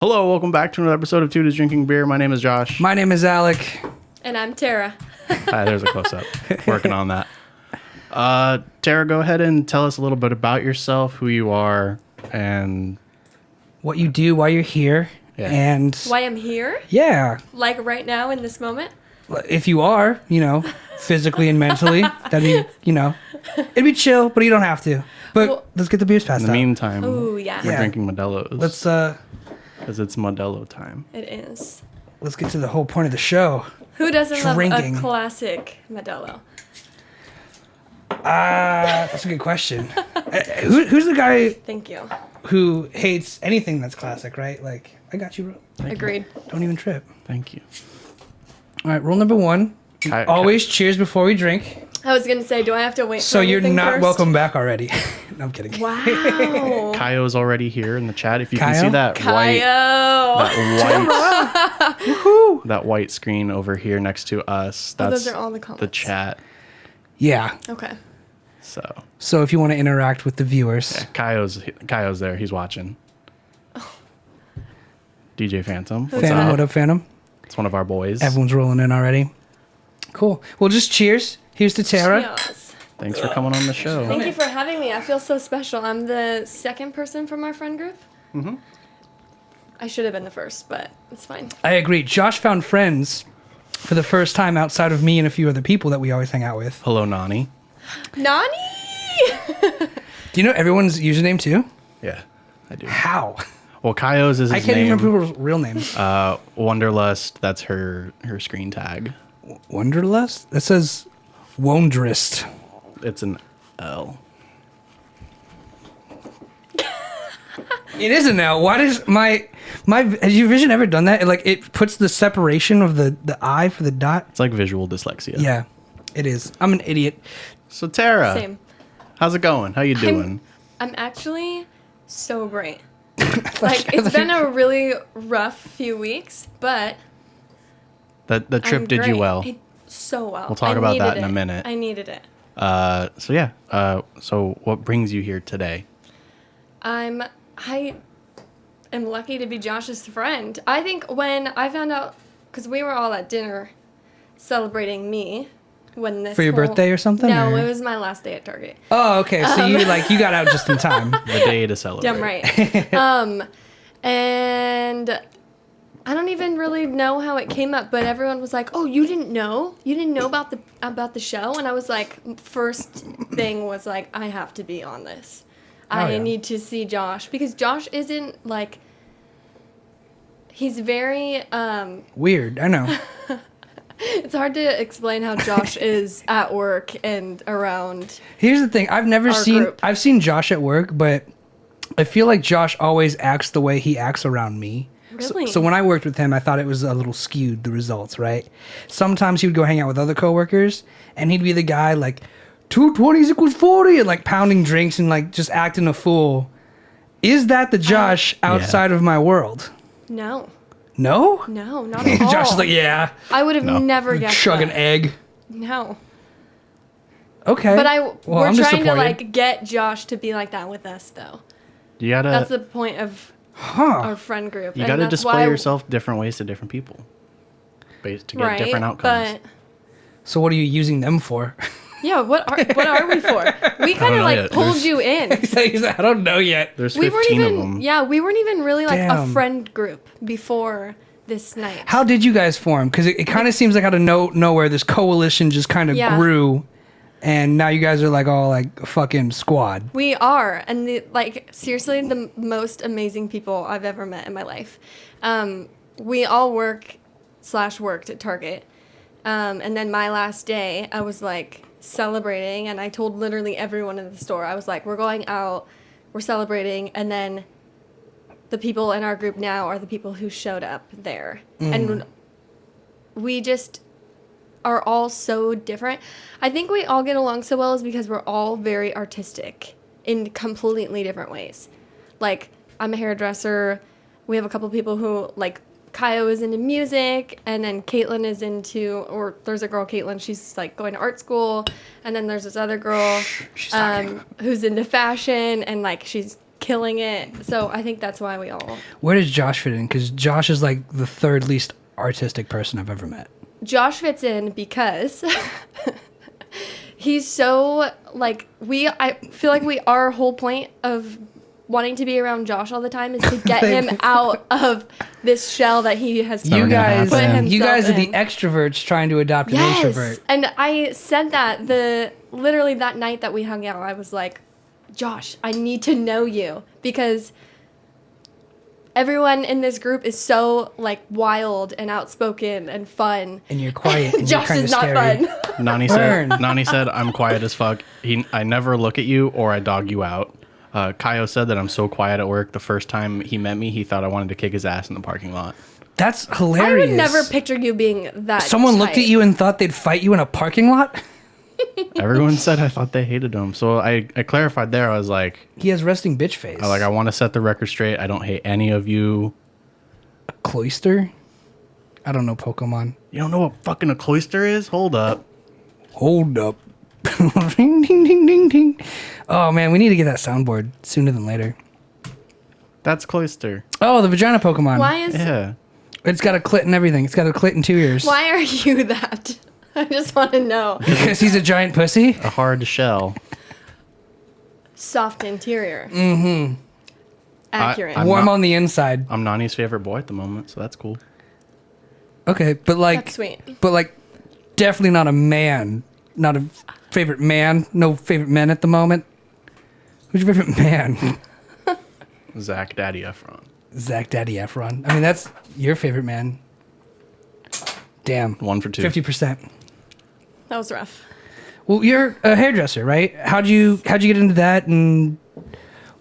Hello, welcome back to another episode of Two Dudes Drinking Beer. My name is Josh. My name is Alec. And I'm Tara. Hi, there's a close-up. Working on that. Tara, go ahead and tell us a little bit about yourself, who you are, and... What you do while you're here. Yeah. And... Why I'm here? Yeah. Like right now in this moment? If you are, physically and mentally, that'd be, it'd be chill, but you don't have to. But let's get the beers passed In the out. meantime, Ooh, yeah. we're drinking Modelo's. Let's Because it's Modelo time. It is. let's get to the whole point of the show. Who doesn't Drinking. love a classic Modelo? That's a good question. Who's the guy Thank you. who hates anything that's classic, right? Like, I got you, bro. Agreed. Don't even trip. Thank you. All right, rule number one. Ki- Always cheers before we drink. I was going to say, do I have to wait So for you're anything not first? welcome back already. No, I'm kidding. Wow. Kaio's already here in the chat. If you can Kaio? see that Kaio. that white screen over here next to us, Oh, that's those are all the comments. the chat. Yeah. Okay. So if you want to interact with the viewers. Yeah, Kaio's there. He's watching. DJ Phantom. What's Phantom, up? what up, Phantom? It's one of our boys. Everyone's rolling in already. Cool. Well, just cheers. Here's to Tara. Cheers. Thanks for coming on the show. Thank you for having me. I feel so special. I'm the second person from our friend group. Mm-hmm. I should have been the first, but it's fine. I agree. Josh found friends for the first time outside of me and a few other people that we always hang out with. Hello, Nani. Nani! Do you know everyone's username too? Yeah, I do. How? Well, Kaio's is his I can't name. even remember people's real names. Wanderlust, that's her screen tag. Wonderlust? That says Wondrist. It's an L. It is an L. Why does my has your vision ever done that? It puts the separation of the I for the dot. It's like visual dyslexia. Yeah, it is. I'm an idiot. So Tara, Same. how's it going? How you doing? I'm actually so great. Like, it's been a really rough few weeks, but The trip I'm did you great. well. So well. We'll talk I about needed that in a it. minute. I needed it. So what brings you here today? I am lucky to be Josh's friend. I think when I found out, because we were all at dinner celebrating me when this For your whole- birthday or something, No, or? it was my last day at Target. Oh, okay. So you got out just in time. The day to celebrate. Damn right. And I don't even really know how it came up, but everyone was like, "Oh, you didn't know? You didn't know about the show?" And I was like, first thing was like, I have to be on this. I yeah. need to see Josh because Josh isn't like. He's very. Weird. I know. It's hard to explain how Josh is at work and around. Here's the thing. I've seen Josh at work, but I feel like Josh always acts the way he acts around me. Really? So when I worked with him, I thought it was a little skewed, the results, right? Sometimes he would go hang out with other coworkers, and he'd be the guy like, 220s equals 40, and like pounding drinks and like just acting a fool. Is that the Josh outside of my world? No, No? not at all. Josh is like, yeah. I would have never guessed Chug an that. egg. No. Okay. But we're I'm trying to disappointed. like get Josh to be like that with us, though. You gotta That's the point of our friend group. you and gotta that's display why- yourself different ways to different people, to get right, different outcomes. But So what are you using them for? yeah, what are we for? We kind know of like yet. pulled There's- you in. I don't know yet. There's We 15 weren't of even them. we weren't even really like a Damn. friend group before this night. How did you guys form? Because it kind of seems like out of nowhere, this coalition just kind of Yeah. grew, and now you guys are like all like a fucking squad. We are, and seriously, the most amazing people I've ever met in my life. We all worked at Target, and then my last day, I was like celebrating, and I told literally everyone in the store, I was like, "We're going out, we're celebrating," and then the people in our group now are the people who showed up there, and we just are all so different. I think we all get along so well is because we're all very artistic in completely different ways. Like, I'm a hairdresser. We have a couple people who, like, Kaio is into music, and then Caitlin is into, or there's a girl, Caitlin, she's, like, going to art school, and then there's this other girl She's talking. who's into fashion, and, like, she's killing it. So I think that's why we all. Where does Josh fit in? Because Josh is like the third least artistic person I've ever met. Josh fits in because he's so like I feel like our whole point of wanting to be around Josh all the time is to get him out of this shell that he has You guys, put himself you guys are the in. extroverts trying to adopt an introvert. And I said that literally that night that we hung out, I was like, Josh, I need to know you because everyone in this group is so like wild and outspoken and fun. And you're quiet. And Josh you're is kind not of scary. fun. Nani said, I'm quiet as fuck. I never look at you or I dog you out. Kaio said that I'm so quiet at work. The first time he met me, he thought I wanted to kick his ass in the parking lot. That's I hilarious. would never picture you being that. Someone looked type. at you and thought they'd fight you in a parking lot? Everyone said I thought they hated him. So I clarified there. I was like, He has resting bitch face. I want to set the record straight. I don't hate any of you. A cloister? I don't know Pokemon. You don't know what fucking a cloister is? Hold up. Hold up. Ding, ding, ding, ding, ding. Oh, man, we need to get that soundboard sooner than later. That's cloister. Oh, the vagina Pokemon. Why is Yeah. It's got a clit and everything. It's got a clit and 2 ears. why are you that? I just want to know. Because he's a giant pussy? A hard shell. Soft interior. Mm-hmm. Accurate. I'm Warm not- on the inside. I'm Nani's favorite boy at the moment, so that's cool. Okay, but like... That's sweet. But like, definitely not a man. Not a favorite man. No favorite men at the moment. Who's your favorite man? Zach Daddy Efron. Zach Daddy Efron. I mean, that's your favorite man. Damn. 1 for 2. 50%. That was rough. Well, you're a hairdresser, right? How'd you get into that and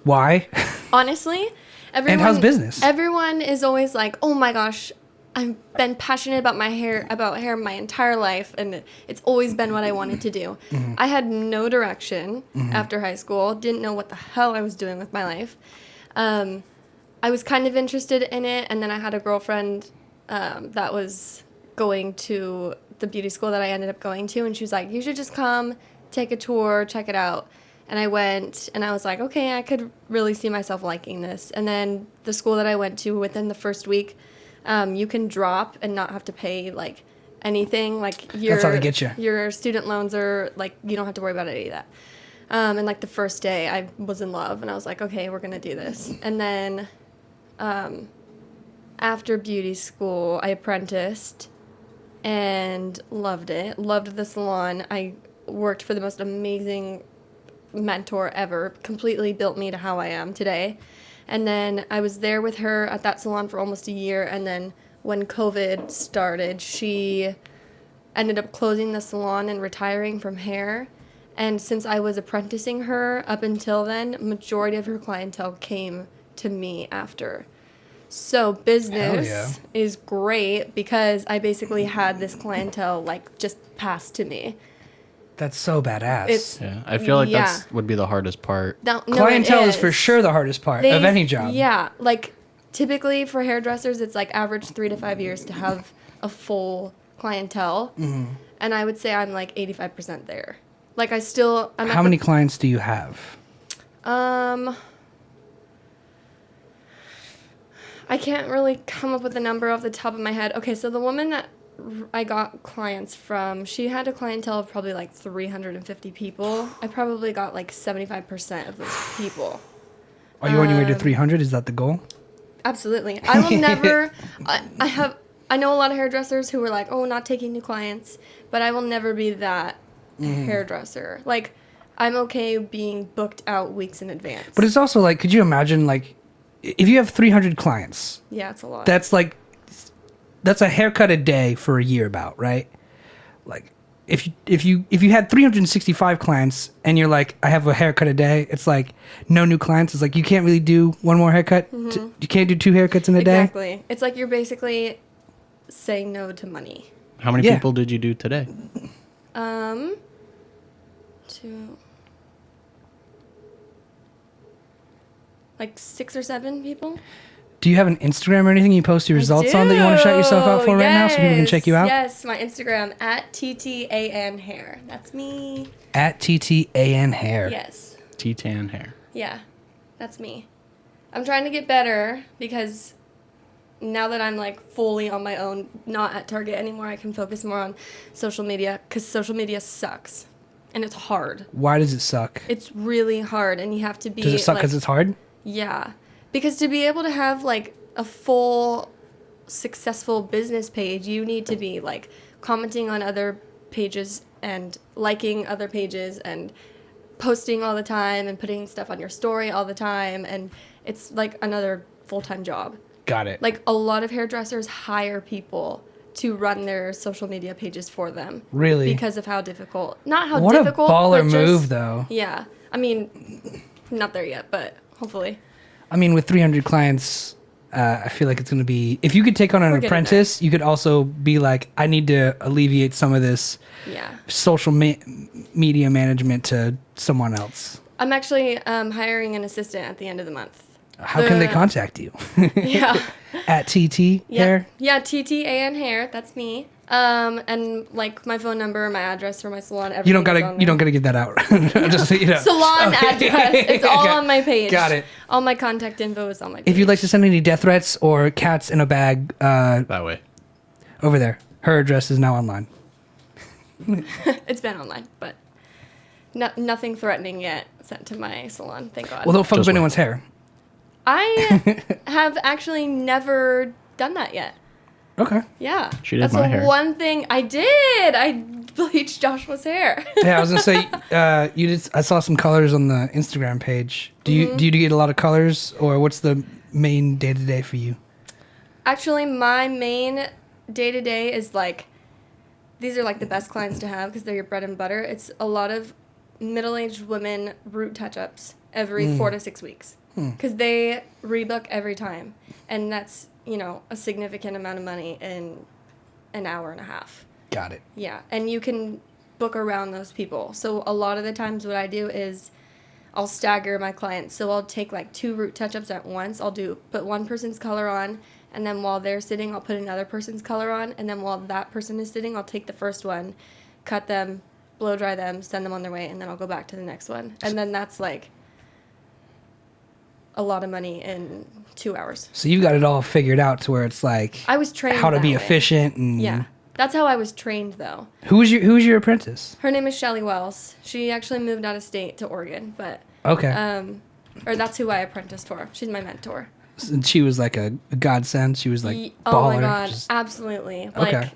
why? Honestly, everyone. And how's business? Everyone is always like, "Oh my gosh, I've been passionate about hair my entire life, and it's always been what I wanted to do." Mm-hmm. I had no direction after high school. Didn't know what the hell I was doing with my life. I was kind of interested in it, and then I had a girlfriend that was going to the beauty school that I ended up going to, and she was like, "You should just come, take a tour, check it out." And I went, and I was like, okay, I could really see myself liking this. And then the school that I went to, within the first week, you can drop and not have to pay, like, anything. Like, That's how they get you. Your student loans are, like, you don't have to worry about any of that. And, like, the first day, I was in love, and I was like, okay, we're going to do this. And then after beauty school, I apprenticed and loved it. Loved the salon. I worked for the most amazing mentor ever, completely built me to how I am today. And then I was there with her at that salon for almost a year, and then when COVID started, she ended up closing the salon and retiring from hair. And since I was apprenticing her up until then, majority of her clientele came to me after. So business is great because I basically had this clientele like just passed to me. That's so badass. Yeah, I feel like that's would be the hardest part. No, Clientele it is for sure the hardest part of any job. Yeah, like typically for hairdressers, it's like average 3 to 5 years to have a full clientele, and I would say I'm like 85% there. Like I'm How many clients do you have? I can't really come up with a number off the top of my head. Okay, so the woman that I got clients from, she had a clientele of probably like 350 people. I probably got like 75% of those people. Are you on your way to 300? Is that the goal? Absolutely. I will never, I know a lot of hairdressers who were like, oh, not taking new clients, but I will never be that hairdresser. Like, I'm okay being booked out weeks in advance. But it's also like, could you imagine like, if you have 300 clients, yeah, it's a lot. that's a haircut a day for a year about, right? Like if you had 365 clients and you're like, I have a haircut a day, it's like no new clients. It's like you can't really do one more haircut. You can't do 2 haircuts in a day. Exactly. It's like you're basically saying no to money. How many people did you do today? 2, like 6 or 7 people. Do you have an Instagram or anything you post your results on that you want to shout yourself out for right now so people can check you out? Yes, my Instagram at TTAN Hair. That's me. At TTAN Hair. Yes. T-tan hair. Yeah, that's me. I'm trying to get better because now that I'm like fully on my own, not at Target anymore, I can focus more on social media because social media sucks and it's hard. Why does it suck? It's really hard and you have to be. Does it suck like, because it's hard? Yeah. Because to be able to have like a full successful business page, you need to be like commenting on other pages and liking other pages and posting all the time and putting stuff on your story all the time, and it's like another full-time job. Got it. Like a lot of hairdressers hire people to run their social media pages for them. Really? Because of how difficult. Not how what difficult. a baller but move, just, though. Yeah. I mean, not there yet, but hopefully. I mean, with 300 clients, I feel like it's going to be... If you could take on an We're getting apprentice, you could also be like, I need to alleviate some of this social media management to someone else. I'm actually hiring an assistant at the end of the month. How can they contact you? Yeah. At TT Hair? Yeah, TTAN Hair. That's me. And like my phone number, my address for my salon. You don't gotta give that out. Just so you know. Salon address. It's all on my page. Got it. All my contact info is on my page. If you'd like to send any death threats or cats in a bag, That way. over there. Her address is now online. It's been online, but nothing threatening yet sent to my salon. Thank God. Well, don't fuck Just up anyone's hair. I have actually never done that yet. Okay. Yeah. She did That's my the hair. one thing I did. I bleached Joshua's hair. Yeah, I was gonna say you did. I saw some colors on the Instagram page. Do you get a lot of colors, or what's the main day to day for you? Actually, my main day to day is like, these are like the best clients to have because they're your bread and butter. It's a lot of middle-aged women root touch-ups every 4 to 6 weeks because they rebook every time, and that's a significant amount of money in an hour and a half. Got it. Yeah, and you can book around those people. So a lot of the times what I do is I'll stagger my clients. So I'll take like 2 root touch-ups at once. Put one person's color on, and then while they're sitting, I'll put another person's color on, and then while that person is sitting, I'll take the first one, cut them, blow dry them, send them on their way, and then I'll go back to the next one. And then that's like a lot of money in 2 hours. So you got it all figured out to where it's like I was trained how to that be way. efficient and Yeah. That's how I was trained though. Who's your apprentice? Her name is Shelly Wells. She actually moved out of state to Oregon, but Okay. or that's who I apprenticed for. She's my mentor. And she was like a godsend. She was like baller. Oh my god, Just- absolutely. Okay.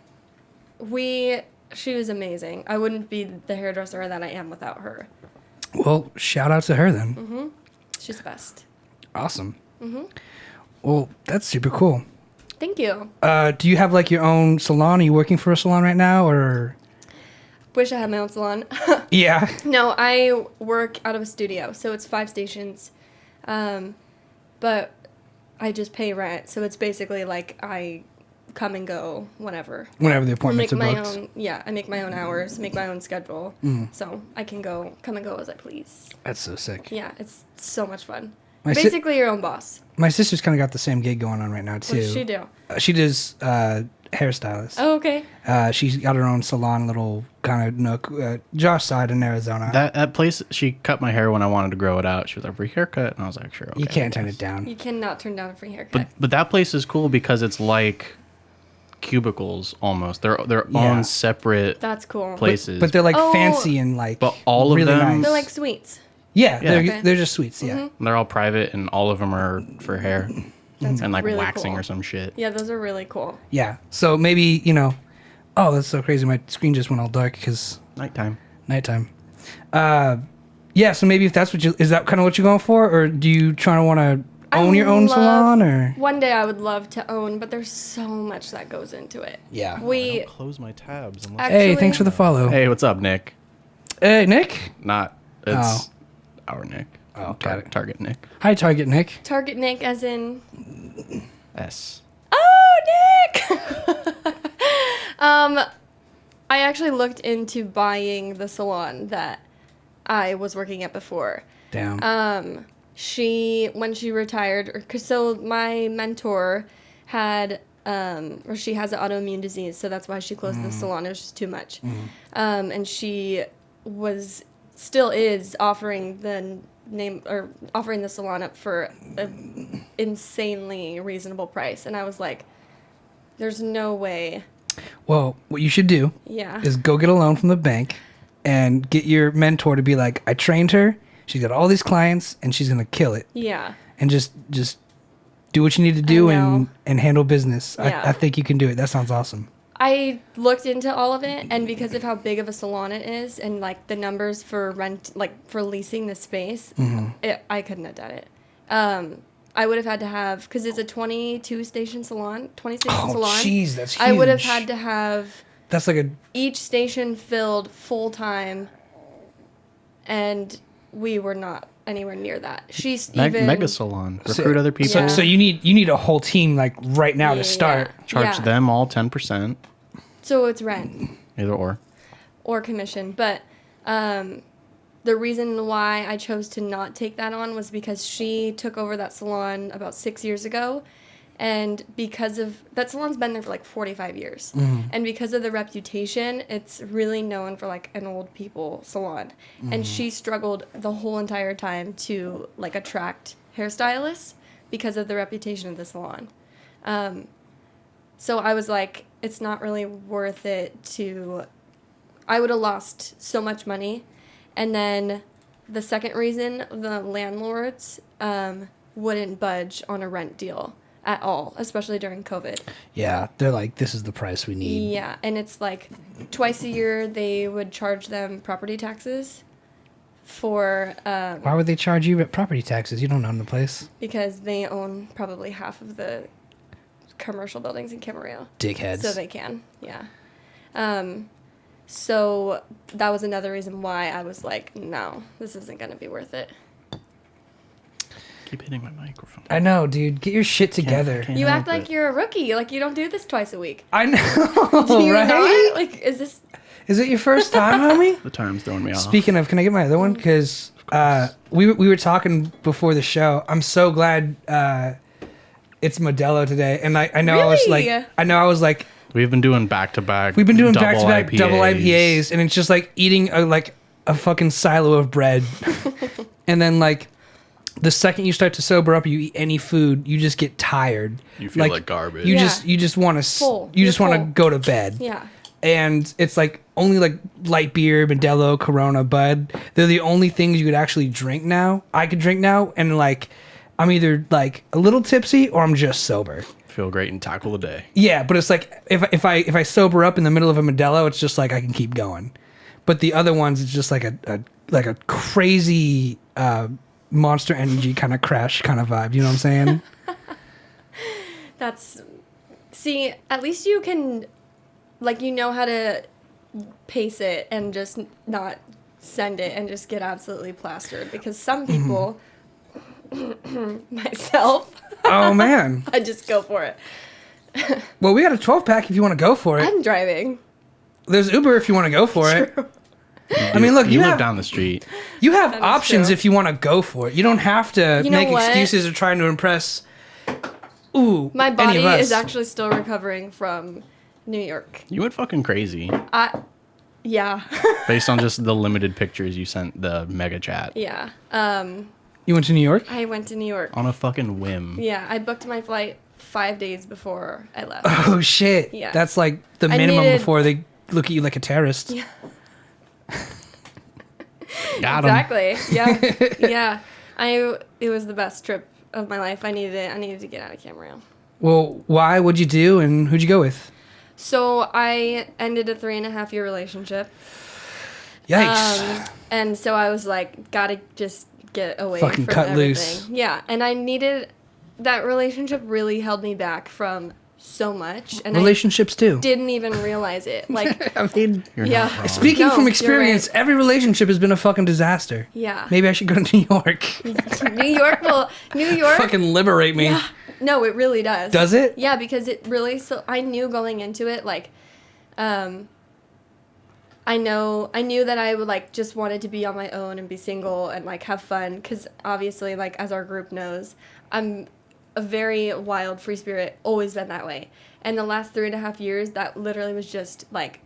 Like she was amazing. I wouldn't be the hairdresser that I am without her. Well, shout out to her then. She's the best. Awesome. Well, that's super cool. Thank you. Do you have like your own salon? Are you working for a salon right now, or? Wish I had my own salon. Yeah. No, I work out of a studio, so it's 5 stations. But I just pay rent, so it's basically like I come and go whenever. Whenever the I appointments make are my booked. own. Yeah, I make my own hours, make my own schedule, so I can come and go as I please. That's so sick. Yeah, it's so much fun. My si- Basically, your own boss. My sister's kind of got the same gig going on right now too. What does she do? She does hairstylist. Oh, okay. She's got her own salon, little kind of nook. Josh side in Arizona. That place, she cut my hair when I wanted to grow it out. She was like, free haircut. And I was like, sure. Okay, you can't I turn guess. it down. You cannot turn down a free haircut. But that place is cool because it's like cubicles almost. They're their Yeah. own separate That's cool. places. But they're like Oh. fancy and like. But all of really them- Nice. They're like sweets. Yeah, Yeah. Okay. they're just sweets. Yeah. they're all private and all of them are for hair That's and like really waxing cool. or some shit. Yeah, those are really cool. Yeah. So maybe oh, that's so crazy. My screen just went all dark because Nighttime. nighttime. Yeah. So maybe if that's is that kind of what you're going for, or do you try to want to own your own salon, or? One day I would love to own, but there's so much that goes into it. Yeah. We Close my tabs. Actually, Hey, thanks for the follow. Hey, what's up, Nick? Hey, Nick. Not it's our Nick. Oh, got it. Target Nick. Hi, Target Nick. Target Nick as in S. oh, Nick. I actually looked into buying the salon that I was working at before. Damn. When she retired, so my mentor had, or she has an autoimmune disease, so that's why she closed the salon. It was just too much. And she still is offering the offering the salon up for an insanely reasonable price, and I was like, "There's no way." Well, what you should do Yeah. is go get a loan from the bank and get your mentor to be like, I trained her. She's got all these clients, and she's gonna kill it. Yeah. And just do what you need to do I know. and handle business. Yeah. I think you can do it. That sounds awesome. I looked into all of it, and because of how big of a salon it is, and like the numbers for rent, like for leasing the space, I couldn't have done it. I would have had to have, because it's a 22 station salon. Oh, jeez, that's huge. I would have had to have That's like a each station filled full time, and we were not anywhere near that. She's even Mega salon. Recruit other people. Yeah. so you need a whole team like right now to start. Charge Yeah. them all 10%. So it's rent Either or. commission, but the reason why I chose to not take that on was because she took over that salon about 6 years ago, and because of that salon's been there for like 45 years, and because of the reputation, it's really known for like an old people salon, and she struggled the whole entire time to like attract hairstylists because of the reputation of the salon. So I was like, it's not really worth it to. I would have lost so much money. And then the second reason, the landlords wouldn't budge on a rent deal at all, especially during COVID. Yeah, they're like, this is the price we need. Yeah, and it's like twice a year they would charge them property taxes for Why would they charge you property taxes? You don't own the place. because they own probably half of the commercial buildings in Camarillo. Dickheads. So they can, yeah. So that was another reason why I was like, no, this isn't going to be worth it. Keep hitting my microphone. I know, dude. Get your shit together. Can't You help act like it. you're a rookie. Like, you don't do this twice a week. I know, Do you right? not? Like, is this... Is it your first time, homie? The time's throwing me off. Speaking of, can I get my other one? Because we were talking before the show. I'm so glad it's Modelo today, and I know Really? I was like We've been doing back-to-back. we've been doing double back-to-back double IPAs, and it's just like eating a fucking silo of bread, and then like the second you start to sober up, you eat any food, you just get tired. You feel like garbage. You Yeah. just want to Full. you just You're want to full. go to bed. Yeah. And it's like only like light beer, Modelo, Corona, Bud. They're the only things you could actually drink now. I could drink now, and like I'm either like a little tipsy or I'm just sober. Feel great and tackle the day. Yeah, but it's like if I sober up in the middle of a Modelo, it's just like I can keep going. But the other ones, it's just like a crazy Monster Energy kind of crash kind of vibe. You know what I'm saying? See, at least you can, like, you know how to pace it and just not send it and just get absolutely plastered. Because some people, myself, Oh man. I just go for it. Well, we got a 12 pack if you want to go for it. I'm driving. There's Uber if you want to go for it. I mean, look, You you live have down the street. you have That is options true. if you want to go for it. You don't have to You know make what? excuses or trying to impress. Ooh, My any body of us. is actually still recovering from New York. You went fucking crazy Yeah. based on just the limited pictures you sent the mega chat Yeah. You went to New York? I went to New York. on a fucking whim. Yeah, I booked my flight 5 days before I left. Oh shit! Yeah. That's like the I minimum needed- before they look at you like a terrorist. Yeah. Got him. Exactly. Yeah. Yeah. It was the best trip of my life. I needed it. I needed to get out of Camarillo. Well, why? What'd you do, and who'd you go with? So I ended a 3.5-year relationship. Yikes! And so I was like, gotta just get away Fucking from cut everything. loose. Yeah. And I needed that relationship really held me back from so much. And Relationships too. I didn't even realize it. Like, I mean, You're yeah. not wrong. speaking No, from you're experience, right. every relationship has been a fucking disaster. Yeah. Maybe I should go to New York. New York. Fucking liberate me. Yeah. No, it really does. Does it? Yeah, because it really. So I knew going into it, like, I knew that I would like just wanted to be on my own and be single and like have fun. Because obviously, like as our group knows, I'm a very wild free spirit. Always been that way. And the last 3.5 years, that literally was just like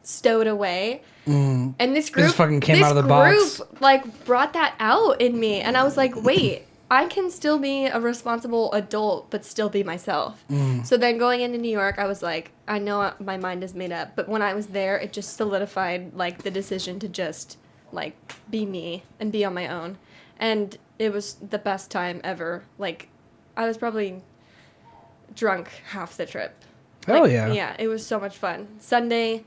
stowed away. And this group just fucking came out of the box. like brought that out in me, and I was like, wait, I can still be a responsible adult but still be myself. So then going into New York, I was like, I know my mind is made up, but when I was there, it just solidified like the decision to just like be me and be on my own. And it was the best time ever. Like, I was probably drunk half the trip. Oh, Like, yeah. Yeah, it was so much fun. Sunday,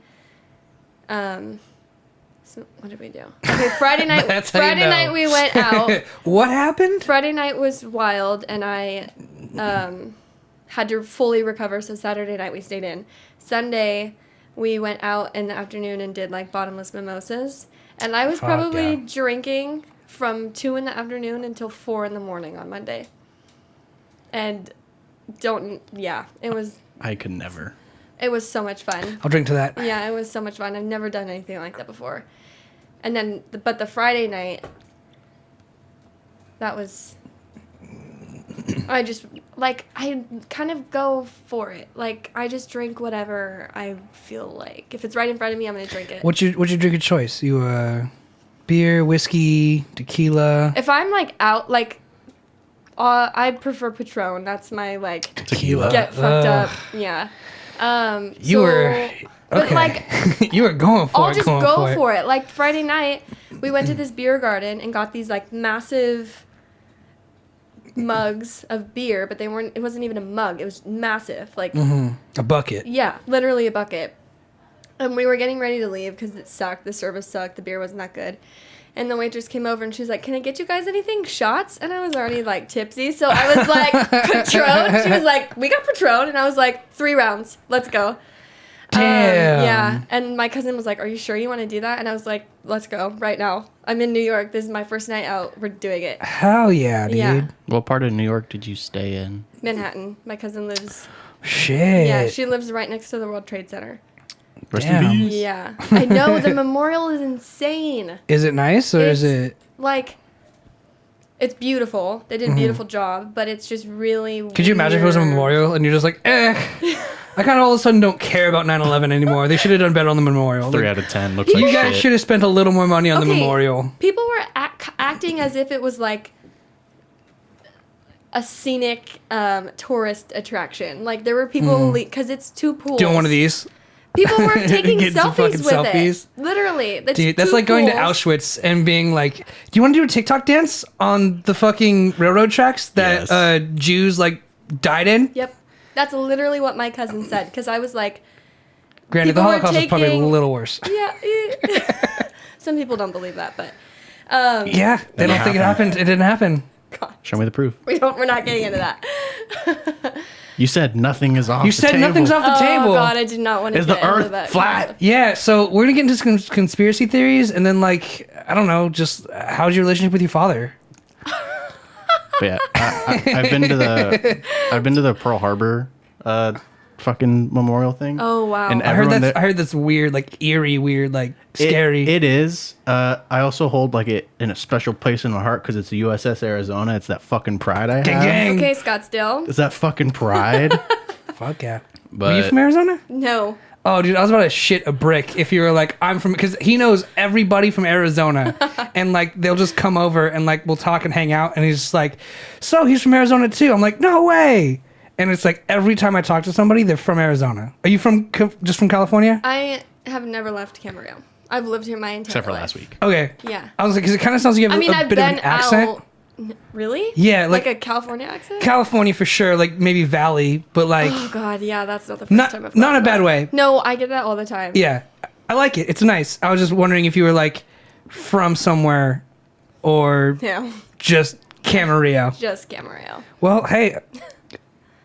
so what did we do? Okay, Friday night. That's how you Friday know. night we went out. What happened? Friday night was wild, and I had to fully recover. So Saturday night we stayed in. Sunday we went out in the afternoon and did like bottomless mimosas, and I was Fuck probably yeah. drinking from 2 in the afternoon until 4 in the morning on Monday. And it was I could never. so much fun. I'll drink to that. Yeah, it was so much fun. I've never done anything like that before. And then, but the Friday night, that was, I just, like, I kind of go for it. Like, I just drink whatever I feel like. If it's right in front of me, I'm going to drink it. What's your drink of choice? You beer, whiskey, tequila? If I'm, like, out, like, I prefer Patron. That's my, like, Tequila. get fucked up. Yeah. You were... But, Okay. like, you were going for I'll it. just going go for it. Like Friday night, we went to this beer garden and got these like massive mugs of beer, but it wasn't even a mug. It was massive. Like, A bucket. yeah, literally a bucket. And we were getting ready to leave because it sucked. The service sucked. The beer wasn't that good. And the waitress came over and she was like, "Can I get you guys anything? Shots?" And I was already like tipsy. So I was like, "Patron?" She was like, "We got Patron." And I was like, 3 rounds. Let's go. Damn. Yeah. And my cousin was like, "Are you sure you want to do that?" And I was like, "Let's go right now. I'm in New York. This is my first night out. We're doing it." Hell yeah, dude. Yeah. What part of New York did you stay in? Manhattan. My cousin lives. Shit. Yeah, she lives right next to the World Trade Center. Rest Damn. in peace. Yeah. I know. The memorial is insane. Is it nice or is it... Like, it's beautiful. They did a beautiful job, but it's just really Could you imagine if it was a memorial and you're just like, I kind of all of a sudden don't care about 9/11 anymore. They should have done better on the memorial. 3 Like, out of 10. Looks you like guys shit. should have spent a little more money on the memorial. People were acting as if it was like a scenic tourist attraction. Like, there were people, because it's 2 pools. Doing one of these. People were taking Getting some fucking selfies with selfies. it. Literally. Dude, that's like going to Auschwitz and being like, "Do you want to do a TikTok dance on the fucking railroad tracks that Yes. Jews like died in?" Yep. That's literally what my cousin said, because I was like, Granted, the People were Holocaust was probably a taking- little worse. yeah. Some people don't believe that, but Yeah, they don't think it happened. It didn't happen. God, Show me the proof. we're not getting into that. You said nothing is off You the said table. nothing's off the table. Oh God, I did not want to Is get the into earth that. flat? Yeah, so we're gonna get into some conspiracy theories, and then like I don't know, just how's your relationship with your father? But yeah, I've been to the Pearl Harbor fucking memorial thing. Oh wow. And I heard everyone that's there- I heard that's weird, like eerie, weird, like scary. It is. I also hold like it in a special place in my heart because it's the USS Arizona. It's that fucking pride I have. Gang, gang. Okay, Scottsdale. It's that fucking pride. Fuck yeah. But Were you from Arizona? No. Oh, dude, I was about to shit a brick if you were like, I'm from, because he knows everybody from Arizona, and like they'll just come over and like we'll talk and hang out, and he's just like, so he's from Arizona too. I'm like, no way. And it's like every time I talk to somebody, they're from Arizona. Are you from just from California? I have never left Camarillo. I've lived here my entire except for life. last week. Okay. Yeah. I was like, because it kind of sounds like you have I mean, a I've bit of been an accent. out. Really? Yeah, Like like a California accent? California for sure, like maybe Valley, but like Oh God, yeah, that's not the first time I've not in a gotten bad that. way. No, I get that all the time. Yeah, I like it. It's nice. I was just wondering if you were like from somewhere or Yeah. just Camarillo. Just Camarillo. Well, hey,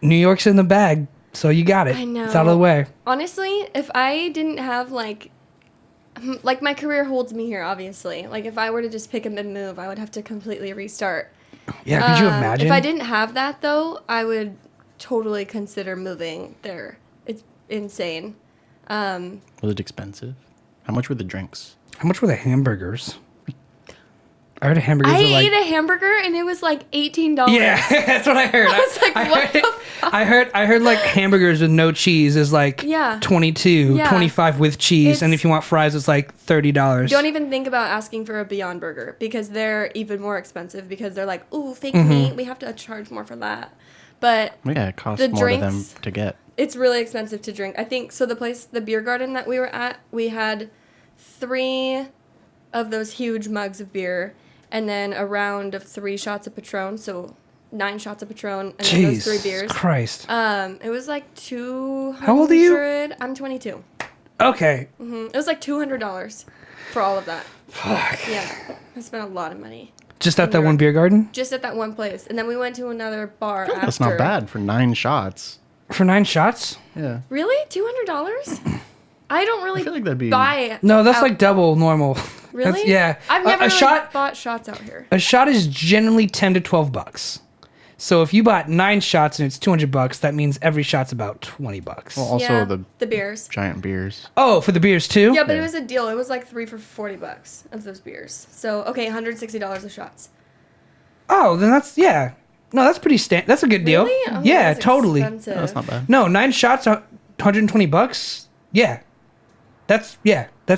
New York's in the bag, so you got it. I know. It's out of the way. Honestly, if I didn't have like my career holds me here, obviously. Like if I were to just pick up and move, I would have to completely restart. Yeah, could you imagine? If I didn't have that though, I would totally consider moving there. It's insane. Was it expensive? How much were the drinks? How much were the hamburgers? I heard hamburgers I are like... ate a hamburger and it was like $18. Yeah, that's what I heard. I was like, what the fuck? I heard like hamburgers with no cheese is like Yeah. 22, Yeah. 25 with cheese, and It's- if you want fries, it's like $30. Don't even think about asking for a Beyond Burger because they're even more expensive because they're like, ooh, fake Mm-hmm. meat. We have to charge more for that. But Yeah, it costs The more to them drinks- to get. it's really expensive to drink. I think so. The beer garden that we were at, we had 3 of those huge mugs of beer, and then a round of 3 shots of Patron. So 9 shots of Patron, and then those 3 Jeez beers. Christ. It was like 200. How old are you? I'm 22. Okay. It was like $200 for all of that. Fuck. Yeah, I spent a lot of money Just at that one beer garden? just at that one place, and then we went to another bar after. That's not bad for 9 shots. For 9 shots? Yeah. Really, $200? I don't really I feel like that'd be- buy. No, that's out- like double normal. Really? That's, yeah. I've never a really shot. bought shots out here. A shot is generally $10 to $12. So if you bought 9 shots and it's $200, that means every shot's about $20. Well, also yeah, the beers. giant beers. Oh, for the beers too? Yeah, but it Yeah. was a deal. It was like 3 for $40 of those beers. So okay, $160 of shots. Oh, then that's yeah. No, that's pretty that's a good deal. Really? Oh, Yeah, that's totally. expensive. No, that's not bad. No, 9 shots are $120. Yeah. That's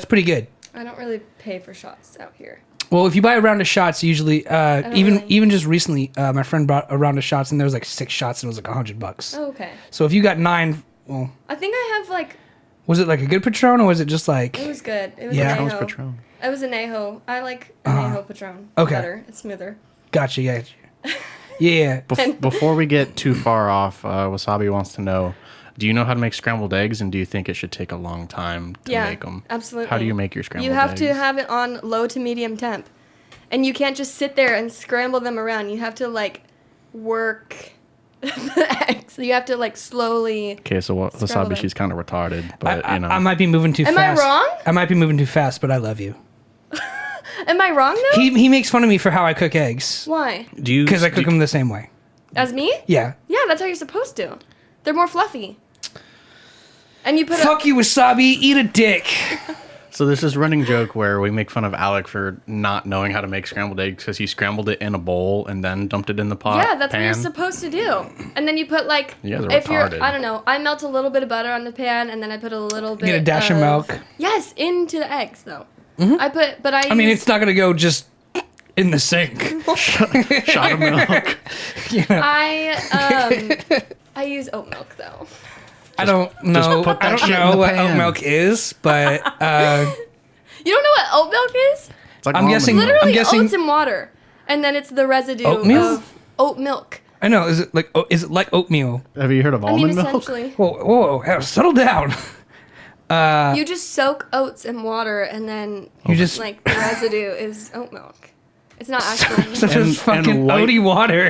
pretty good. I don't really pay for shots out here. Well, if you buy a round of shots, usually don't even really- even just recently, my friend bought a round of shots and there was like 6 shots and it was like $100. Oh, okay. So if you got 9, well, I think I have like was it like a good Patron or was it just like it was good. It was Yeah. an Patron's Añejo. Patron. It was an Añejo. I like Añejo Patron. Okay. Better. It's smoother. gotcha, yeah. Yeah. Before we get too far off, Wasabi wants to know, do you know how to make scrambled eggs, and do you think it should take a long time to Yeah, make them? absolutely. How do you make your scrambled eggs? You have to have it on low to medium temp. And you can't just sit there and scramble them around. You have to like work the eggs. You have to like slowly. Okay, so Scrambled Wasabi, egg. she's kind of retarded, but I, you know. I might be moving too Am I fast. wrong? I might be moving too fast, but I love you. Am I wrong though? He makes fun of me for how I cook eggs Why? do you? because I cook them the same way. As me? Yeah. Yeah, that's how you're supposed to. They're more fluffy. And you put Fuck you, Wasabi. Eat a dick. So there's this running joke where we make fun of Alec for not knowing how to make scrambled eggs because he scrambled it in a bowl and then dumped it in the pot. Yeah, that's what you're pan. supposed to do. And then you put like, You guys are if retarded. you're, I don't know, I melt a little bit of butter on the pan and then I put a little bit. Get a dash of milk. Yes, into the eggs though. I put, but I mean, it's not gonna go just in the sink. Shot of milk. I use oat milk though. I don't know. put that I don't shit in know the what pan. oat milk is, but You don't know what oat milk is? It's like I'm almond guessing- milk. Literally guessing- oats and water, and then it's the residue Oatmeal? of oat milk. I know. Is it like oatmeal? Have you heard of I mean, almond milk? essentially, Whoa, settle down. you just soak oats in water, and then You just like the residue is oat milk. It's not actually. such And- as fucking and white- oaty water.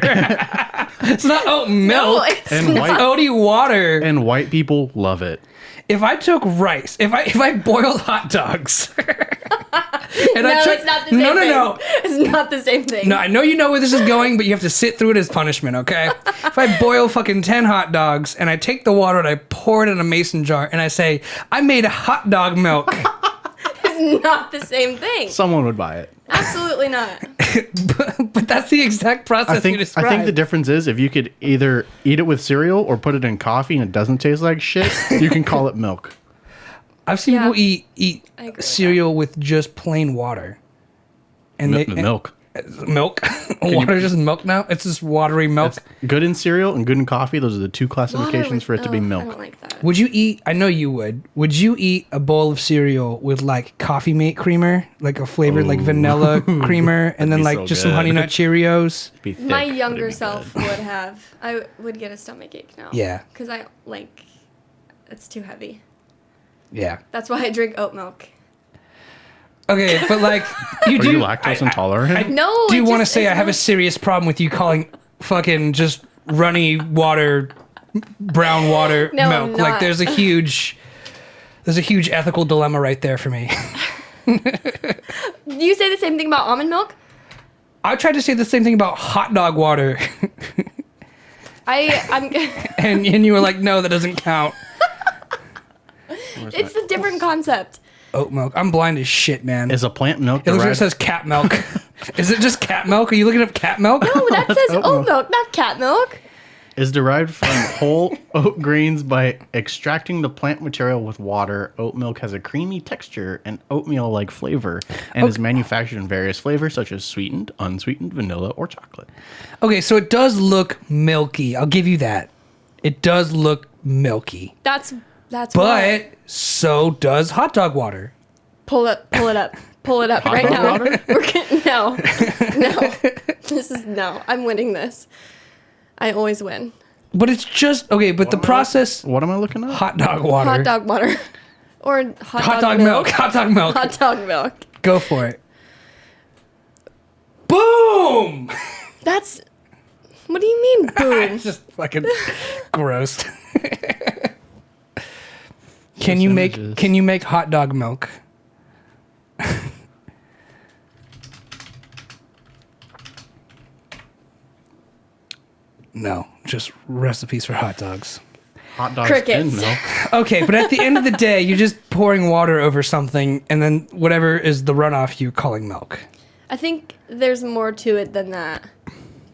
It's not oat milk. No, it's And not. white- Oaty water. And white people love it. If I took rice, if I boiled hot dogs, and No, I took it's not the same no thing. no It's not the same thing. no. I know you know where this is going, but you have to sit through it as punishment, okay? If I boil fucking 10 hot dogs and I take the water and I pour it in a mason jar and I say I made hot dog milk, It's not the same thing. Someone would buy it. Absolutely not. but that's the exact process I you think described. the difference is if you could either eat it with cereal or put it in coffee and it doesn't taste like shit, you can call it milk. I've seen Yeah. people eat I agree with cereal with just plain water. And Milk. Milk? Water is just milk now? It's just watery milk. It's good in cereal and good in coffee. Those are the two classifications for it to be I milk. don't like that. Would you eat, I know you would you eat a bowl of cereal with like Coffee Mate creamer? Like a flavored like vanilla creamer and then be like so just some good. Honey Nut Cheerios? Be thick, My but it'd younger be self good. would have. I would get a stomach ache now. Yeah. Because I like, it's too heavy. Yeah. That's why I drink oat milk. Okay, but like you Are do you lactose intolerant? No. do it want to just say is I have a not- serious problem with you calling fucking just runny water brown water No, I'm milk? Like not. there's a huge ethical dilemma right there for me. Do you say the same thing about almond milk? I tried to say the same thing about hot dog water, I'm. and you were like, no, that doesn't count. It's a different concept. Oat milk. I'm blind as shit, man. Is a plant milk It the looks like it red? says cat milk. Is it just cat milk? Are you looking up cat milk? Oh, that says oat milk, not cat milk. Is derived from whole oat grains by extracting the plant material with water. Oat milk has a creamy texture and oatmeal-like flavor and is manufactured in various flavors such as sweetened, unsweetened, vanilla, or chocolate. Okay, so it does look milky. I'll give you that. It does look milky. That's But why. so does hot dog water. Pull it up Hot right dog now. water? We're getting no. This is no. I'm winning this. I always win. But it's just okay. But the process, What am I looking at? hot dog water, Hot dog water, or hot dog milk, hot dog milk. Hot dog milk. Go for it. Boom! That's. What do you mean, boom? It's just fucking gross. Can you make hot dog milk? No, just recipes for hot dogs. Hot dogs Crickets. in milk. Okay, but at the end of the day, you're just pouring water over something, and then whatever is the runoff, you're calling milk. I think there's more to it than that,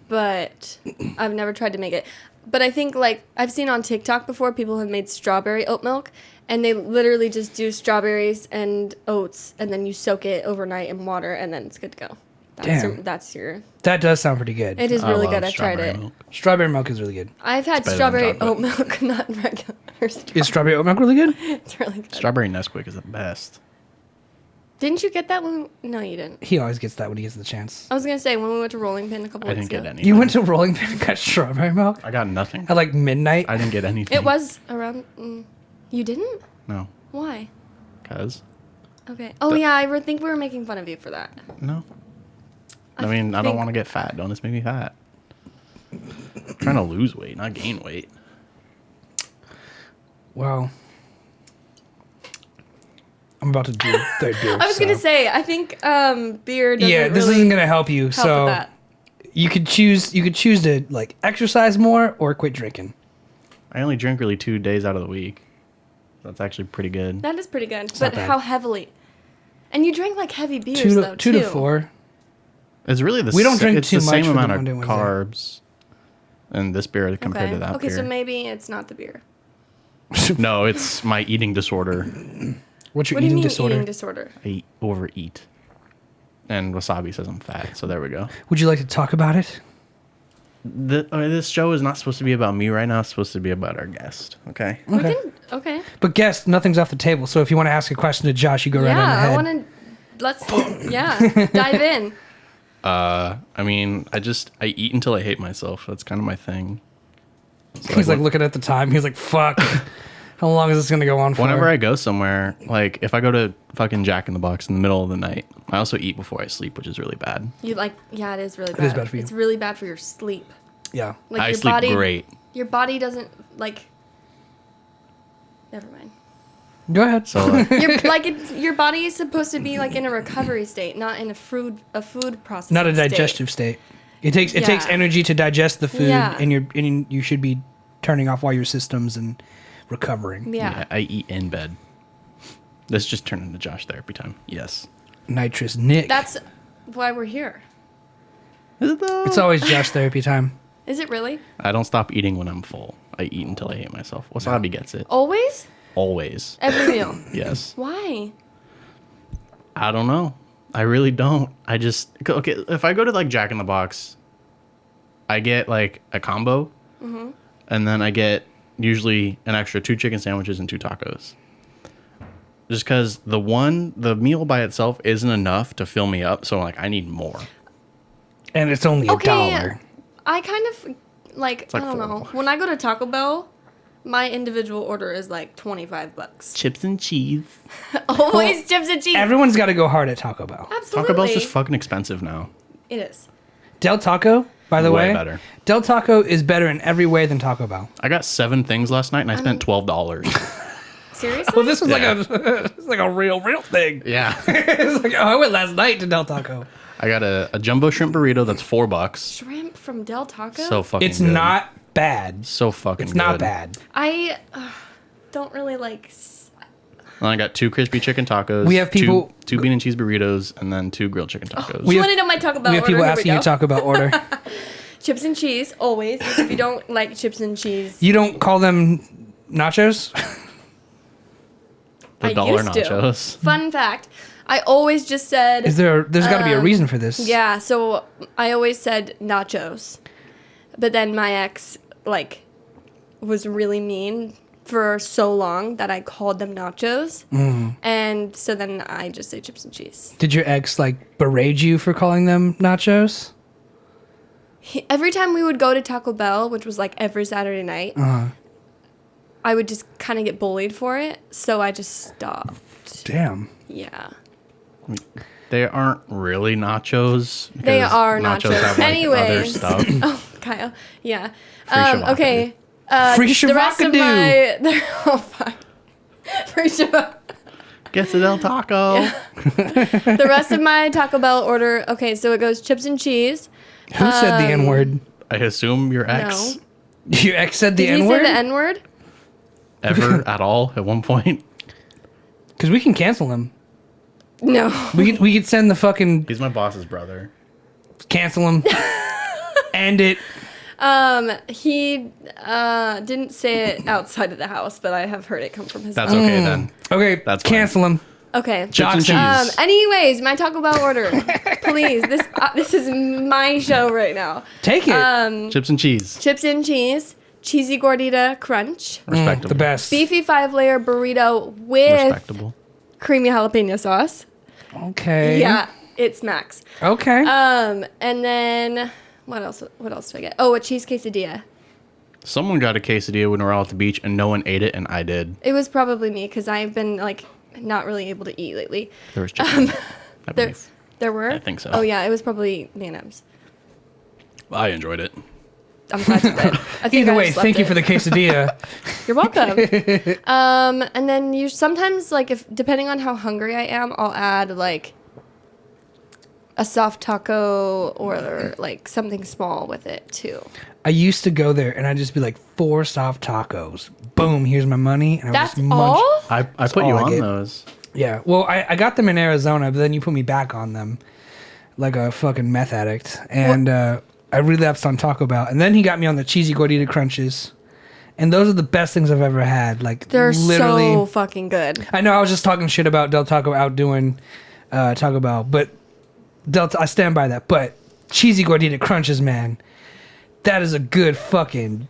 but I've never tried to make it. But I think, like, I've seen on TikTok before, people have made strawberry oat milk, and they literally just do strawberries and oats, and then you soak it overnight in water, and then it's good to go. Damn. That's your. That does sound pretty good. It is I really love good. I've tried strawberry it. milk. Strawberry milk is really good. I've had better than strawberry chocolate. oat milk, not regular. Is strawberry oat milk really good? It's really good. Strawberry Nesquik is the best. Didn't you get that one? No, you didn't. He always gets that when he gets the chance. I was gonna say when we went to Rolling Pin a couple I weeks didn't get ago. anything. You went to Rolling Pin and got strawberry milk I got nothing. at like midnight. I didn't get anything. It was around. You didn't? No. Why? Cause? Okay. Oh yeah, I think we were making fun of you for that. No. I mean, I don't think- want to get fat. Don't just make me fat. I'm trying to lose weight, not gain weight. Well, I'm about to do third beer. I was gonna say, I think beer doesn't yeah, this really isn't gonna help you. help So with that. you could choose. You could choose to like exercise more or quit drinking. I only drink really 2 days out of the week. That's actually pretty good. That is pretty good. not But bad. how heavily? And you drink like heavy beers Two though, to, two too. to four. It's really the We don't drink it's too the much same for the amount of Monday, Wednesday. carbs in this beer compared Okay. to that Okay, beer. so maybe it's not the beer. No, it's my eating disorder. What's your What do you eating mean disorder? eating disorder? I overeat. And Wasabi says I'm fat, so there we go. Would you like to talk about it? This show is not supposed to be about me right now. It's supposed to be about our guest. Okay. We Okay. can, okay. But guess nothing's off the table. So if you want to ask a question to Josh, you go right on Yeah, ahead. I want to. Let's. Yeah, dive in. I mean, I eat until I hate myself. That's kind of my thing. So He's like looking at the time. He's like, "Fuck, how long is this gonna go on for?" whenever I go somewhere, like if I go to fucking Jack in the Box in the middle of the night, I also eat before I sleep, which is really bad. You like? Yeah, it is really bad. is bad for you. It's really bad for your sleep. yeah, Like I your sleep body. great. Your body doesn't like. Never mind. go ahead. So like, Your body is supposed to be like in a recovery state, not in a food processing. Not a state. digestive state. It takes Yeah. energy to digest the food, Yeah. and you should be turning off all your systems and recovering. Yeah. I eat in bed. This just turned into Josh therapy time. Yes. Nitrous Nick. That's why we're here. Is it though? It's always Josh therapy time. Is it really? I don't stop eating when I'm full. I eat until I hate myself. Wasabi gets it. Always? Always. Every meal. Yes. Why? I don't know. I really don't. I just okay. If I go to like Jack in the Box, I get like a combo, and then I get usually an extra 2 chicken sandwiches and 2 tacos. Just because the meal by itself isn't enough to fill me up, so like I need more. And it's only Okay. $1. I kind of like like I don't know. $4. When I go to Taco Bell, my individual order is like $25. Chips and cheese. Always chips and cheese. Everyone's got to go hard at Taco Bell. Absolutely. Taco Bell's just fucking expensive now. It is. Del Taco, by the Way way, better. Del Taco is better in every way than Taco Bell. I got 7 things last night and I spent $12. Seriously? Well, this was Yeah. like a real thing. Yeah. It's like, oh, I went last night to Del Taco. I got a jumbo shrimp burrito that's $4. Shrimp from Del Taco? So fucking It's good. not bad. So fucking It's good. not bad. I don't really like. And I got 2 crispy chicken tacos. We have people- two bean and cheese burritos, and then 2 grilled chicken tacos. We You have- want to know my Taco Bell We have order? people Here asking you go. to talk about order. Chips and cheese, always. If you don't like chips and cheese, You don't call them nachos? The I dollar used to. nachos. Fun fact, I always just said... There's got to be a reason for this. Yeah, so I always said nachos. But then my ex, like, was really mean for so long that I called them nachos. And so then I just say chips and cheese. Did your ex, like, berate you for calling them nachos? Every time we would go to Taco Bell, which was like every Saturday night, I would just kind of get bullied for it. So I just stopped. Damn. Yeah. They aren't really nachos. They because are nachos. have, like, other Anyways. stuff. Oh, Kyle. Yeah. Free Okay. Free The rest of shavacadoo. my... Oh, fuck. Free shavacadoo. Quesadilla del taco. The rest of my Taco Bell order. Okay, so it goes chips and cheese. Who said the N-word? I assume your ex No. Your ex said the Did he N-word? say the N-word? ever at all at one point. Because we can cancel him. No. We could send the fucking... He's my boss's brother. Cancel him. End it. He didn't say it outside of the house, but I have heard it come from his That's mouth. okay then. Okay, That's cancel him. Okay. Chips and Johnson. cheese. Anyways, my Taco Bell order. Please. This is my show right now. Take it. Chips and cheese. Chips and cheese, cheesy gordita crunch, Respectable. The best. beefy 5-layer burrito with Respectable. creamy jalapeno sauce. Okay. Yeah, it smacks. Okay. And then what else? What else did I get? Oh, a cheese quesadilla. Someone got a quesadilla when we were all at the beach and no one ate it and I did. It was probably me because I've been like not really able to eat lately. There was chicken. I There, believe. there were. I think so. Oh yeah, it was probably M&M's. I enjoyed it. I'm glad you did. I think Either I way, just thank left you it. for the quesadilla. You're welcome. And then you sometimes like if depending on how hungry I am, I'll add like a soft taco or like something small with it too. I used to go there and I'd just be like, 4 soft tacos. Boom, here's my money. And I would That's just munch. all? I put all you I on get. those. Yeah. Well, I got them in Arizona, but then you put me back on them like a fucking meth addict. And I relapsed on Taco Bell. And then he got me on the cheesy gordita crunches. And those are the best things I've ever had. Like, They're literally. so fucking good. I know I was just talking shit about Del Taco outdoing Taco Bell, but I stand by that. But cheesy gordita crunches, man, that is a good fucking.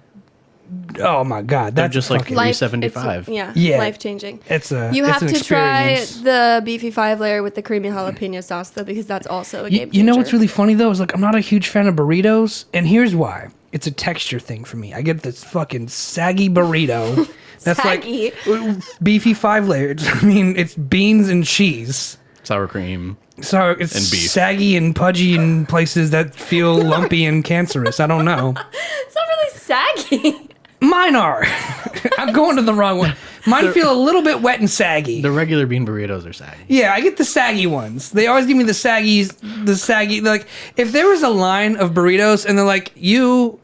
Oh my god, They're that's just like fucking, $3.75. Yeah. life changing. It's a. You it's have an to try experience. the beefy 5-layer with the creamy jalapeno sauce though, because that's also a game changer. You know what's really funny though is like I'm not a huge fan of burritos, and here's why. It's a texture thing for me. I get this fucking saggy burrito. That's Saggy? like beefy 5-layer. I mean, it's beans and cheese. Sour cream. So it's And beef. saggy and pudgy in places that feel lumpy and cancerous. I don't know. It's not really saggy. Mine are. I'm going to the wrong one. Mine feel a little bit wet and saggy. The regular bean burritos are saggy. Yeah, I get the saggy ones. They always give me the saggy. Like, if there was a line of burritos and they're like, you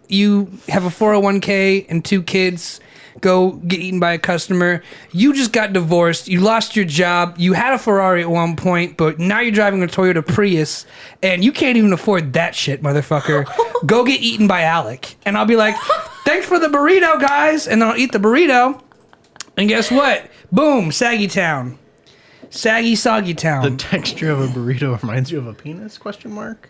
have a 401k and 2 kids, go get eaten by a customer. You just got divorced. You lost your job. You had a Ferrari at one point, but now you're driving a Toyota Prius, and you can't even afford that shit, motherfucker. Go get eaten by Alec. And I'll be like, thanks for the burrito, guys. And then I'll eat the burrito. And guess what? Boom, Saggy Town. Saggy, soggy The town. texture of a burrito reminds you of a penis? Question mark.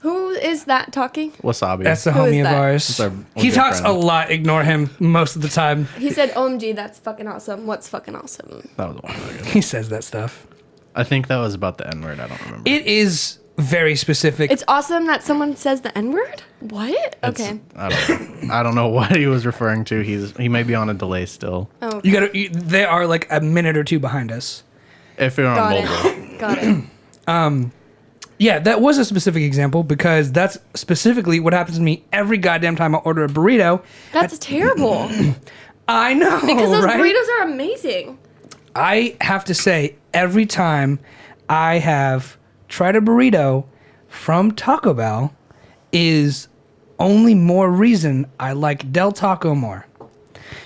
Who is that talking? Wasabi. That's a Who is homie of that? ours. That's our He good talks friend. a lot. Ignore him most of the time. He said, OMG, that's fucking awesome. What's fucking awesome? That was a while ago. He says that stuff. I think that was about the N word. I don't remember. It is very specific. It's awesome that someone says the N-word? What? It's- Okay. I don't know what he was referring to. He may be on a delay still. Oh, you gotta. They are like a minute or 2 behind us. If you're on got mobile. it. Got it. Yeah, that was a specific example because that's specifically what happens to me every goddamn time I order a burrito. That's terrible. I know, Because those right? burritos are amazing. I have to say, every time I have tried a burrito from Taco Bell is only more reason I like Del Taco more.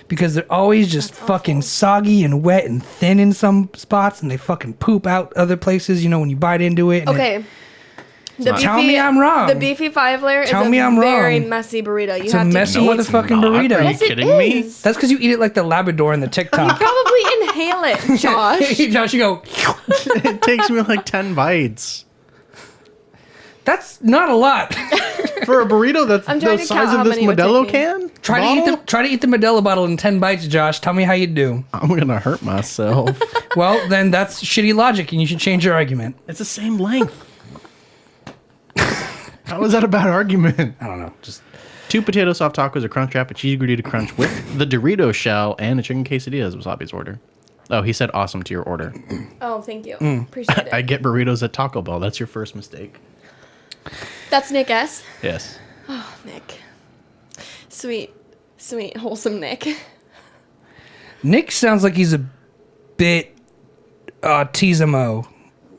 because they're always just fucking soggy and wet and thin in some spots, and they fucking poop out other places. You know, when you bite into it. And Okay. Tell me I'm wrong. The beefy 5-layer is Tell me a I'm very wrong. messy burrito. You It's a have messy to eat. motherfucking not. burrito. Are you Yes, it kidding me? is. That's because you eat it like the Labrador in the You TikTok. probably inhale it, Josh. Josh, you go. It takes me like 10 bites. That's not a lot. For a burrito that's I'm trying the to size count how of this many it would Modelo take me. can? Try to eat the Modelo bottle in 10 bites, Josh. Tell me how you do. I'm gonna hurt myself. Well, then that's shitty logic, and you should change your argument. It's the same length. How is that a bad argument? I don't know. Just 2 potato soft tacos, a crunch wrap, a cheesy gordita crunch with the Dorito shell, and a chicken quesadilla was Wasabi's order. Oh, he said awesome to your order. Oh, thank you. Mm. Appreciate it. I get burritos at Taco Bell. That's your first mistake. That's Nick S. Yes. Nick. Sweet, wholesome Nick. Nick sounds like he's a bit autismo.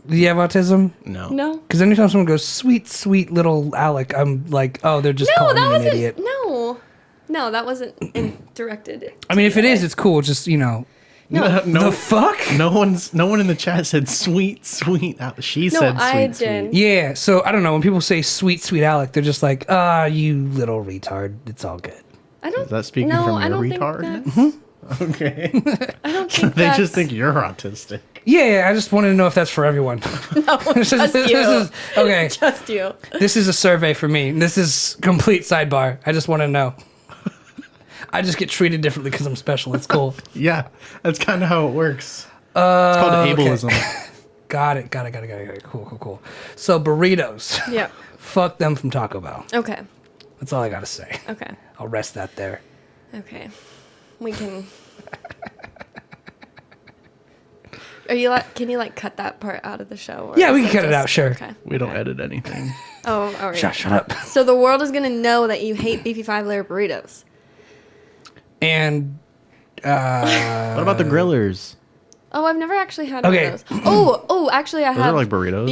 Do you have autism? No. No. Because anytime someone goes, sweet little Alec, I'm like, oh, they're just No, calling that me an wasn't. idiot. No, that wasn't directed. I mean, if it is, it's cool. Just, you know. No. The fuck? No one in the chat said sweet. She said I sweet. did. Yeah, so I don't know. When people say sweet Alec, they're just like, you little retard. It's all good. I don't. Is that speaking no, from I your don't think retardness? that's- Okay. I don't think They that's, just think you're autistic. Yeah, I just wanted to know if that's for everyone. No, just you. Okay, Just you. this is a survey for me. This is complete sidebar. I just want to know. I just get treated differently because I'm special. It's cool. Yeah, that's kind of how it works. It's called ableism. Got it. Cool. So burritos. Yep. Fuck them from Taco Bell. Okay. That's all I gotta say. Okay. I'll rest that there. Okay. We can. Are you like? Can you like cut that part out of the show? Or Yeah, we is can cut it out, sure. Okay. We don't edit anything. Oh, all right. Shut up. So the world is gonna know that you hate beefy 5-layer burritos. And What about the grillers? Oh, I've never actually had Okay. one of those. Oh, actually, I Those are have like burritos.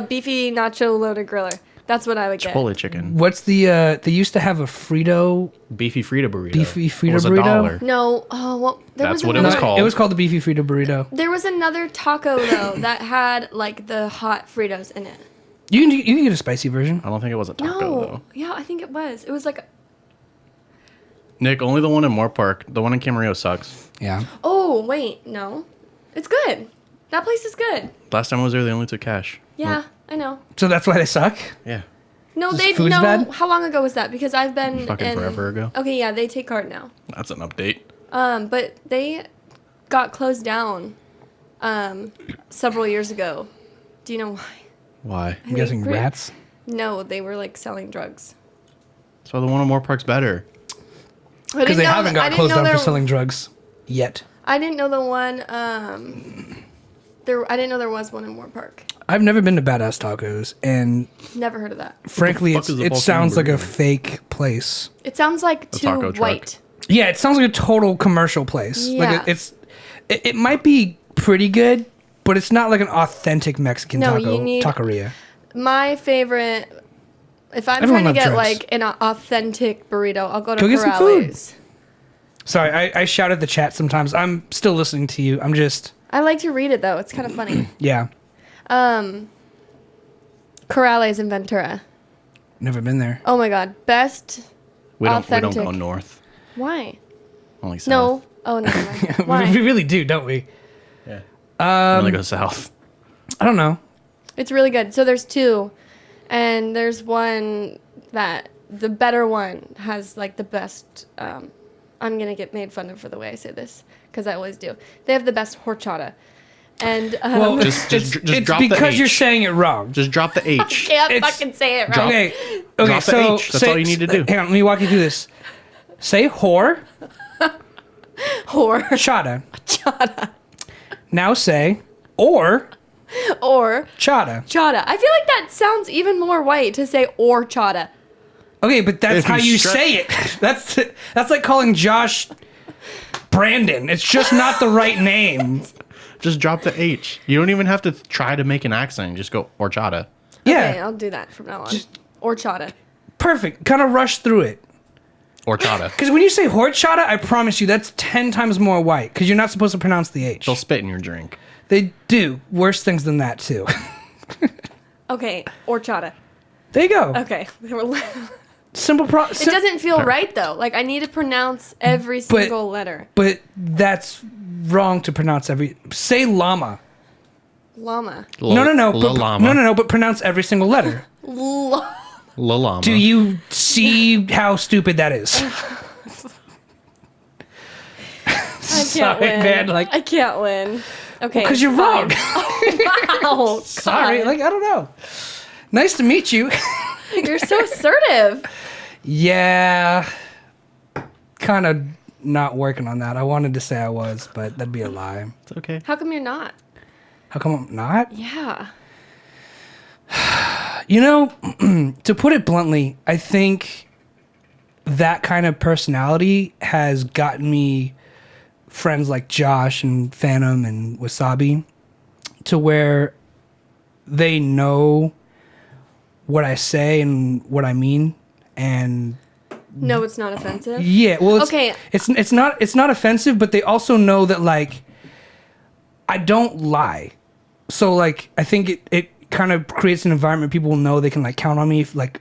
beefy nacho loaded griller. That's what I would get. Chipotle chicken. what's the they used to have a Frito Beefy Frita burrito. Beefy Frita It was burrito? $1. No, well, That's what it was called. It was called the Beefy Frito burrito. There was another taco though that had like the hot Fritos in it. You can get a spicy version. I don't think it was a taco No, though. yeah, I think it was. It was like, Nick, only the one in Moore Park. The one in Camarillo sucks. Yeah. oh wait, no, it's good. That place is good. Last time I was there, they only took cash. Yeah, I know. So that's why they suck. Yeah. No, Just they food's no. bad? How long ago was that? Because I've been Fucking forever ago. Okay, yeah, they take card now. That's an update. But they got closed down several years ago. Do you know why? Why? I'm guessing Pretty- rats. No, they were like selling drugs. So the one in Moore Park's better. Because they haven't got closed down for there, selling drugs yet. I didn't know the one. I didn't know there was one in Moore Park. I've never been to Badass Tacos, and Never heard of that. frankly, fuck is a it volcano sounds like a burrito? fake place. It sounds like too taco truck. white. Yeah, it sounds like a total commercial place. Yeah. Like it might be pretty good, but it's not like an authentic Mexican No, taco you need- taqueria. My favorite. If I'm Everyone trying to get loves like an authentic burrito, I'll go to Go get some food. Corrales. Sorry, I shout at the chat sometimes. I'm still listening to you. I'm just I like to read it though. It's kind of funny. yeah. Corrales in Ventura. Never been there. Oh my god, best. We don't Authentic. go north. Why? Only south. No. Oh no. Why? We really do, don't we? Yeah. We only go south. I don't know. It's really good. So there's two, and there's one that the better one has like the best. I'm gonna get made fun of for the way I say this because I always do. They have the best horchata, and Well, Just it's drop the because H. you're saying it wrong. Just drop the H. can't it's- fucking say it Drop- wrong. Okay. Drop the so H. That's all you need to do. Hang on, let me walk you through this. Say whore, Or chata. Chata. Now say or chata. chata. I feel like that sounds even more white to say or chata. Okay, but that's If how you you stri- say it. That's like calling Josh Brandon. It's just not the right name. Just drop the H. You don't even have to try to make an accent. Just go horchata. Yeah. Okay, I'll do that from now on. Or chata. Perfect. Kind of rush through it. Horchata. Because when you say horchata, I promise you that's 10 times more white. Because you're not supposed to pronounce the H. They'll spit in your drink. They do worse things than that too. Okay, horchata. There you go. Okay. Simple It doesn't feel right though. Like I need to pronounce every single letter. But that's wrong to pronounce every. Say llama. Llama. No. Llama. No. But pronounce every single letter. Llama. Do you see how stupid that is? I can't win. Man, like, I can't win. Okay. Because you're fine. wrong. Wow. Sorry. God. Like, I don't know. Nice to meet you. You're so assertive. Yeah. Kind of not working on that. I wanted to say I was, but that'd be a lie. It's okay. How come you're not? How come I'm not? Yeah. You know, to put it bluntly, I think that kind of personality has gotten me friends like Josh and Phantom and Wasabi to where they know what I say and what I mean. And No, it's not offensive. yeah, well, Okay. it's not offensive, but they also know that like I don't lie. So like I think it kind of creates an environment people will know they can like count on me if like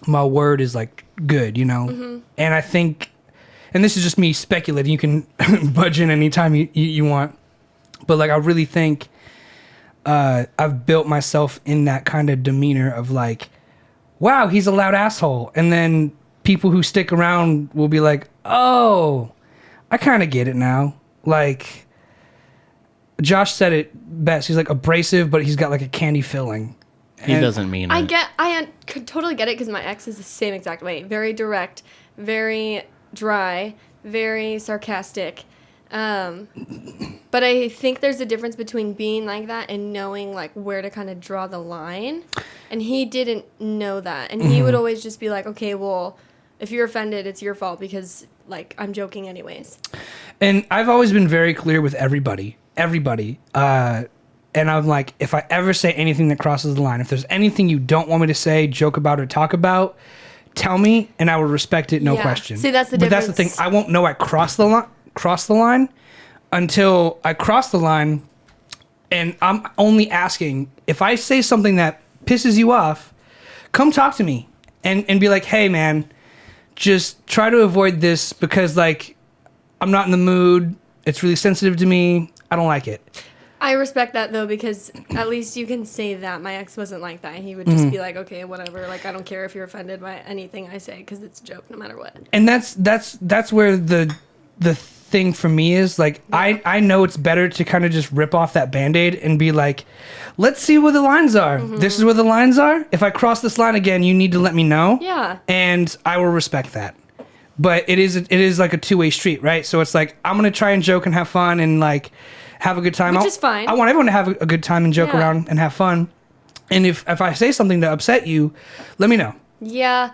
my word is like good, you know. Mm-hmm. And I think, and this is just me speculating. You can budge in anytime you want, but like I really think I've built myself in that kind of demeanor of like, wow, he's a loud asshole, and then people who stick around will be like, oh, I kind of get it now. Like Josh said it best. He's like abrasive, but he's got like a candy filling. He doesn't mean it. I could totally get it because my ex is the same exact way. Very direct, very dry, very sarcastic. But I think there's a difference between being like that and knowing like where to kind of draw the line. And he didn't know that. And he would always just be like, okay, well, if you're offended, it's your fault because like I'm joking anyways. And I've always been very clear with everybody. And I'm like, if I ever say anything that crosses the line, if there's anything you don't want me to say, joke about, or talk about, tell me, and I will respect it, no Yeah. question. See, that's the But that's the thing. difference. I won't know I crossed the line until I cross the line, and I'm only asking if I say something that pisses you off, come talk to me and be like, hey man, just try to avoid this because like I'm not in the mood. It's really sensitive to me. I don't like it. I respect that though because at least you can say that. My ex wasn't like that. He would just be like, okay, whatever. Like I don't care if you're offended by anything I say because it's a joke no matter what. And that's where the thing for me is like I know it's better to kind of just rip off that band-aid and be like, let's see where the lines are. This is where the lines are. If I cross this line again, you need to let me know. Yeah. And I will respect that. But it is like a two-way street, right? So it's like I'm gonna try and joke and have fun and like have a good time. Which is fine. I want everyone to have a good time and joke Yeah. around and have fun. And if I say something to upset you, let me know. Yeah,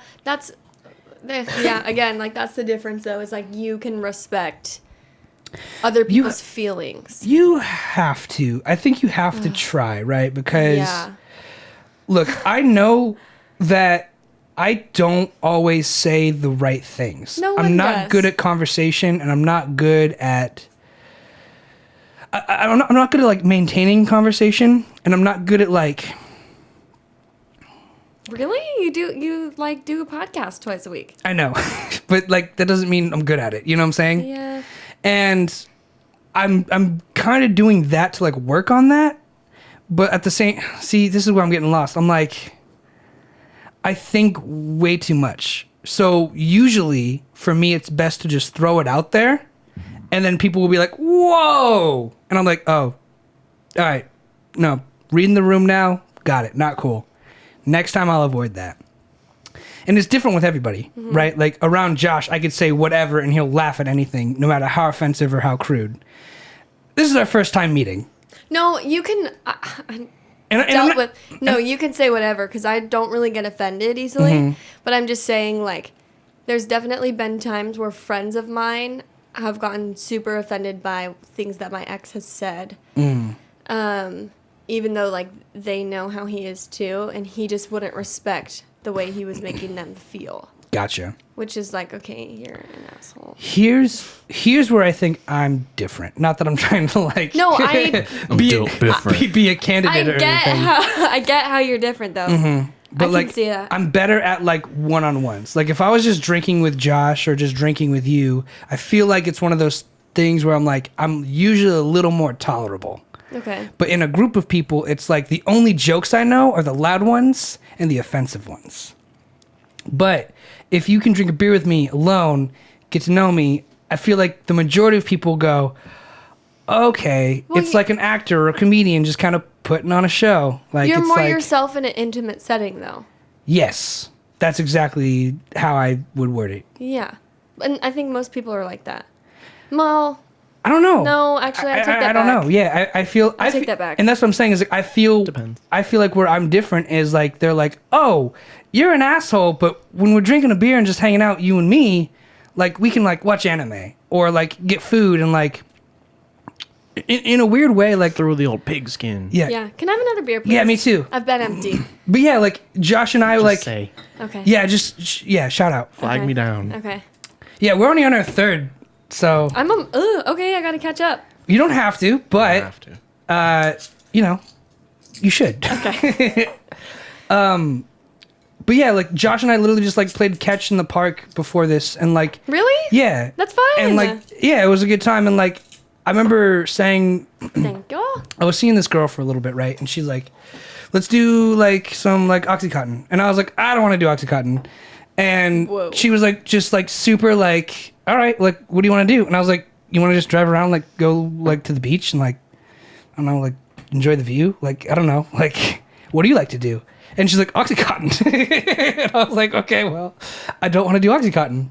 again, like that's the difference though, is like you can respect other people's feelings. You have to. I think you have to try, right? Because Yeah. look, I know that I don't always say the right things. No one I'm not does. good at conversation, and I'm not good at. I'm not good at like maintaining conversation, and I'm not good at like. Really? You like do a podcast twice a week? I know, but like that doesn't mean I'm good at it. You know what I'm saying? Yeah. And I'm kind of doing that to like work on that, but at the same, see, this is where I'm getting lost. I'm like, I think way too much. So usually for me, it's best to just throw it out there, and then people will be like, "Whoa," and I'm like, "Oh, all right, no, reading the room now, got it, not cool. Next time I'll avoid that." And it's different with everybody, right? Like around Josh, I could say whatever and he'll laugh at anything, no matter how offensive or how crude. This is our first time meeting. No, you can. You can say whatever because I don't really get offended easily. But I'm just saying, like, there's definitely been times where friends of mine have gotten super offended by things that my ex has said. Even though, like, they know how he is too, and he just wouldn't respect the way he was making them feel. Gotcha. which is like, okay, you're an asshole. Here's where I think I'm different. Not that I'm trying to like No, I'm different. be a candidate or anything. I get how you're different though. Mm-hmm. But I like, can see that. I'm better at like one-on-ones. Like if I was just drinking with Josh or just drinking with you, I feel like it's one of those things where I'm usually a little more tolerable. Okay. But in a group of people, it's like the only jokes I know are the loud ones and the offensive ones. But if you can drink a beer with me alone, get to know me, I feel like the majority of people go, okay, Well, it's like an actor or a comedian just kind of putting on a show. Like You're it's more like, yourself in an intimate setting though. yes, that's exactly how I would word it. Yeah. And I think most people are like that. Well, I don't know. no, actually, I take that back. I don't know. Yeah, I feel. I take that back. And that's what I'm saying is like, I feel. Depends. I feel like where I'm different is like they're like, oh, you're an asshole, but when we're drinking a beer and just hanging out, you and me, like we can like watch anime or like get food and like in a weird way like Throw the old pig skin. yeah. Yeah. Can I have another beer, please? Yeah, me too. I've been empty. But yeah, like Josh and I Just like say, Okay. yeah, just yeah, shout out. flag Okay. me down. Okay. Yeah, we're only on our third, so Okay, I gotta catch up. you don't have to, I but have to. you know, you should. Okay. But yeah, like Josh and I literally just like played catch in the park before this, and like Really? yeah, That's fine. and like yeah, it was a good time, and like I remember saying Thank you. I was seeing this girl for a little bit, right, and she's like, let's do like some like Oxycontin, and I was like, I don't want to do Oxycontin, and Whoa. she was like just like super like, all right, like what do you want to do? And I was like, you want to just drive around, like go like to the beach and like I don't know, like enjoy the view, like I don't know, like what do you like to do? And she's like, Oxycontin. And I was like, okay, well, I don't want to do Oxycontin.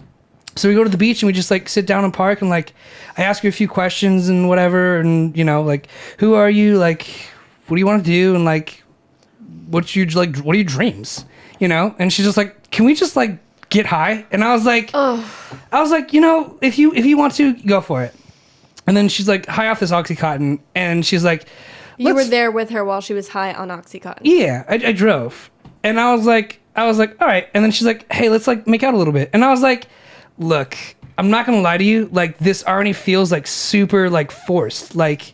So we go to the beach and we just like sit down and park and like I ask her a few questions and whatever, and you know, like who are you, like what do you want to do, and like what are your dreams, you know? And she's just like, can we just like get high? And I was like, you know, if you want to, go for it. And then she's like high off this Oxycontin, and she's like, You were let's- there with her while she was high on Oxycontin. yeah, I drove, and I was like, all right. And then she's like, hey, let's like make out a little bit. And I was like, look, I'm not gonna lie to you, like this already feels like super like forced. Like,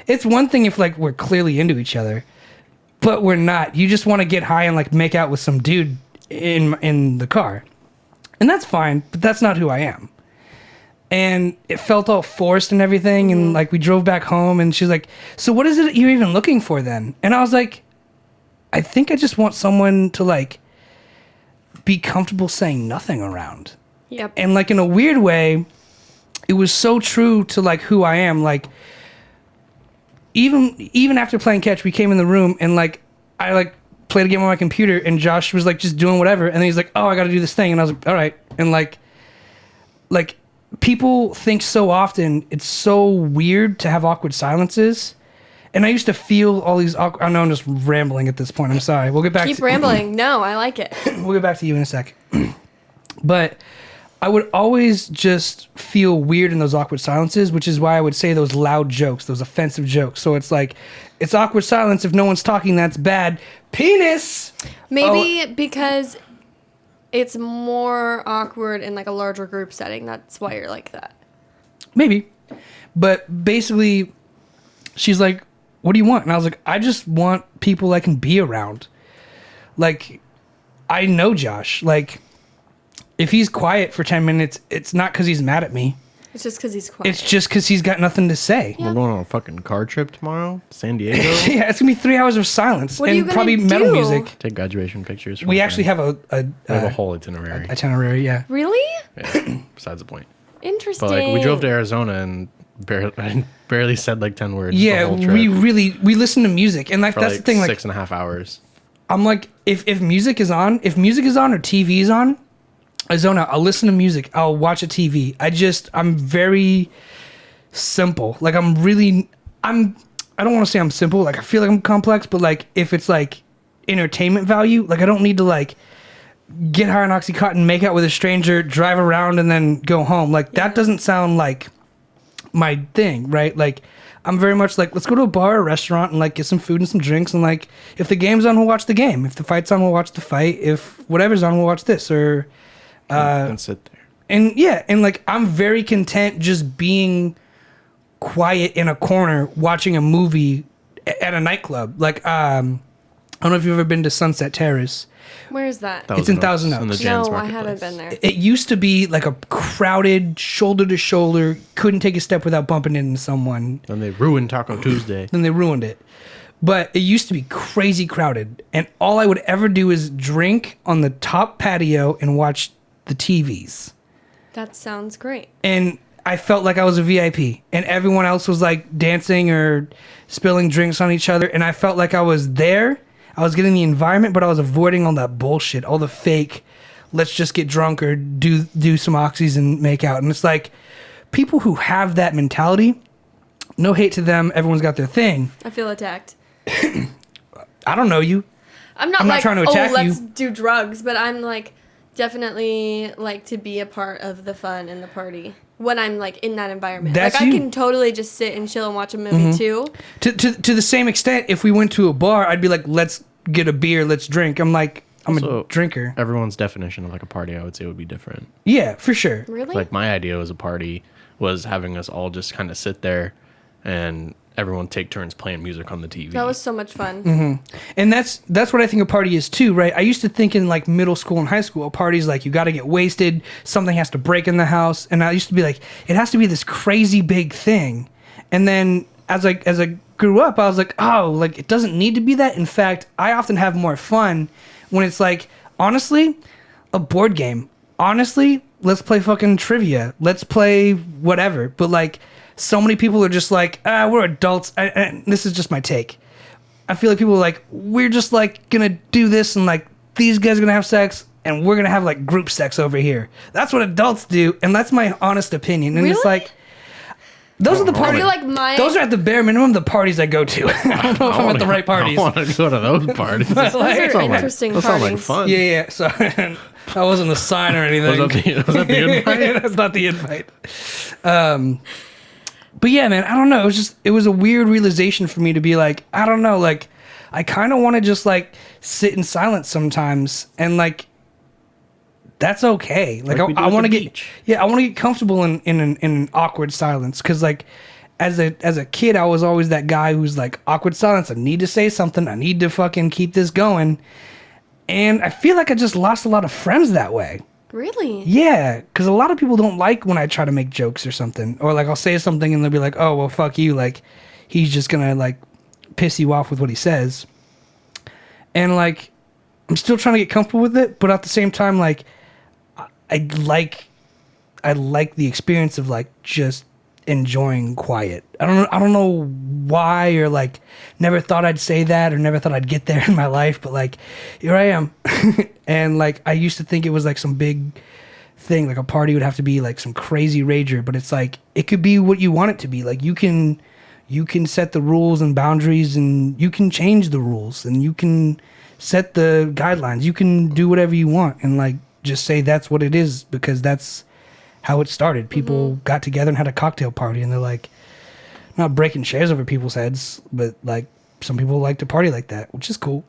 it's one thing if like we're clearly into each other, but we're not. You just want to get high and like make out with some dude in the car, and that's fine. But that's not who I am. And it felt all forced and everything. And like we drove back home, and she's like, so what is it you're even looking for then? And I was like, I think I just want someone to like be comfortable saying nothing around. Yep. And like in a weird way, it was so true to like who I am. Like even after playing catch, we came in the room and like I like played a game on my computer, and Josh was like just doing whatever, and then he's like, oh, I got to do this thing, and I was like, all right. And like people think so often it's so weird to have awkward silences. And I used to feel all these I know I'm just rambling at this point. I'm sorry. We'll get back Keep to rambling. No, I like it. We'll get back to you in a sec. But I would always just feel weird in those awkward silences, which is why I would say those loud jokes, those offensive jokes. So it's like, it's awkward silence. If no one's talking, that's bad. Penis! Maybe because it's more awkward in like a larger group setting. That's why you're like that. Maybe. But basically, she's like, what do you want? And I was like, I just want people I can be around. Like, I know Josh. Like, if he's quiet for 10 minutes, it's not because he's mad at me. It's just because he's quiet. It's just because he's got nothing to say. Yeah. We're going on a fucking car trip tomorrow, San Diego. Yeah, it's going to be 3 hours of silence. What are and you gonna probably metal do? music. Take graduation pictures. From We my actually friends. have We have a whole itinerary. itinerary, yeah. Really? Yeah, besides the point. Interesting. But like we drove to Arizona and barely said like 10 words. Yeah, the whole trip we listen to music, and like for that's like the thing. Like 6.5 hours. I'm like, if music is on, or TV is on, I zone out. I'll listen to music. I'll watch a TV. I'm very simple. Like I don't want to say I'm simple. Like I feel like I'm complex, but like if it's like entertainment value, like I don't need to like get high on Oxycontin, make out with a stranger, drive around, and then go home. Like that doesn't sound like my thing, right? Like I'm very much like, let's go to a bar or restaurant and like get some food and some drinks, and like if the game's on, we'll watch the game. If the fight's on, we'll watch the fight. If whatever's on, we'll watch this. Or And sit there. And yeah, and like I'm very content just being quiet in a corner watching a movie at a nightclub. Like I don't know if you've ever been to Sunset Terrace. Where is that? That It's was in Thousand in the Oaks. Jan's No, I Marketplace. haven't been there. It used to be like a crowded, shoulder to shoulder, couldn't take a step without bumping into someone. And they ruined Taco Tuesday. Then they ruined it. But it used to be crazy crowded. And all I would ever do is drink on the top patio and watch the TVs. That sounds great. And I felt like I was a VIP. And everyone else was like dancing or spilling drinks on each other. And I felt like I was there. I was getting the environment, but I was avoiding all that bullshit, all the fake, let's just get drunk or do some oxys and make out. And it's like, people who have that mentality, no hate to them, everyone's got their thing. I feel attacked. I don't know you. I'm not not trying to attack let's you. do drugs, but I'm like definitely like to be a part of the fun and the party when I'm like in that environment. That's like I you. can totally just sit and chill and watch a movie too. To the same extent, if we went to a bar, I'd be like, let's get a beer, let's drink. I'm like, I'm Also, a drinker. Everyone's definition of like a party, I would say, would be different. Yeah, for sure. Really? Like my idea was a party was having us all just kind of sit there and everyone take turns playing music on the TV. That was so much fun. And that's what I think a party is too, right? I used to think in like middle school and high school, a party's like you got to get wasted, something has to break in the house, and I used to be like, it has to be this crazy big thing. And then as I grew up, I was like, oh, like it doesn't need to be that. In fact, I often have more fun when it's like, honestly, a board game. Honestly, let's play fucking trivia. Let's play whatever. But like, so many people are just like, we're adults. And this is just my take. I feel like people are like, we're just like gonna do this and like these guys are gonna have sex and we're gonna have like group sex over here. That's what adults do, and that's my honest opinion. And it's Really? like, those are the I parties. feel like my Those are at the bare minimum the parties I go to. I don't know if I'm at the right parties. I want to go to those parties. those are Sound like- interesting those sound like parties. fun. Yeah. Sorry, that wasn't a sign or anything. Was that the invite? That's not the invite. But yeah, man, I don't know. It was a weird realization for me to be like, I don't know, like, I kind of want to just like sit in silence sometimes, and like, that's okay. Like, Like we do I at want to the get, beach. yeah, I want to get comfortable in an awkward silence, because like, as a kid, I was always that guy who's like, awkward silence. I need to say something. I need to fucking keep this going, and I feel like I just lost a lot of friends that way. Really? Yeah, because a lot of people don't like when I try to make jokes or something. Or, like, I'll say something and they'll be like, oh, well, fuck you. Like, he's just going to, like, piss you off with what he says. And, like, I'm still trying to get comfortable with it. But at the same time, like, I like the experience of, like, just enjoying quiet. I don't know why, or, like, never thought I'd say that or never thought I'd get there in my life. But, like, here I am. And like, I used to think it was like some big thing, like a party would have to be like some crazy rager, but it's like, it could be what you want it to be. Like, you can set the rules and boundaries, and you can change the rules, and you can set the guidelines. You can do whatever you want, and like, just say that's what it is, because that's how it started. People got together and had a cocktail party, and they're like, not breaking chairs over people's heads, but like, some people like to party like that, which is cool.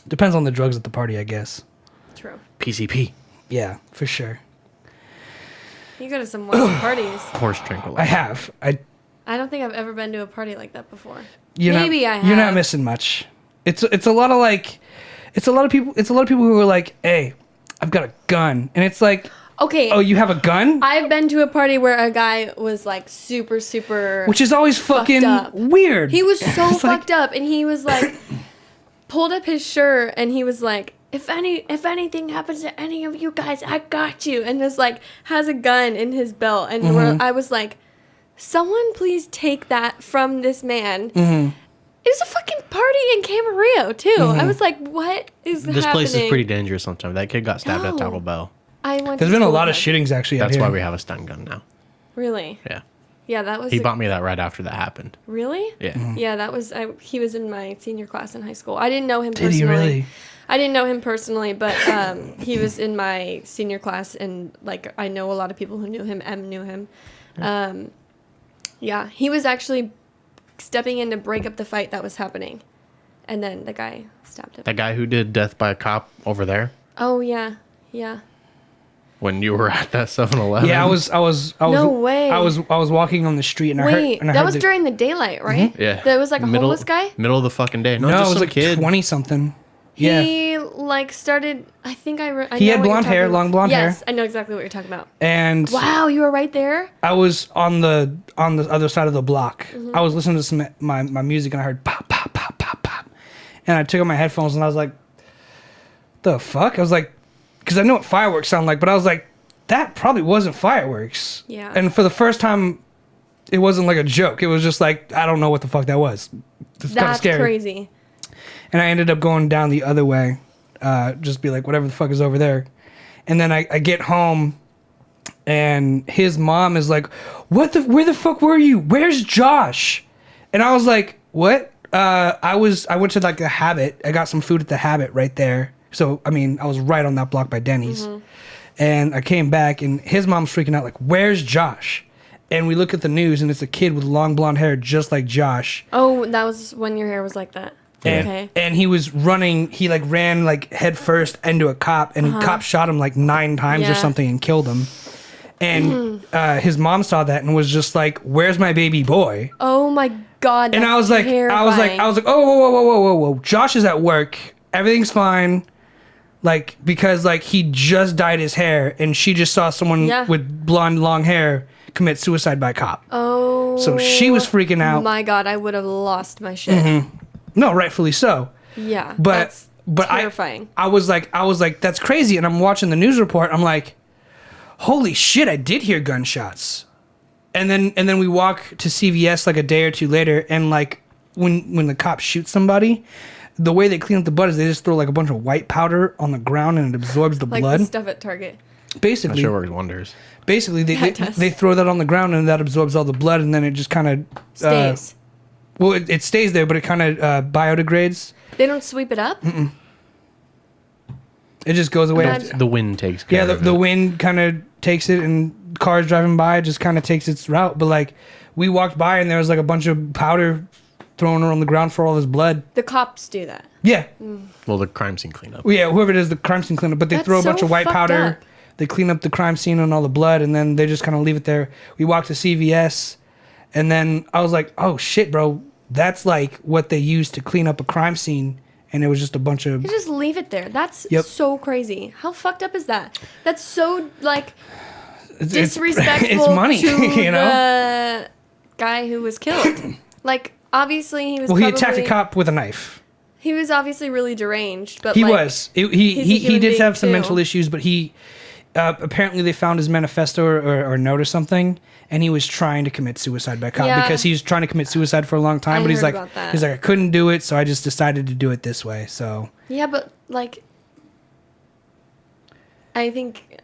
Depends on the drugs at the party, I guess. True. PCP. Yeah, for sure. You go to some wild parties. Horse tranquilizer. I have. I don't think I've ever been to a party like that before. You're Maybe not, I have. You're not missing much. It's a lot of like, it's a lot of people who are like, hey, I've got a gun, and it's like, Okay. oh, you have a gun, I've been to a party where a guy was like super which is always fucking up. weird. He was so It's like- fucked up, and he was like, pulled up his shirt, and he was like, if anything happens to any of you guys, I got you. And just like has a gun in his belt, and I was like, someone please take that from this man. It was a fucking party in Camarillo too. I was like, what is This happening? place is pretty dangerous sometimes. That kid got stabbed at No. Taco Bell. I went. There's to been a school lot of with him. shittings actually. out That's here. why we have a stun gun now. Really? Yeah. Yeah, that was. He bought me that right after that happened. Really? Yeah. Yeah, that was. He was in my senior class in high school. I didn't know him Did personally. he really? I didn't know him personally, but he was in my senior class, and like I know a lot of people who knew him. Em knew him. Yeah, he was actually stepping in to break up the fight that was happening, and then the guy stabbed him. That guy who did Death by a Cop over there. Oh yeah, yeah. when you were at that 7-Eleven. Yeah, I was. No way. I was walking on the street and I heard. Wait, And I that heard was during the daylight, right? Yeah. That was like a homeless guy? Middle of the fucking day. No, No, just it was some like kid. 20 something. Yeah. He like started. I think I. I He know had what you're blonde hair, talking about. long blonde hair. Yes, I know exactly what you're talking about. And Wow, you were right there. I was on the other side of the block. Mm-hmm. I was listening to my music and I heard pop, pop, pop, pop, pop. And I took out my headphones and I was like, the fuck? I was like, because I know what fireworks sound like, but I was like, that probably wasn't fireworks. Yeah. And for the first time, it wasn't like a joke. It was just like, I don't know what the fuck that was. It's kind of That's scary. crazy. And I ended up going down the other way, just be like, whatever the fuck is over there. And then I get home, and his mom is like, where the fuck were you? Where's Josh? And I was like, what? I went to like the Habit. I got some food at the Habit right there. So, I mean, I was right on that block by Denny's. Mm-hmm. And I came back, and his mom's freaking out like, where's Josh? And we look at the news, and it's a kid with long blonde hair just like Josh. Oh, that was when your hair was like that. And, Okay. and he was running, he like ran like head first into a cop, and cop shot him like 9 times or Yeah. something and killed him. And his mom saw that and was just like, where's my baby boy? Oh my God. And that's I was like, terrifying. oh, whoa. Josh is at work. Everything's fine. Like, because like he just dyed his hair and she just saw someone Yeah. with blonde long hair commit suicide by cop. Oh. So she was freaking out. My God, I would have lost my shit. No, rightfully so. Yeah. But that's terrifying. I was like that's crazy. And I'm watching the news report. I'm like, holy shit, I did hear gunshots. And then we walk to CVS like a day or two later, and like when the cops shoot somebody, the way they clean up the blood is they just throw like a bunch of white powder on the ground and it absorbs the like blood. the stuff at Target. That Basically, sure works wonders. basically Yeah, it does. they throw that on the ground and that absorbs all the blood, and then it just kind of Stays. well, it stays there, but it kind of biodegrades. They don't sweep it up? It just goes away. Imagine- The wind takes care Yeah, of the it. wind kind of takes it, and cars driving by just kind of takes its route. But like, we walked by and there was like a bunch of powder thrown on the ground for all this blood. The cops do that. Yeah, Well, the crime scene cleanup. well, yeah, whoever it is, the crime scene cleanup. But they That's throw a bunch so of white fucked powder. up. They clean up the crime scene and all the blood, and then they just kind of leave it there. We walked to CVS, and then I was like, oh shit, bro, that's like what they use to clean up a crime scene. And it was just a bunch of You just leave it there. That's Yep. so crazy. How fucked up is that? That's so like it's- disrespectful It's money, to you know. the guy who was killed. Like obviously he was. Well, he attacked a probably- cop with a knife. He was obviously really deranged, but He like, was. He he's a he human did being, have some too. mental issues, but he apparently they found his manifesto or note or something, and he was trying to commit suicide by cop Yeah. because he was trying to commit suicide for a long time. I But he's heard like, about that. I couldn't do it, so I just decided to do it this way. So Yeah, but like, I think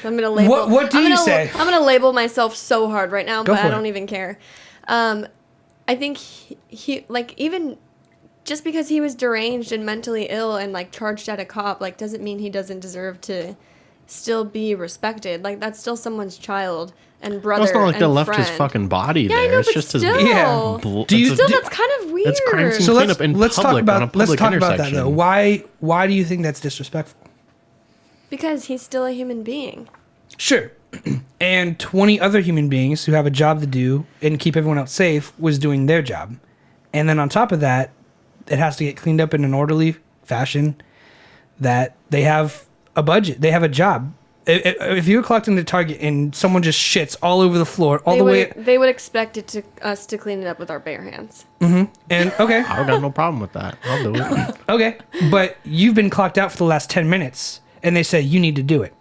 I'm gonna label. What do I'm you gonna, say? I'm gonna label myself so hard right now, Go but for I it. don't even care. I think he like even just because he was deranged and mentally ill and like charged at a cop, like doesn't mean he doesn't deserve to still be respected. Like that's still someone's child and brother. Well, it's not like and they left his friend. fucking body Yeah, there. I know, it's but just still. his Yeah. Do you- Still, do- that's kind of weird. That's crime scene so cleanup in let's talk public on a about let's public talk about that intersection. though. Why do you think that's disrespectful? Because he's still a human being. Sure. And 20 other human beings who have a job to do and keep everyone else safe was doing their job. And then on top of that, it has to get cleaned up in an orderly fashion, that they have a budget, they have a job. If you're collecting the Target and someone just shits all over the floor, all the way, They would expect us to clean it up with our bare hands. and okay, I got no problem with that. I'll do it. okay, but you've been clocked out for the last 10 minutes, and they say you need to do it.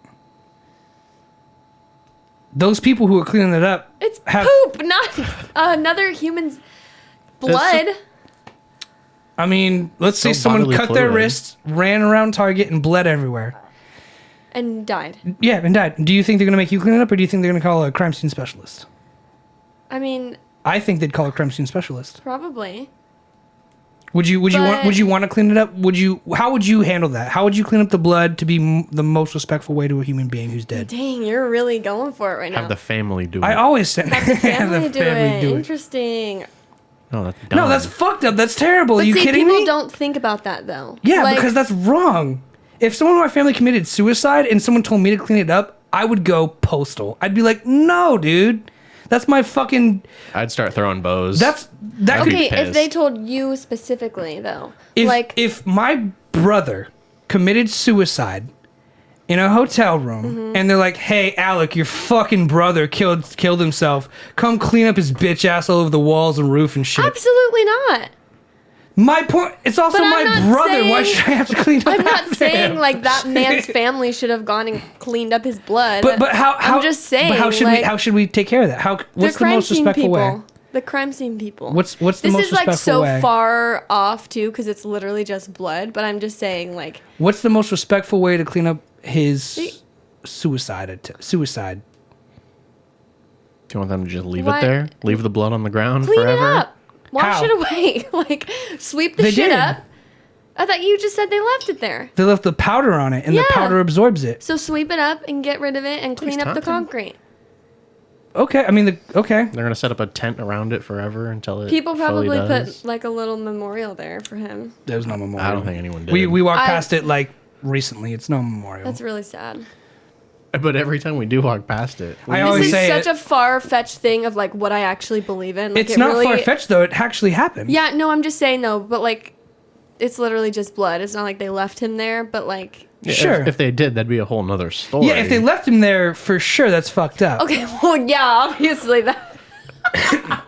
Those people who are cleaning it up It's have, poop, not another human's blood. I mean, let's say So someone bodily cut their fluid. wrists, ran around Target, and bled everywhere. And died. Yeah, and died. Do you think they're gonna make you clean it up, or do you think they're gonna call a crime scene specialist? I mean, I think they'd call a crime scene specialist. probably. Would you But- want to clean it up? How would you handle that? How would you clean up the blood to be the most respectful way to a human being who's dead? Dang, you're really going for it right now. Have the family do it. I always said Have the family, have the do, family it. do it. Interesting. No, that's dumb. No, that's fucked up. That's terrible. But Are you see, kidding people me? don't think about that though. Yeah, Like, because that's wrong. If someone in my family committed suicide and someone told me to clean it up, I would go postal. I'd be like, no, dude. That's my fucking... I'd start throwing bows. That I'd be Okay, if pissed. they told you specifically, though. if my brother committed suicide in a hotel room and they're like, hey, Alec, your fucking brother killed himself. Come clean up his bitch ass all over the walls and roof and shit. Absolutely not. My point, it's also But I'm my not brother. Why saying- should I have to clean up I'm not after saying him? like that man's family should have gone and cleaned up his blood. But how I'm just saying. But like, how should we take care of that? the What's the crime most scene respectful people. way? The crime scene people. What's the this most is like respectful so way? far off too because it's literally just blood. But I'm just saying like What's the most respectful way to clean up his suicide? Suicide. Do you want them to just leave What? it there? Leave the blood on the ground clean forever? it up, wash How? it away, like sweep the They shit did. up. I thought you just said they left it there. They left the powder on it, and the Yeah. powder absorbs it. So sweep it up and get rid of it and clean up the time. concrete. Okay, I mean, okay. They're gonna set up a tent around it forever until it. People fully probably does. put like a little memorial there for him. There's no memorial. I don't think anyone did. We walked I- past it like recently. It's no memorial. That's really sad. But every time we do walk past it, I This always is say such it- a far-fetched thing of like what I actually believe in. Like, it's it not really, far fetched though. It actually happened. Yeah, no, I'm just saying though. But like, it's literally just blood. It's not like they left him there. But like, yeah, Sure. If they did, that'd be a whole nother story. Yeah, if they left him there for sure, that's fucked up. okay, well, yeah, obviously that.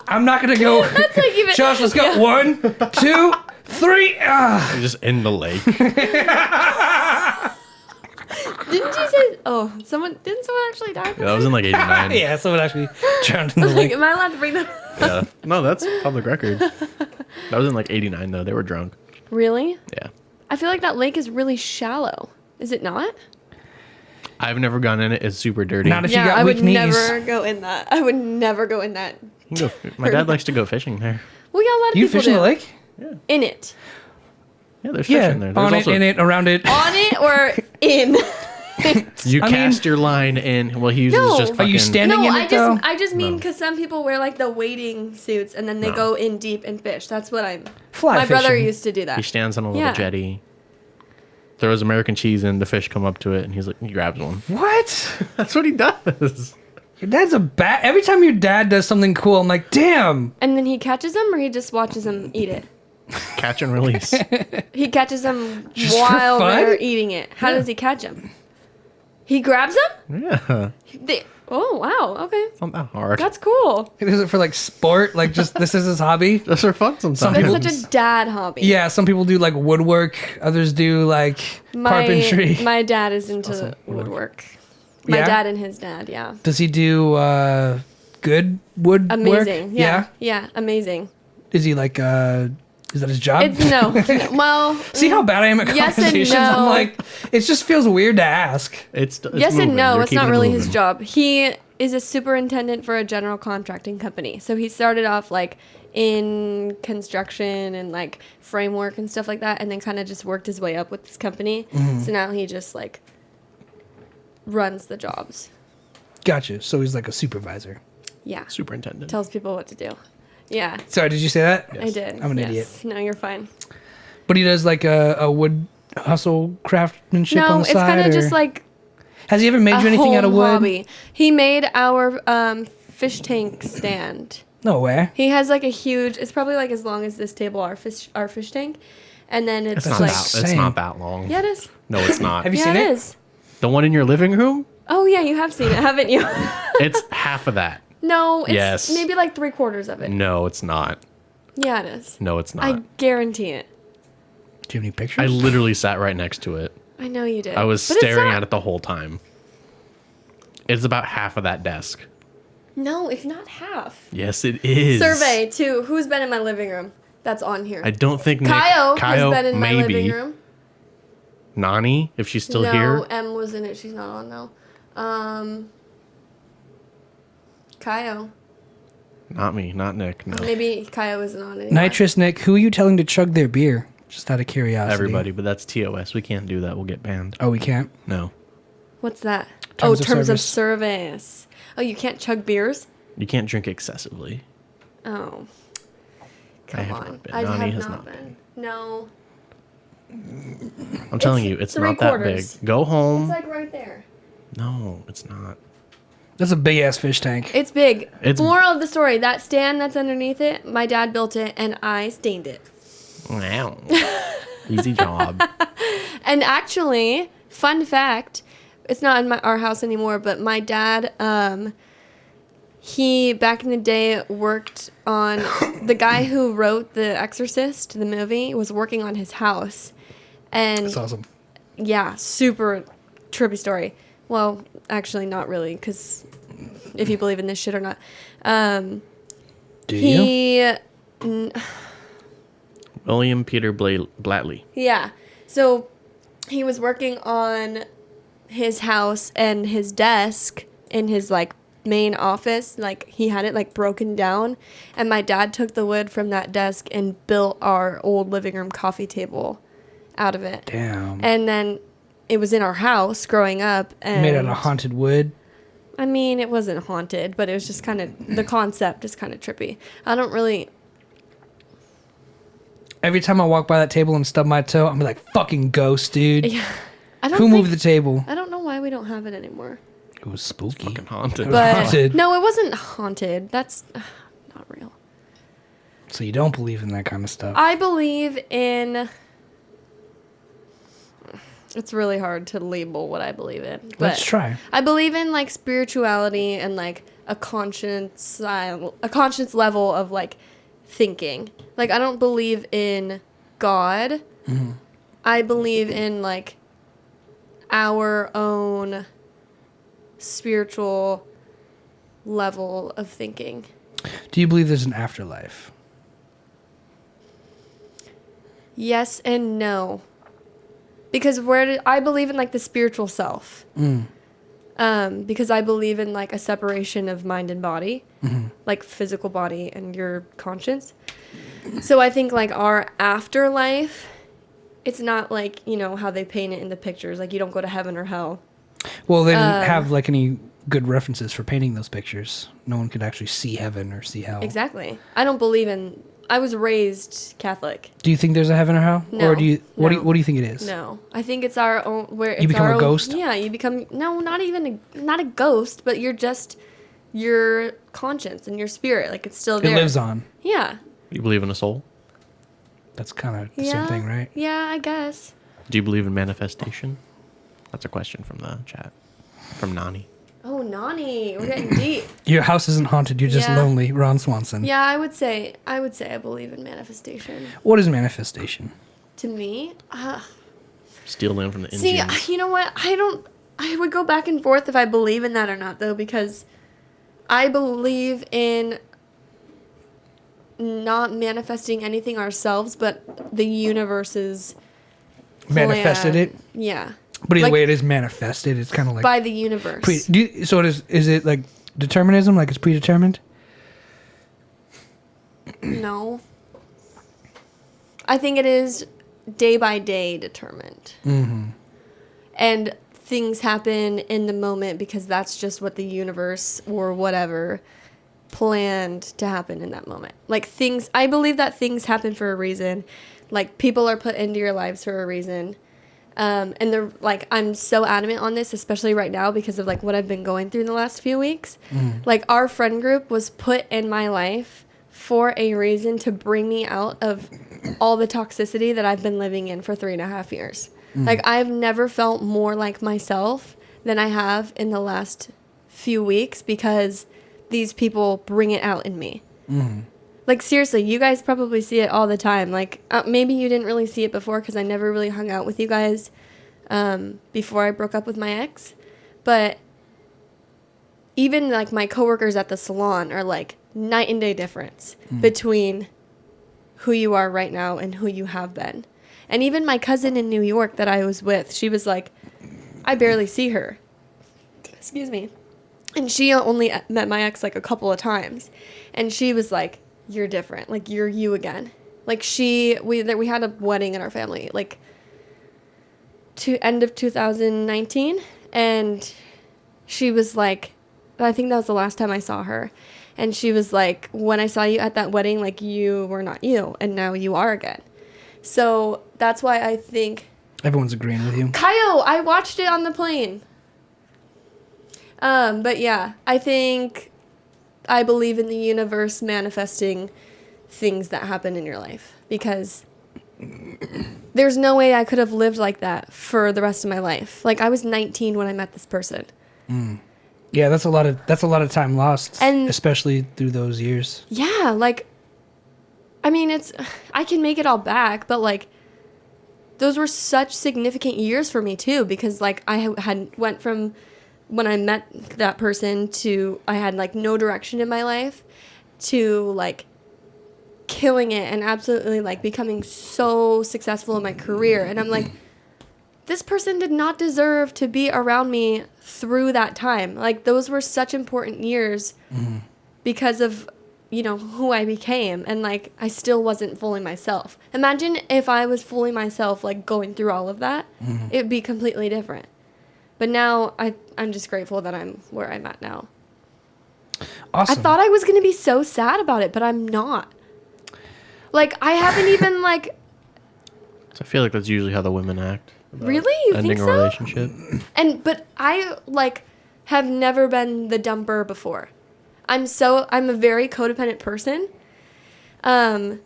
I'm not gonna go. That's like even. Josh, let's go. 1, 2, 3. Ah. just in the lake. Didn't you say? Oh, didn't someone actually die? Yeah, that was in like '89. Yeah, someone actually drowned in the Like, lake. am I allowed to bring that? Yeah. No, that's public record. That was in like '89 though. They were drunk. Really? Yeah. I feel like that lake is really shallow. Is it not? I've never gone in it. It's super dirty. Not if you Yeah, got I weak would knees. never go in that. I would never go in that. You can go- my dad likes to go fishing there. We got a lot of You people fish in the do. lake? In it. Yeah, there's Yeah, fish in there. There's on also, it, in it, around it. On it or in? You I mean- cast your line in. Well, he uses No. just Are fucking. you standing No, in I it though? just mean No. because some people wear like the wading suits and then they No. go in deep and fish. That's what I'm. Fly My brother fishing. used to do that. He stands on a little Yeah. jetty, throws American cheese in. The fish come up to it, and he grabs one. What? That's what he does. Your dad's a bat. Every time your dad does something cool, I'm like, damn. And then he catches them or he just watches them eat it. Catch and release. He catches them Just for while fun? they're eating it. How does he catch them? He grabs them? Yeah, Oh, wow. Okay. it's not that hard. That's cool. Is it for like sport? Like just this is his hobby? Those are fun sometimes. That's such a dad hobby. Yeah, some people do like woodwork. Others do like carpentry. My dad is into Awesome. woodwork. My Yeah? dad and his dad, yeah. Does he do good woodwork? Amazing. Yeah. Yeah, amazing. Is he like is that his job? It's no. Well, See how bad I am at Yes and conversations? I'm no. like, it just feels weird to ask. It's yes moving. and no. You're It's not keeping it really his moving. job. He is a superintendent for a general contracting company. So he started off like in construction and like framework and stuff like that, and then kind of just worked his way up with this company. Mm-hmm. So now he just like runs the jobs. Gotcha. So he's like a supervisor. Yeah. Superintendent. Tells people what to do. Yeah. Sorry, did you say that? I did. I'm an Yes. No, you're fine. But he does like a wood hustle craftsmanship on No, the it's side. kind of or- just like Has he ever made a you anything out of home wood? hobby. He made our fish tank stand. No way. He has like a huge. It's probably like as long as this table. Our fish tank, and then it's It's not, like. that, it's insane. not that long. Yeah, it is. No, it's not. Have you Yeah, seen it it? is. The one in your living room? Oh yeah, you have seen it, haven't you? It's half of that. No, it's Yes. maybe like 3/4 of it. No, it's not. Yeah, it is. No, it's not. I guarantee it. Do you have any I pictures? literally sat right next to it. I know you did. I was But it's staring not- at it the whole time. It's about half of that desk. No, it's not half. Yes, it is. Survey to who's been in my living room. That's on here. I don't think Nick, Kyle has been in my maybe. living room. Nani, if she's still no, here. M was in it. She's not on now. Kaio. Not me, not Nick. No. Maybe Kaio isn't on anymore. Nitrous Nick, who are you telling to chug their beer? Just out of curiosity. Everybody, but that's TOS. We can't do that. We'll get banned. Oh, we can't? No. What's that? Terms of terms of service. service. Oh, you can't chug beers? You can't drink excessively. Oh. Come have on. not been. I Nani have has not not been. No. I'm telling you, it's not that big. 3/4. Go home. It's like right there. No, it's not. That's a big ass fish tank. It's big. It's- Moral of the story: that stand that's underneath it, my dad built it, and I stained it. Wow. Easy job. And actually, fun fact, it's not in our house anymore, but my dad, he back in the day worked on the guy who wrote The Exorcist, the movie, was working on his house. And That's awesome. yeah, super trippy story. Well, actually, not really, because if you believe in this shit or not. Do you? He, William Peter Blatley. yeah. So he was working on his house, and his desk in his like main office, like he had it like broken down, and my dad took the wood from that desk and built our old living room coffee table out of it. Damn. And then it was in our house growing up, and Made out of haunted wood. I mean, it wasn't haunted, but it was just kind of, the concept is kind of trippy. I don't really, Every time I walk by that table and stub my toe, I'm like, fucking ghost, dude. yeah. I don't Who think- moved the table? I don't know why we don't have it anymore. It was spooky. Fucking haunted. But Haunted. no, it wasn't haunted. That's not real. So you don't believe in that kind of stuff. I believe in. It's really hard to label what I believe in. But Let's try. I believe in like spirituality and like a conscience level of like thinking. Like I don't believe in God. Mm-hmm. I believe in like our own spiritual level of thinking. Do you believe there's an afterlife? Yes and no. Because I believe in like the spiritual self. Because I believe in like a separation of mind and body, like physical body and your conscience. So I think like our afterlife, it's not like, you know, how they paint it in the pictures. Like you don't go to heaven or hell. Well, they didn't have like any good references for painting those pictures. No one could actually see heaven or see hell. Exactly. I don't believe in. I was raised Catholic. Do you think there's a heaven or hell? No. Or do you? What do No. you? What do you think it is? No, I think it's our own. Where it's become our a own- ghost? Yeah, you become not even not a ghost, but you're just your conscience and your spirit. Like it's still It there. lives on. Yeah. You believe in a soul? That's kind of the Yeah. same thing, right? Yeah, I guess. Do you believe in manifestation? That's a question from the chat. From Nani. Oh, Nani, we're getting deep. Your house isn't haunted. You're just Yeah. lonely, Ron Swanson. Yeah, I would say I believe in manifestation. What is manifestation? To me, Steal them from the see, Indians. you know what? I would go back and forth if I believe in that or not, though, because I believe in not manifesting anything ourselves, but the universe's Manifested plan. it. Yeah. But either Like, way, it is manifested. It's kind of like by the universe. so it is it like determinism? Like it's predetermined? No. I think it is day by day determined. Mm-hmm. And things happen in the moment because that's just what the universe or whatever planned to happen in that moment. Like things, I believe that things happen for a reason. Like people are put into your lives for a reason. And they're like, I'm so adamant on this, especially right now because of like what I've been going through in the last few weeks. Like our friend group was put in my life for a reason to bring me out of all the toxicity that I've been living in for 3.5 years. Like I've never felt more like myself than I have in the last few weeks because these people bring it out in me. Like seriously, you guys probably see it all the time. Like maybe you didn't really see it before because I never really hung out with you guys before I broke up with my ex. But even like my coworkers at the salon are like night and day difference between who you are right now and who you have been. And even my cousin in New York that I was with, she was like, I barely see her. Excuse me. And she only met my ex like a couple of times. And she was like, you're different. Like, you're you again. Like, we had a wedding in our family, like, to end of 2019. And she was like, I think that was the last time I saw her. And she was like, when I saw you at that wedding, like, you were not you. And now you are again. So that's why I think... Everyone's agreeing with you. Kyle, I watched it on the plane. But yeah, I believe in the universe manifesting things that happen in your life, because there's no way I could have lived like that for the rest of my life. Like, I was 19 when I met this person. Yeah, that's a lot of time lost, And especially through those years. yeah, like, I mean, I can make it all back, but like, those were such significant years for me too, because like I had went from when I met that person to I had like no direction in my life to like killing it and absolutely like becoming so successful in my career. And I'm like, this person did not deserve to be around me through that time. Like, those were such important years because of, you know, who I became. And like, I still wasn't fully myself. Imagine if I was fully myself, like going through all of that, it'd be completely different. But now I'm just grateful that I'm where I'm at now. Awesome. I thought I was going to be so sad about it, but I'm not. Like, I haven't even like... So I feel like that's usually how the women act. Really? You Ending think a so? relationship. But I like have never been the dumper before. I'm a very codependent person. And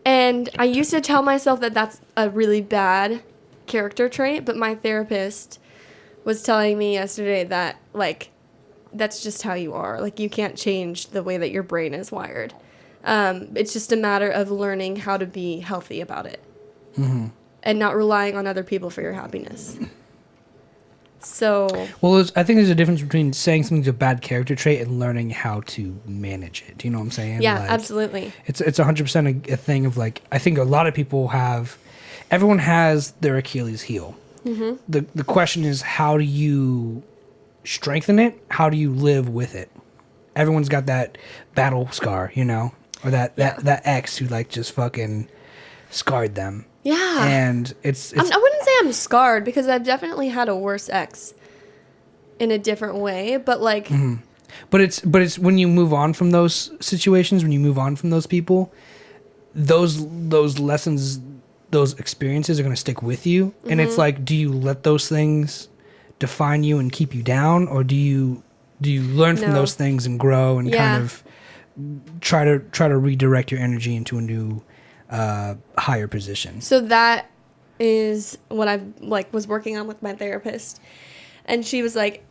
I used to tell myself that that's a really bad character trait, but my therapist was telling me yesterday that like that's just how you are. Like, you can't change the way that your brain is wired. It's just a matter of learning how to be healthy about it. And not relying on other people for your happiness. So... Well, I think there's a difference between saying something's a bad character trait and learning how to manage it. Do you know what I'm saying? Yeah, like, absolutely. It's 100% a thing of like, I think a lot of people everyone has their Achilles heel. The question is, how do you strengthen it? How do you live with it? Everyone's got that battle scar, you know? Or that ex who like just fucking scarred them. Yeah. And it's I wouldn't say I'm scarred, because I've definitely had a worse ex in a different way, but like... But it's when you move on from those situations, when you move on from those people, those lessons, those experiences are going to stick with you. And it's like, do you let those things define you and keep you down, or do you learn from those things and grow and kind of try to redirect your energy into a new higher position? So that is what I like was working on with my therapist. And she was like,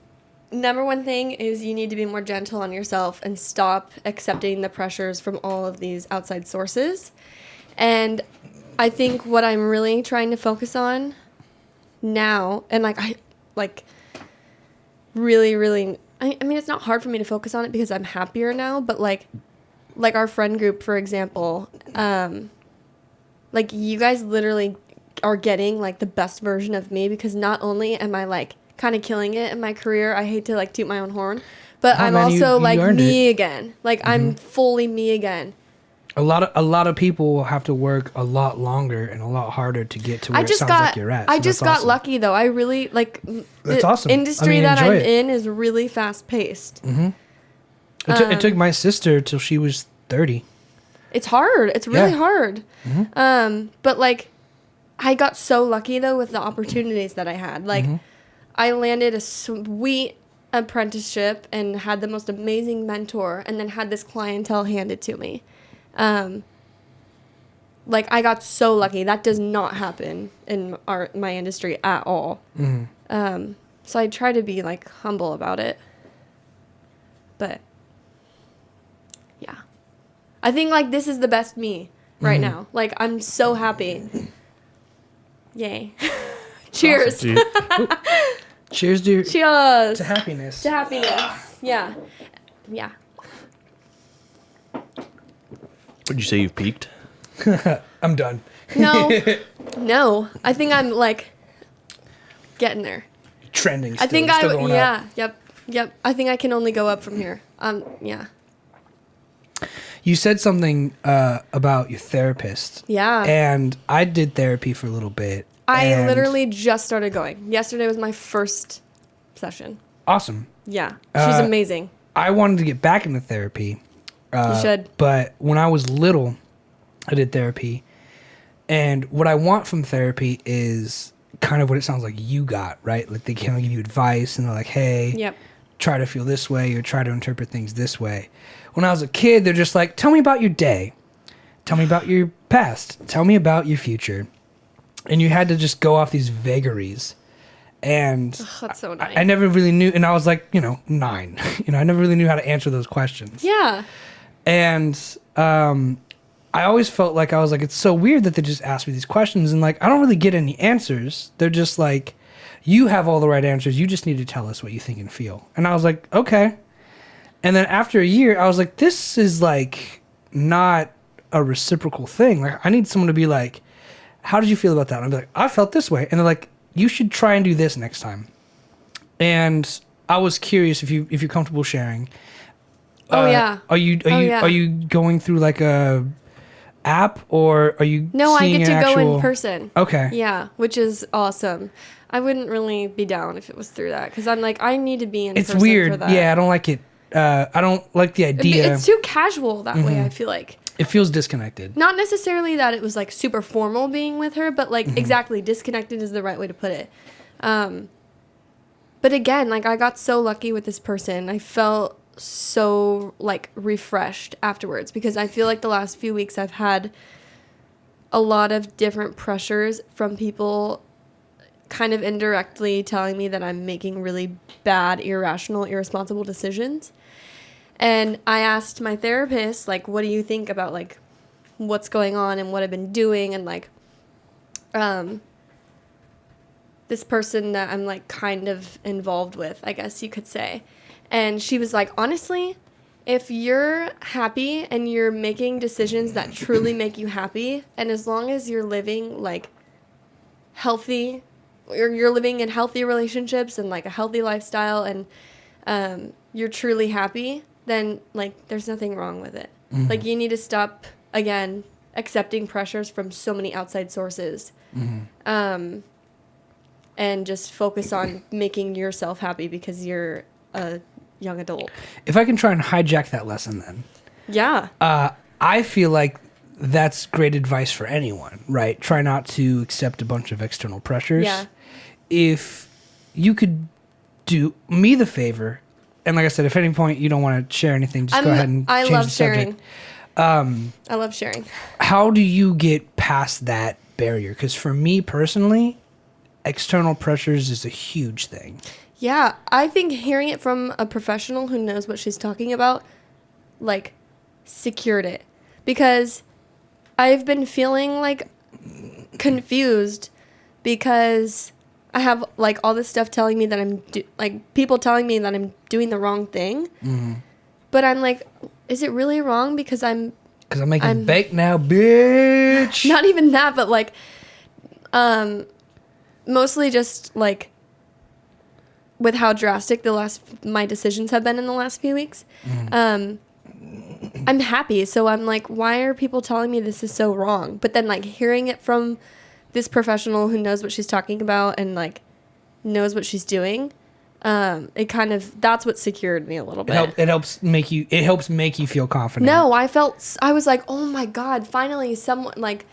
number one thing is you need to be more gentle on yourself and stop accepting the pressures from all of these outside sources. And I think what I'm really trying to focus on now, and I mean, it's not hard for me to focus on it because I'm happier now, but like our friend group, for example, like, you guys literally are getting like the best version of me, because not only am I like kind of killing it in my career, I hate to like toot my own horn, but I'm also you like me again. Like, I'm fully me again. A lot of people have to work a lot longer and a lot harder to get to where it sounds like you're at. So I just got lucky though. I really like that's the awesome. industry that I'm in is really fast paced. It took my sister till she was 30. It's hard. It's really hard. But like, I got so lucky though with the opportunities that I had. Like, I landed a sweet apprenticeship and had the most amazing mentor, and then had this clientele handed to me. Like, I got so lucky. That does not happen in my industry at all. So I try to be like humble about it. But yeah, I think like this is the best me right now. Like, I'm so happy. Yay. Cheers. Awesome, cheers Cheers. to happiness. To happiness. Yeah. Yeah. Would you say you've peaked? I'm done. No. I think I'm like getting there. Trending. I think still going up. Yep. I think I can only go up from here. Yeah. You said something about your therapist. Yeah. And I did therapy for a little bit. I literally just started going. Yesterday was my first session. Awesome. Yeah. She's amazing. I wanted to get back into therapy. You should. But when I was little, I did therapy. And what I want from therapy is kind of what it sounds like you got, right? Like they kind of give you advice and they're like, hey, Yep. try to feel this way or try to interpret things this way. When I was a kid, they're just like, tell me about your day. Tell me about your past. Tell me about your future. And you had to just go off these vagaries. And That's so nice. I never really knew. And I was like, 9. I never really knew how to answer those questions. Yeah. And I always felt like I was like, it's so weird that they just ask me these questions. And like, I don't really get any answers. They're just like, you have all the right answers. You just need to tell us what you think and feel. And I was like, okay. And then after a year, I was like, this is like not a reciprocal thing. Like, I need someone to be like, how did you feel about that? And I'd be like, I felt this way. And they're like, you should try and do this next time. And I was curious if you're comfortable sharing. Oh yeah. Are you going through like a app or are you? No, I get seeing to an go in actual- person. Okay. Yeah, which is awesome. I wouldn't really be down if it was through that because I'm like, I need to be in It's person weird. for that. Yeah, I don't like it. I don't like the idea. It's too casual that way, I feel like. It feels disconnected. Not necessarily that it was like super formal being with her, but like exactly disconnected is the right way to put it. But again, like I got so lucky with this person. I felt so like refreshed afterwards because I feel like the last few weeks I've had a lot of different pressures from people kind of indirectly telling me that I'm making really bad, irrational, irresponsible decisions. And I asked my therapist, like, what do you think about, like, what's going on and what I've been doing? And, like, this person that I'm, like, kind of involved with, I guess you could say. And she was like, honestly, if you're happy and you're making decisions that truly make you happy, and as long as you're living, like, healthy, or you're living in healthy relationships and, like, a healthy lifestyle and you're truly happy, then, like, there's nothing wrong with it. Mm-hmm. Like, you need to stop, again, accepting pressures from so many outside sources. Mm-hmm. And just focus on making yourself happy because you're a young adult. If I can try and hijack that lesson then. Yeah. I feel like that's great advice for anyone, right? Try not to accept a bunch of external pressures. Yeah. If you could do me the favor, and like I said, if at any point you don't want to share anything, just go ahead and change the subject. I love sharing. How do you get past that barrier? Because for me personally, external pressures is a huge thing. Yeah, I think hearing it from a professional who knows what she's talking about, like, secured it. Because I've been feeling, like, confused because I have, like, all this stuff telling me that people telling me that I'm doing the wrong thing. Mm-hmm. But I'm like, is it really wrong because I'm making bank now, bitch. Not even that, but, like, mostly just, like, with how drastic my decisions have been in the last few weeks. Mm. I'm happy, so I'm like, why are people telling me this is so wrong? But then, like, hearing it from this professional who knows what she's talking about and, like, knows what she's doing, that's what secured me a little bit. It helps make you feel confident. No, I was like, oh my God, finally someone, like,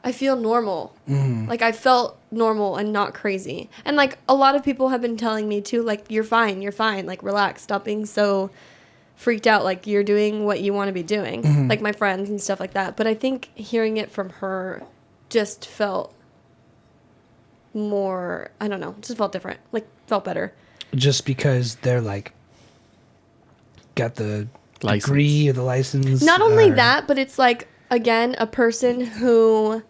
I feel normal. Mm. Like, I felt normal and not crazy. And, like, a lot of people have been telling me, too, like, you're fine. Like, relax. Stop being so freaked out. Like, you're doing what you want to be doing. Mm-hmm. Like, my friends and stuff like that. But I think hearing it from her just felt more, I don't know, just felt different. Like, felt better. Just because they're, like, got the license. Degree or the license. Not only that, but it's, like, again, a person who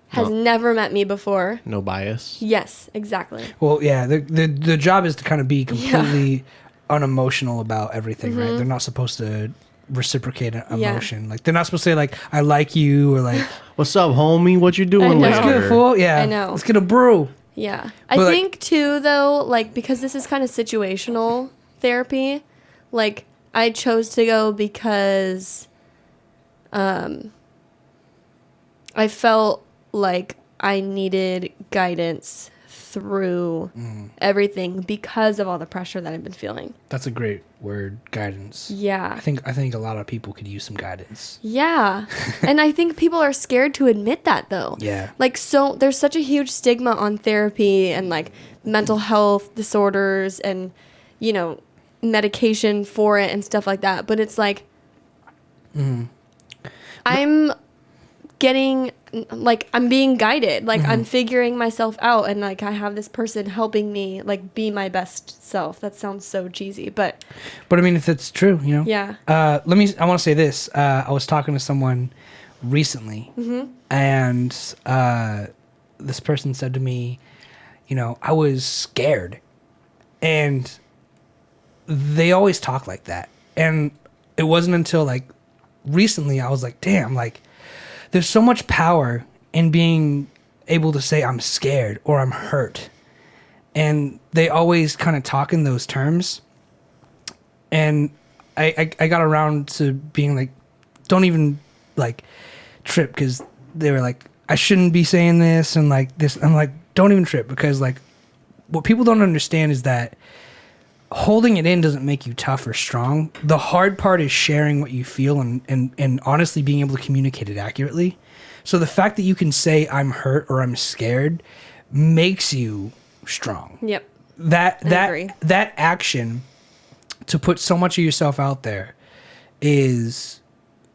has never met me before. No bias. Yes, exactly. Well, yeah, the job is to kind of be completely unemotional about everything, right? They're not supposed to reciprocate an emotion. Like, they're not supposed to say, like, I like you, or like, what's up, homie? What you doing know. let's get a later? fool. Yeah, I know. Let's get a brew. Yeah. But, I like, think, too, though, like, because this is kind of situational therapy, like, I chose to go because I felt like I needed guidance through everything because of all the pressure that I've been feeling. That's a great word, guidance. Yeah. I think a lot of people could use some guidance. Yeah. And I think people are scared to admit that though. Yeah. Like, so there's such a huge stigma on therapy and like mental health disorders and, you know, medication for it and stuff like that. But it's like, I'm getting, like, I'm being guided. Like, I'm figuring myself out. And like, I have this person helping me like be my best self. That sounds so cheesy, but I mean, if it's true, you know? yeah. I want to say this. I was talking to someone recently and this person said to me, you know, I was scared. And they always talk like that. And it wasn't until like recently I was like, damn, like there's so much power in being able to say I'm scared or I'm hurt. And they always kind of talk in those terms. And I got around to being like, don't even like trip, because they were like, I shouldn't be saying this and like this. I'm like, don't even trip, because like what people don't understand is that holding it in doesn't make you tough or strong. The hard part is sharing what you feel and honestly being able to communicate it accurately. So the fact that you can say I'm hurt or I'm scared makes you strong. Yep. That action to put so much of yourself out there is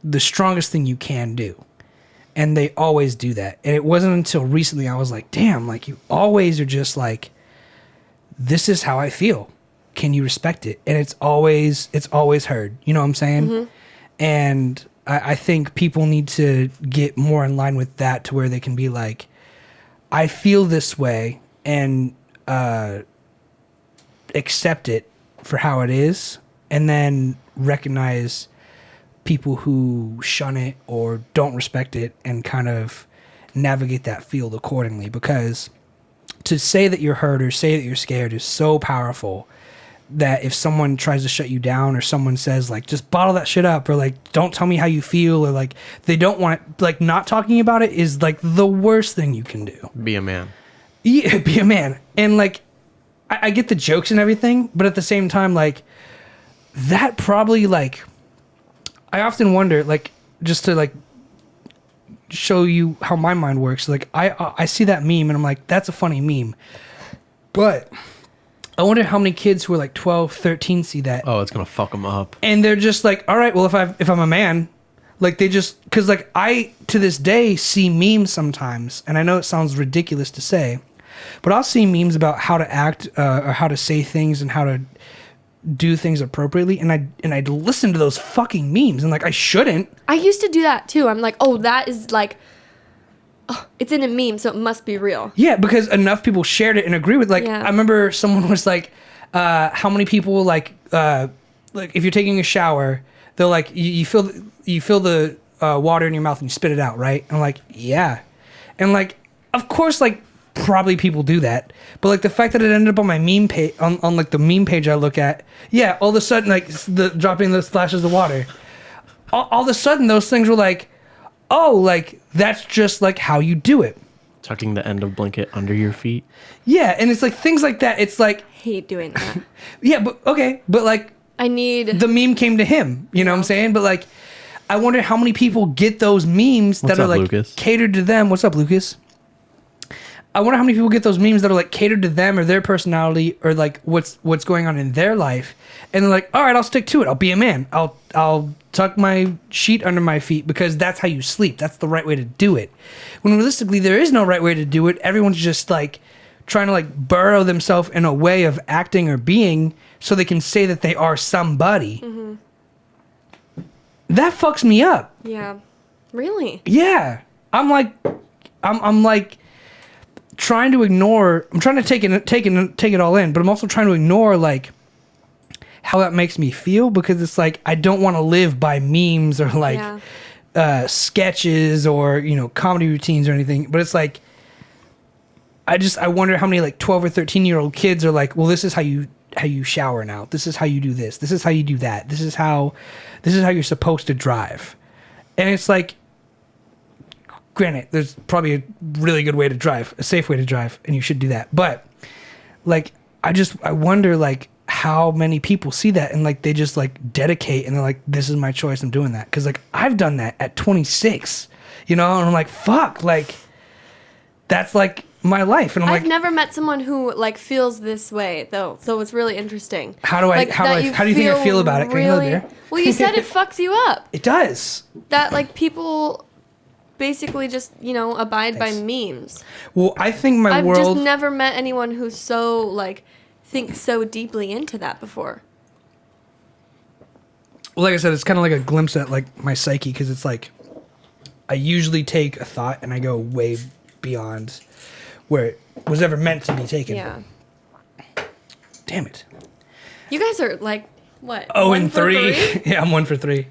the strongest thing you can do. And they always do that. And it wasn't until recently I was like, damn, like you always are just like, this is how I feel. Can you respect it? And it's always heard. You know what I'm saying? And I think people need to get more in line with that, to where they can be like, I feel this way, and accept it for how it is, and then recognize people who shun it or don't respect it and kind of navigate that field accordingly. Because to say that you're hurt or say that you're scared is so powerful that if someone tries to shut you down, or someone says like, just bottle that shit up, or like, don't tell me how you feel, or like they don't want it, like not talking about it is like the worst thing you can do. Be a man. Yeah, be a man. And like, I get the jokes and everything, but at the same time, like that probably like, I often wonder, like, just to like show you how my mind works. Like I see that meme and I'm like, that's a funny meme, but I wonder how many kids who are like 12, 13 see that. Oh, it's gonna fuck them up. And they're just like, all right, well, if I'm a man, like they just, because like I to this day see memes sometimes, and I know it sounds ridiculous to say, but I'll see memes about how to act or how to say things and how to do things appropriately, and I'd listen to those fucking memes, and like I shouldn't. I used to do that too. I'm like, oh, that is like, oh, it's in a meme, so it must be real. Yeah, because enough people shared it and agree with. Like, Yeah. I remember someone was like, how many people like if you're taking a shower, they're like, you feel the water in your mouth and you spit it out, right? And I'm like, yeah, and like, of course, like probably people do that, but like the fact that it ended up on my meme page, on like the meme page I look at, yeah, all of a sudden like the dropping the splashes of water, all of a sudden those things were like, oh, like that's just like how you do it. Tucking the end of blanket under your feet. Yeah, and it's like things like that. It's like, Hate doing that. yeah, but okay, but like I need the meme came to him, you know what I'm saying? But like, I wonder how many people get those memes What's that are up, like Lucas? catered to them. What's up, Lucas? I wonder how many people get those memes that are like catered to them or their personality or like what's going on in their life, and they're like, all right, I'll stick to it. I'll be a man. I'll tuck my sheet under my feet because that's how you sleep. That's the right way to do it. When realistically, there is no right way to do it. Everyone's just like trying to like burrow themselves in a way of acting or being so they can say that they are somebody. Mm-hmm. That fucks me up. Yeah. Really? Yeah. I'm like trying to ignore, I'm trying to take it all in, but I'm also trying to ignore like how that makes me feel, because it's like I don't want to live by memes or like sketches or, you know, comedy routines or anything. But it's like I wonder how many like 12 or 13-year-old kids are like, well, this is how you shower now. This is how you do this. This is how you do that. This is how you're supposed to drive. And it's like, granted, there's probably a really good way to drive, a safe way to drive, and you should do that. But like I wonder like how many people see that and like they just like dedicate and they're like, this is my choice, I'm doing that. Because like I've done that at 26, you know, and I'm like, fuck, like that's like my life. And I've never met someone who like feels this way though, so it's really interesting. How do you think I feel about it? Can you hold it there? Well, you said it fucks you up. It does. That like people basically just, you know, abide by memes. Well, I think I've just never met anyone who's so like thinks so deeply into that before. Well, like I said, it's kind of like a glimpse at like my psyche, because it's like I usually take a thought and I go way beyond where it was ever meant to be taken. Yeah. Damn it. You guys are like what? 0-3. Yeah, I'm 1 for 3.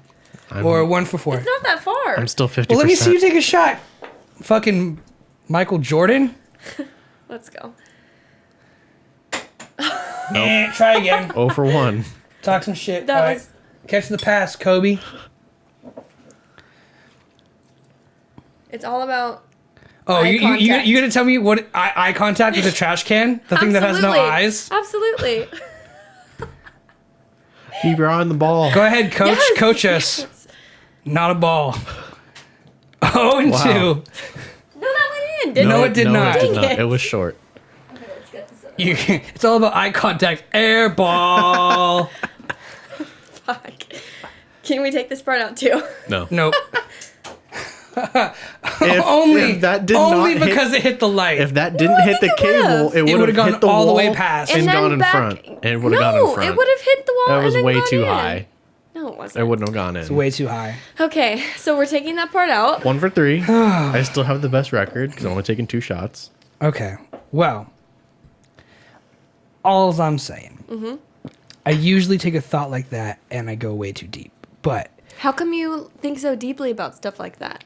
Or 1 for 4. It's not that far. I'm still 50%. Well, let me see you take a shot. Fucking Michael Jordan. Let's go. Nope. Try again. 0 for 1. Talk some shit. That All was... right. Catch the pass, Kobe. It's all about Oh, you gonna tell me what eye contact with a trash can? The thing that has no eyes? Absolutely. Keep your eye on the ball. Go ahead, coach. Yes, Coach us. yes. Not a ball. 0-2. No, that went in, didn't No, it? it did not. It did Dang not. it. It was short. Okay, let's get this over. It's all about eye contact. Air ball. Fuck. Can we take this part out too? No. Nope. Only if that did only not because it hit the light. If that didn't hit the think it cable, would've. it would have gone hit the all the wall way past. and then gone in back- front. And it would have gone in front. it would have hit the wall. That was and then way gone too in. high. No, it wasn't. It wouldn't have gone in. It's way too high. Okay, so we're taking that part out. 1 for 3. I still have the best record because I'm only taking 2 shots. Okay. Well, all I'm saying, I usually take a thought like that and I go way too deep. But How come you think so deeply about stuff like that?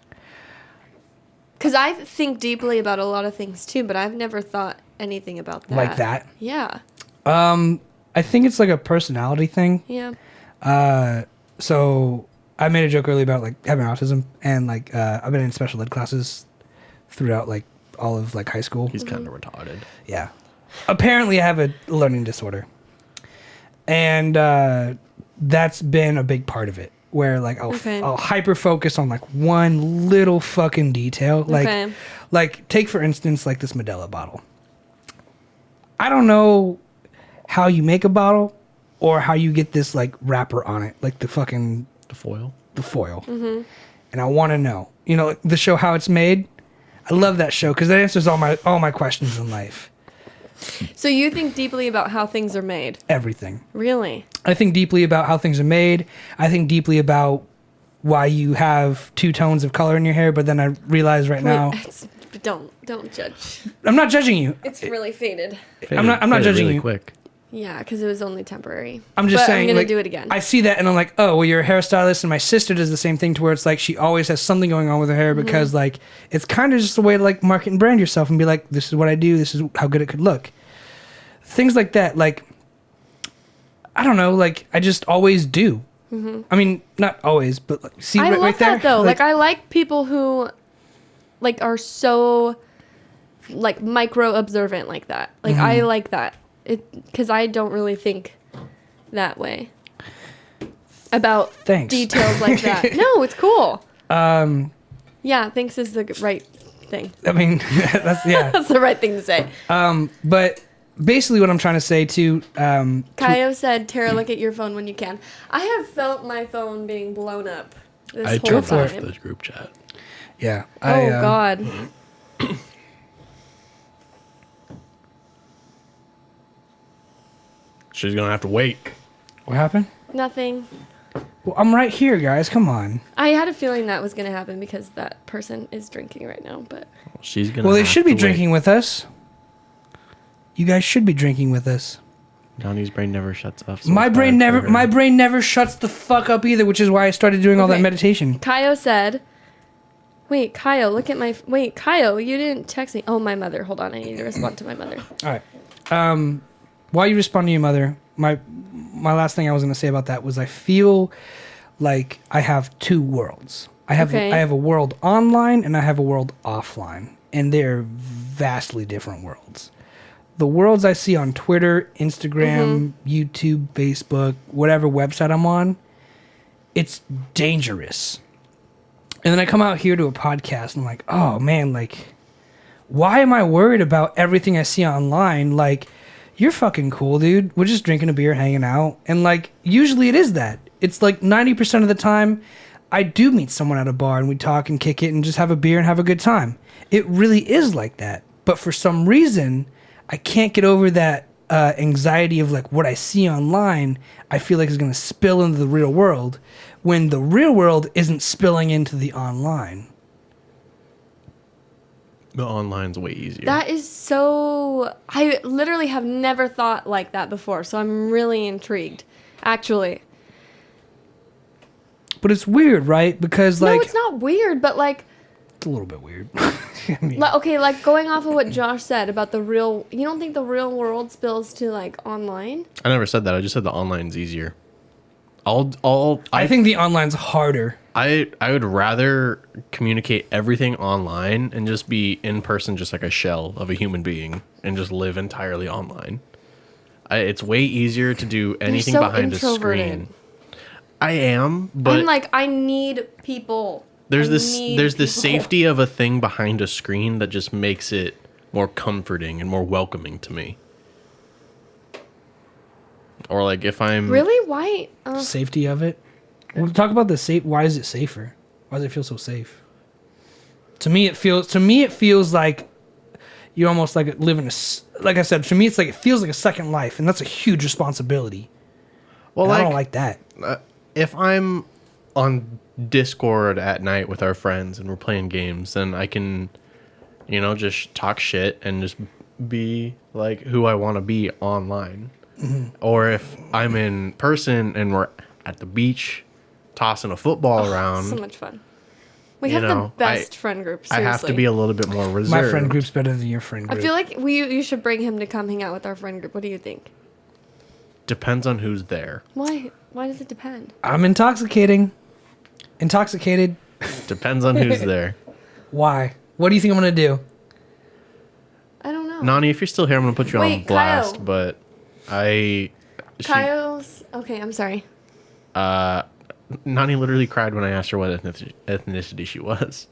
Because I think deeply about a lot of things too, but I've never thought anything about that. like that, Yeah. I think it's like a personality thing. Yeah. So I made a joke earlier about like having autism, and like I've been in special ed classes throughout like all of like high school. He's kind of retarded. Yeah. Apparently, I have a learning disorder, and that's been a big part of it. Where like I'll hyper focus on like one little fucking detail. Like take for instance like this Modelo bottle. I don't know how you make a bottle or how you get this like wrapper on it, like the fucking The foil. And I want to know, you know, the show How It's Made. I love that show because that answers all my questions in life. So you think deeply about how things are made? Everything. Really? I think deeply about how things are made. I think deeply about why you have 2 tones of color in your hair, but then I realize right now Don't judge. I'm not judging you. It's really faded. I'm not judging really you. Quick. Yeah, because it was only temporary. I'm just saying, I'm gonna like, do it again. I see that and I'm like, oh, well, you're a hairstylist, and my sister does the same thing to where it's like she always has something going on with her hair because like it's kind of just a way to like market and brand yourself and be like, this is what I do, this is how good it could look. Things like that, like I don't know, like I just always do. I mean, not always, but like, see I right, love right there. that though. Like I like people who like are so like micro observant like that. Like I like that. Because I don't really think that way about details like that. No, it's cool. Yeah, thanks is the right thing. I mean, That's the right thing to say. But basically what I'm trying to say too. Kaio said, Tara, look at your phone when you can. I have felt my phone being blown up this I whole turned off time. the group chat. Yeah. Oh, God. She's gonna have to wait. What happened? Nothing. Well, I'm right here, guys. Come on. I had a feeling that was going to happen because that person is drinking right now, but... She's gonna. Well, they have should be to drinking with us. You guys should be drinking with us. Wait. Donnie's brain never shuts off. So My it's brain bad never for her. my brain never shuts the fuck up either, which is why I started doing all that Okay. meditation. Kaio said... Wait, Kaio, look at my... Wait, Kaio, you didn't text me. Oh, my mother. Hold on, I need to respond to my mother. All right. While you respond to your mother, my last thing I was going to say about that was I feel like I have 2 worlds. I have a world online and I have a world offline, and they're vastly different worlds. the worlds I see on Twitter, Instagram, YouTube, Facebook, whatever website I'm on, it's dangerous. And then I come out here to a podcast and I'm like, oh man, like, why am I worried about everything I see online? Like, you're fucking cool, dude. We're just drinking a beer, hanging out. And like, usually it is that. It's like 90% of the time, I do meet someone at a bar and we talk and kick it and just have a beer and have a good time. It really is like that. But for some reason, I can't get over that anxiety of like what I see online, I feel like is going to spill into the real world when the real world isn't spilling into the online. The online's way easier. That is so... I literally have never thought like that before, so I'm really intrigued, actually. But it's weird, right? Because like... No, it's not weird, but like... It's a little bit weird. I mean, Okay, like going off of what Josh said about the real... You don't think the real world spills to like online? I never said that. I just said the online's easier. I think the online's harder. I would rather communicate everything online and just be in person, just like a shell of a human being, and just live entirely online. It's way easier to do anything so behind a introverted. screen. I am, but I'm like, I need people. there's I need the people. safety of a thing behind a screen that just makes it more comforting and more welcoming to me. Or like if I'm Really? Why? Safety of it. We'll talk about the safe. Why is it safer? Why does it feel so safe? To me, it feels like you almost like live in like I said. To me, it's like it feels like a second life, and that's a huge responsibility. well, And I don't like that. if I'm on Discord at night with our friends and we're playing games, then I can, just talk shit and just be like who I want to be online. Or if I'm in person and we're at the beach tossing a football around, So much fun. We have the best friend group. Seriously. I have to be a little bit more reserved. My friend group's better than your friend I group. feel like you should bring him to come hang out with our friend group. What do you think? Depends on who's there. Why? Why does it depend? I'm intoxicated. Depends on who's there. Why? What do you think I'm gonna do? I don't know. Nani, if you're still here, I'm gonna put you on Wait, blast. Kyle. But Kyle's okay. I'm sorry. Nani literally cried when I asked her what ethnicity she was.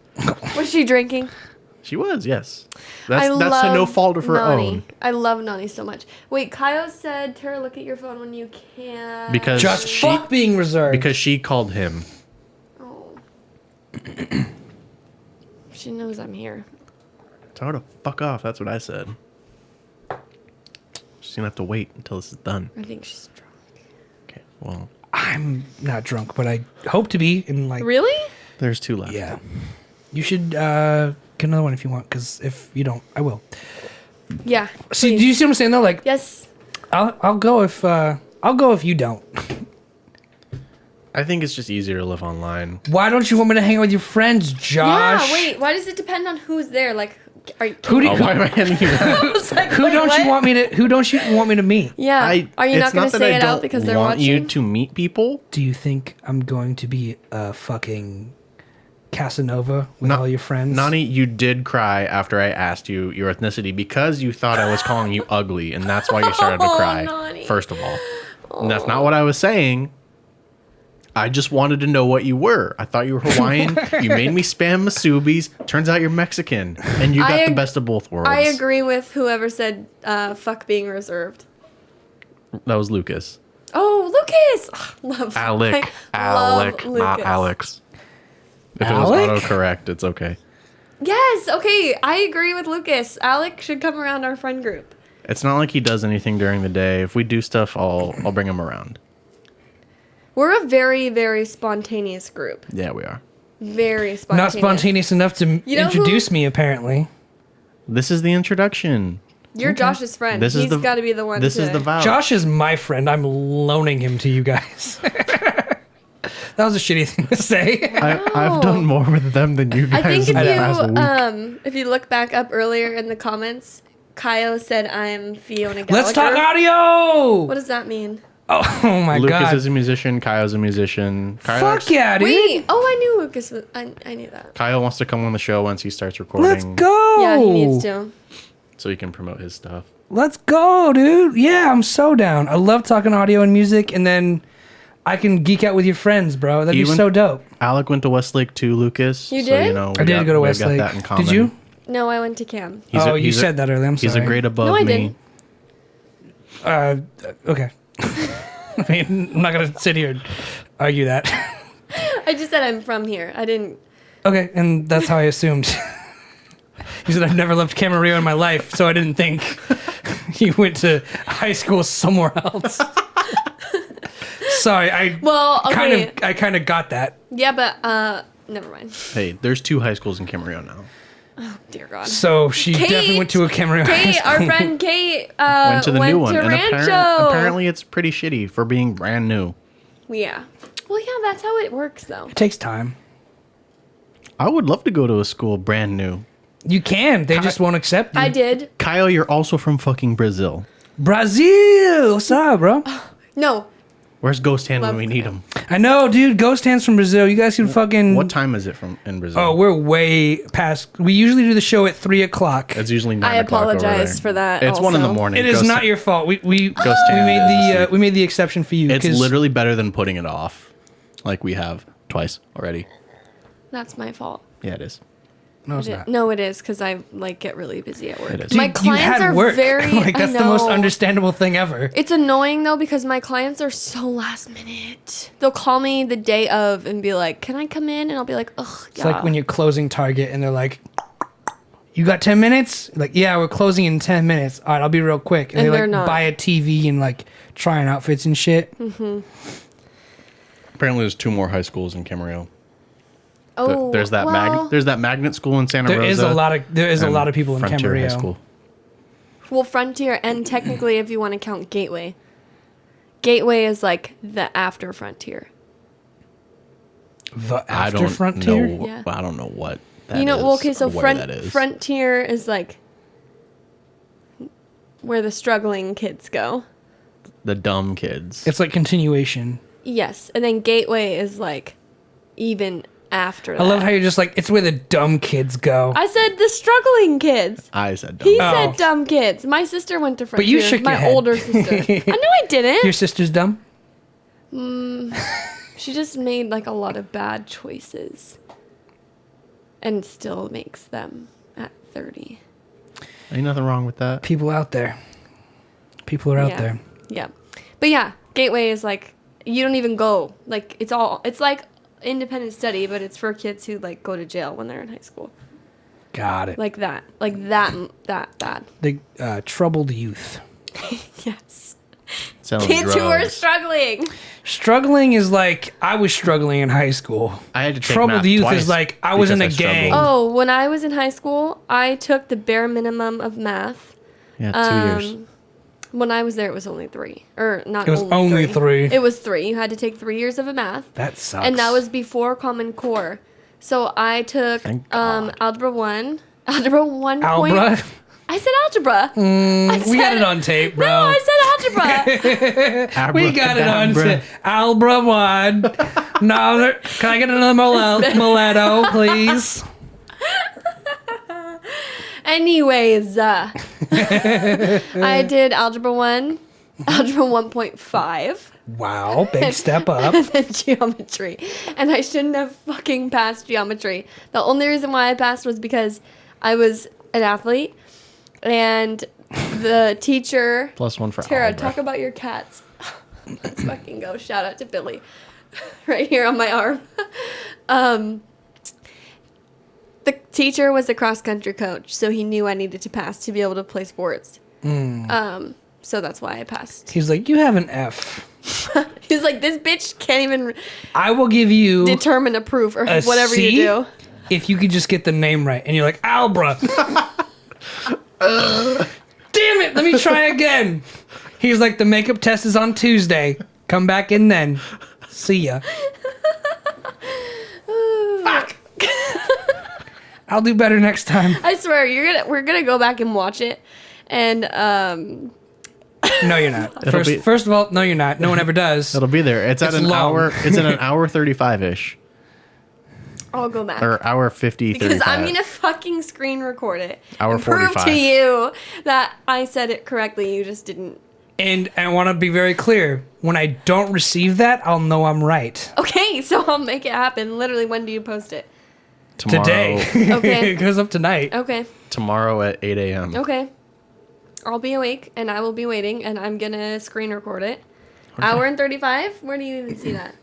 Was she drinking? She was, yes. That's to love no fault of her Nani. own. I love Nani so much. Wait, Kyle said, Tara, look at your phone when you can. Because Just fuck being reserved. because she called him. Oh. She knows I'm here. Tell her to fuck off. That's what I said. She's gonna have to wait until this is done. I think she's drunk. Okay. Well, I'm not drunk, but I hope to be. In like, Really? there's 2 left. yeah. You should get another one if you want, because if you don't, I will. Yeah. See, please. do you see what I'm saying though? Like, Yes. I'll go if you don't. I think it's just easier to live online. Why don't you want me to hang out with your friends, Josh? Yeah. Wait. Why does it depend on who's there? Like, are you? Who do you, Why am I handing you that? I was like, who wait, don't you what? want me to? Who don't you want me to meet? Yeah. Are you not it's going to that say I it out don't because they're want watching? you to meet people. Do you think I'm going to be a fucking Casanova with No- all your friends? Nani, you did cry after I asked you your ethnicity because you thought I was calling you ugly, and that's why you started to Oh, cry. Nani. First of all, and that's not what I was saying. I just wanted to know what you were. I thought you were Hawaiian. You made me spam Masubis. Turns out you're Mexican, and you got the best of both worlds. I agree with whoever said fuck being reserved. That was Lucas. Oh, Lucas! Ugh, love Alec, I love Alec, not Lucas. Alex. If Alec? it was autocorrect, it's okay. Yes, okay, I agree with Lucas. Alec should come around our friend group. It's not like he does anything during the day. If we do stuff, I'll bring him around. We're a very, very spontaneous group. Yeah, we are. Very Not spontaneous. spontaneous enough to You know introduce me, apparently. This is the introduction. You're Josh's friend. This is He's the- got to be the one. This to, is the vow. Josh is my friend. I'm loaning him to you guys. That was a shitty thing to say. I've done more with them than you I guys think in the past week. if you look back up earlier in the comments, Kyle said I'm Fiona Gallagher. Let's talk audio. What does that mean? Oh my Lucas god. is a musician. Kyle's a musician. Fuck yeah, dude. Wait. Oh, I knew Lucas. I knew that. Kyle wants to come on the show once he starts recording. Let's go. Yeah, he needs to. So he can promote his stuff. Let's go, dude. Yeah, I'm so down. I love talking audio and music, and then I can geek out with your friends, bro. That'd be so dope. Alec went to Westlake too, Lucas. You So, did? you know, I did go to Westlake. Got that in common. Did you? No, I went to Cam. You said that earlier. I'm sorry. He's a grade above No, I me. didn't. Okay. I mean, I'm not gonna sit here and argue that. I just said I'm from here. I didn't. Okay, and that's how I assumed. He said I've never left Camarillo in my life, so I didn't think he went to high school somewhere else. Sorry, I kind of got that. Yeah, but never mind. Hey, there's 2 high schools in Camarillo now. Oh dear God. So she definitely went to a Camarillo high Kate, school. our friend Kate, Went to the new one, to and Rancho. apparently it's pretty shitty for being brand new. Yeah. Well, yeah, that's how it works, though. It takes time. I would love to go to a school brand new. You can. They just won't accept you. I did. Kyle, you're also from fucking Brazil. Brazil. What's up, bro? No. Where's Ghost Hand when Love we need him? I know, dude. Ghost Hands from Brazil. You guys can fucking. What time is it in Brazil? Oh, we're way past. We usually do the show at 3:00. It's usually 9 I o'clock over apologize there. for that. It's 1 in the also. morning. It is Ghost not Hand- your fault. We Hand is made the exception for you. It's 'cause literally better than putting it off, like we have twice already. That's my fault. Yeah, it is. no, it's not. No, it is because I get really busy at work. It is. My Dude, you clients had are work. very. Like that's I the most know. understandable thing ever. It's annoying though because my clients are so last minute. They'll call me the day of and be like, "Can I come in?" And I'll be like, "Ugh." It's like when you're closing Target and they're like, "You got 10 minutes?" Like, "Yeah, we're closing in 10 minutes." All right, I'll be real quick. And they they're like not. buy a TV and like try on outfits and shit. Apparently, there's 2 more high schools in Camarillo. Oh, There's that well, there's that magnet school in Santa There Rosa. is a lot and of people in Frontier High Camarillo. School. Well, Frontier, and technically, if you want to count Gateway, Gateway is like the after Frontier. The I after don't Frontier. know. Yeah. I don't know what that You know, is well, okay, so or where that is. Frontier is like where the struggling kids go. The dumb kids. It's like continuation. Yes, and then Gateway is like even after that. I love how you're just like, it's where the dumb kids go. I said the struggling kids. I said dumb. He Oh. said dumb kids. My sister went to Frontier. But you shook my your head. older sister. I know I didn't. Your sister's dumb? She just made like a lot of bad choices. And still makes them at 30. Ain't nothing wrong with that. People out there. People are out Yeah. there. Yeah. But yeah, Gateway is like you don't even go. Like it's like independent study, but it's for kids who like go to jail when they're in high school. Got it. Like that. Like that bad. The troubled youth. Yes. Selling Kids who are drugs. struggling. Struggling is like, I was struggling in high school. I had to take Troubled math youth twice is like, I was in because a I gang. struggled. Oh, when I was in high school, I took the bare minimum of math. Yeah, 2 years. When I was there, it was only 3. Or not It was only 3. It was 3. You had to take 3 years of a math. That sucks. And that was before Common Core. So I took Thank God. Algebra 1. Algebra 1. Algebra? I said algebra. We got it on tape, bro. No, I said algebra. We got it on Abracadabra. tape. Albra 1. No, can I get another Mileto, please? Anyways, I did algebra 1, algebra 1.5. Wow, big step up. And then geometry. And I shouldn't have fucking passed geometry. The only reason why I passed was because I was an athlete and the teacher. +1 for Tara, algebra. talk about your cats. Let's fucking go. Shout out to Billy. Right here on my arm. The teacher was a cross country coach, so he knew I needed to pass to be able to play sports. So that's why I passed. He's like, you have an F. He's like, this bitch can't even I will give you determine a proof or a whatever C you do. if you could just get the name right. And you're like, Albra. Damn it, let me try again. He's like, the makeup test is on Tuesday. Come back in then. See ya. Fuck. I'll do better next time. I swear, we're gonna go back and watch it, and No, you're not. It'll be- First of all, no, you're not. No one ever does. It'll be there. It's at It's an long. hour. It's at an hour 35 ish. I'll go back. Or hour 50, Because 35. I'm going to fucking screen record it. Hour and prove 45. to you that I said it correctly. You just didn't. And I want to be very clear. When I don't receive that, I'll know I'm right. Okay, so I'll make it happen. Literally, when do you post it? Tomorrow, Today. Okay. It goes up tonight. Okay. Tomorrow at 8 a.m. Okay. I'll be awake and I will be waiting and I'm going to screen record it. Hour and 35? Where do you even see that?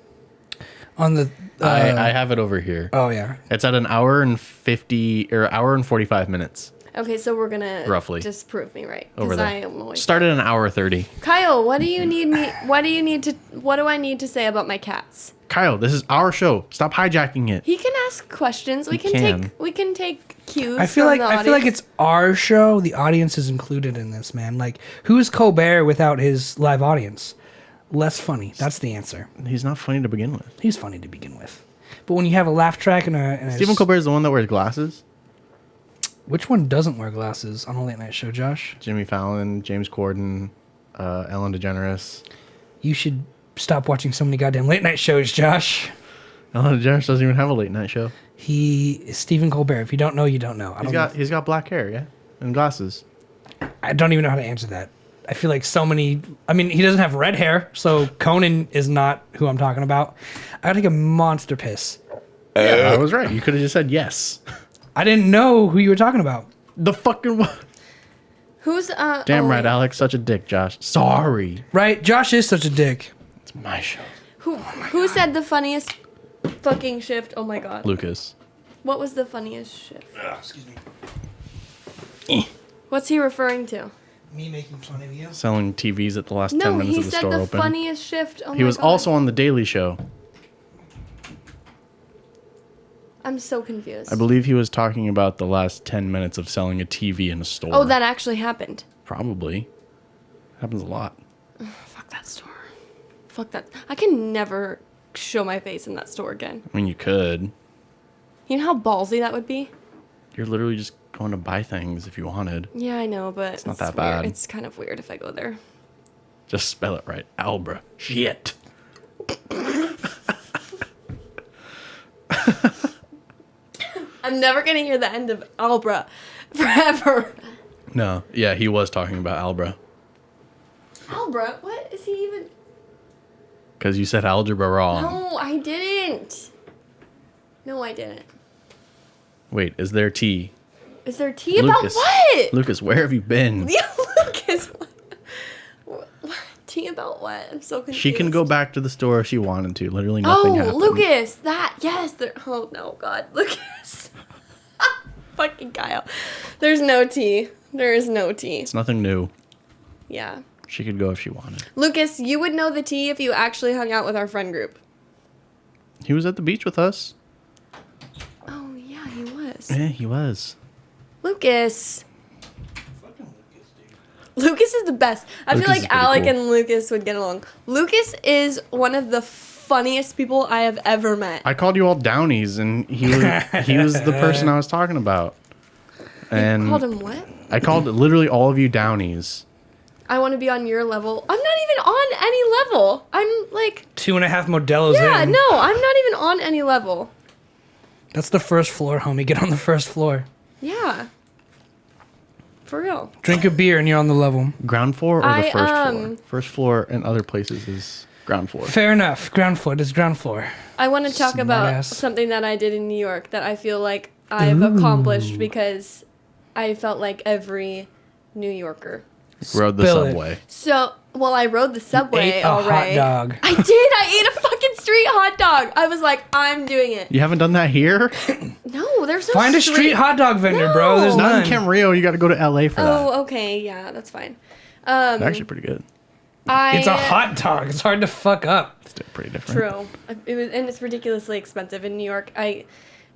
On the... I have it over here. Oh, yeah. It's at an hour and 50 or hour and 45 minutes. Okay, so we're going to Roughly. just prove me right. Over 'cause there. I am awake. Start at an hour 30. Kyle, what do you need me... What do I need to say about my cats? Kyle, this is our show. Stop hijacking it. He can ask questions. We He can can. take cues. I feel from like the it's our show. The audience is included in this, man. Like, who's Colbert without his live audience? Less funny. That's the answer. He's not funny to begin with. He's funny to begin with. But when you have a laugh track and a Stephen Colbert is the one that wears glasses. which one doesn't wear glasses on a late night show, Josh? Jimmy Fallon, James Corden, Ellen DeGeneres. You should stop watching so many goddamn late night shows, Josh. Ellen DeGeneres doesn't even have a late night show. He is Stephen Colbert. If you don't know, you don't know. He's got black hair, yeah, and glasses. I don't even know how to answer that. I feel like so many. I mean, he doesn't have red hair, so Conan is not who I'm talking about. I gotta take a monster piss. Yeah, I was right. You could have just said yes. I didn't know who you were talking about. The fucking Who's damn oh, right, Alex. Such a dick, Josh. Sorry. Right? Josh is such a dick. It's my show. Who said the funniest fucking shift? Oh my god. Lucas. What was the funniest shift? Excuse me. What's he referring to? Me making fun of you. Selling TVs at the last 10 No, minutes he of the said store the open. funniest shift. Oh He my was God. also on The Daily Show. I'm so confused. I believe he was talking about the last 10 minutes of selling a TV in a store. Oh, that actually happened. Probably. Happens a lot. Fuck that store. Fuck that. I can never show my face in that store again. I mean, you could. You know how ballsy that would be? You're literally just going to buy things if you wanted. Yeah, I know, but it's not that weird. bad. It's kind of weird if I go there. Just spell it right. Albra. Shit. I'm never gonna hear the end of Albra forever. No. Yeah, he was talking about Albra. Albra? What is he even? Because you said algebra wrong. No, I didn't. No, I didn't. Wait, is there tea? Is there tea about Lucas. what? Lucas, where have you been? Yeah, Lucas. What? Tea about what? I'm so confused. She can go back to the store if she wanted to. Literally nothing Oh, happened. Lucas. That, yes. There, oh, no, God. Lucas. Fucking Kyle. There's no tea. There is no tea. It's nothing new. Yeah. She could go if she wanted. Lucas, you would know the tea if you actually hung out with our friend group. He was at the beach with us. Oh, yeah, he was. Yeah, he was. Lucas. Lucas is the best. I Lucas feel is like pretty Alec cool. and Lucas would get along. Lucas is one of the funniest people I have ever met. I called you all Downies, and he was the person I was talking about. And Called him what? I called literally all of you Downies. I want to be on your level. I'm not even on any level. I'm like, 2.5 Modelo's yeah, in. no, I'm not even on any level. That's the first floor, homie. Get on the first floor. Yeah. For real. Drink a beer and you're on the level. Ground floor or the I, first floor? First floor in other places is ground floor. Fair enough. Ground floor. It's ground floor. I want to talk about Smartass. something that I did in New York that I feel like I've accomplished because I felt like every New Yorker. Rode the Spill it. subway. So, well, I rode the subway Ate a all right. hot dog. I did. I ate a fucking street hot dog. I was like, I'm doing it. You haven't done that here? No, there's no Find a street hot dog vendor, bro. No. There's Not none. in Camarillo. You got to go to LA for that. Oh, okay. Yeah, that's fine. It's actually pretty good. It's a hot dog. It's hard to fuck up. It's pretty different. True. It was, and it's ridiculously expensive in New York.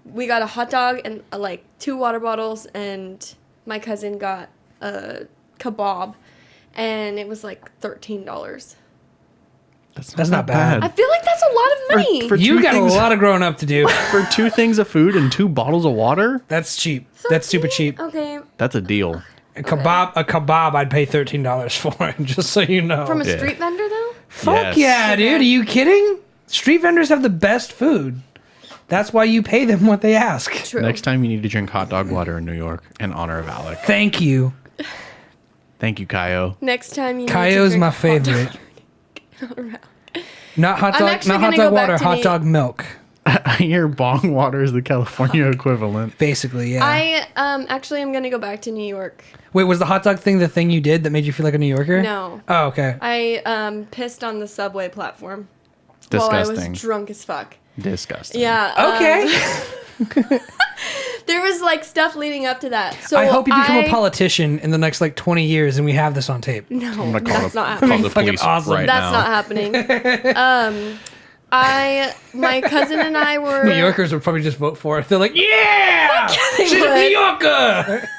We got a hot dog and like 2 water bottles, and my cousin got a kebab, and it was like $13. That's not bad. I feel like that's a lot of money. For You two got things- a lot of growing up to do. For 2 things of food and 2 bottles of water? That's cheap. That's super cheap. Okay. That's a deal. A kebab, I'd pay $13 for, just so you know. From a Yeah. street vendor though? Fuck Yes. yeah, Okay. dude. Are you kidding? Street vendors have the best food. That's why you pay them what they ask. True. Next time you need to drink hot dog water in New York in honor of Alec. Thank you. Thank you, Kaio. Next time you need Kaio's to drink my hot dog. favorite. Not hot I'm dog, actually not hot gonna dog go back water, to hot New- dog milk. I hear bong water is the California equivalent. Basically, yeah. I actually am gonna go back to New York. Wait, was the hot dog thing the thing you did that made you feel like a New Yorker? No. Oh, okay. I pissed on the subway platform while I Disgusting. was drunk as fuck. Disgusting. Yeah. Okay. There was like stuff leading up to that. So I hope you become a politician in the next like 20 years and we have this on tape. No, I'm gonna call, that's not call happening. the Fucking police awesome. right That's now. not happening. My cousin and I were New Yorkers would probably just vote for it. They're like, yeah! they She's a would. New Yorker!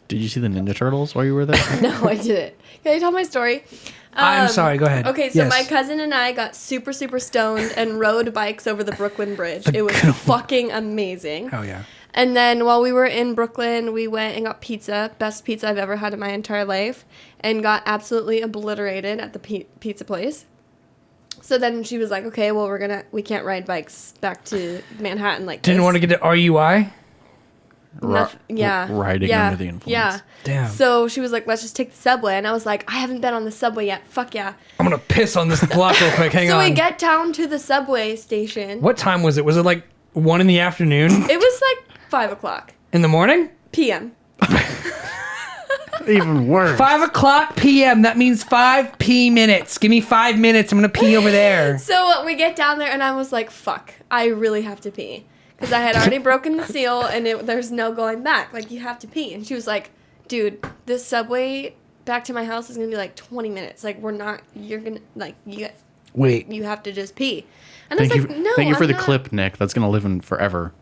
Did you see the Ninja Turtles while you were there? No, I didn't. Can I tell my story? I'm sorry, go ahead. Okay, so Yes. my cousin and I got super, super stoned and rode bikes over the Brooklyn Bridge. It was fucking amazing. Oh, yeah. And then while we were in Brooklyn, we went and got pizza. Best pizza I've ever had in my entire life. And got absolutely obliterated at the pizza place. So then she was like, okay, well, we can't ride bikes back to Manhattan like Didn't this. want to get an RUI? Riding under the influence. Yeah. Damn. So she was like, let's just take the subway. And I was like, I haven't been on the subway yet. Fuck yeah. I'm going to piss on this block real quick. Hang So on. we get down to the subway station. What time was it? Was it like 1 in the afternoon? It was like 5 o'clock In the morning? p.m. Even worse. 5 o'clock p.m. That means 5 p minutes. Give me 5 minutes. I'm going to pee over there. So we get down there and I was like, fuck, I really have to pee. Because I had already broken the seal and there's no going back. Like, you have to pee. And she was like, dude, this subway back to my house is going to be like 20 minutes. Like, you're going to, like, Wait. you have to just pee. And I Thank was you, like, no, thank you for I'm the not. clip, Nick. That's gonna live in forever.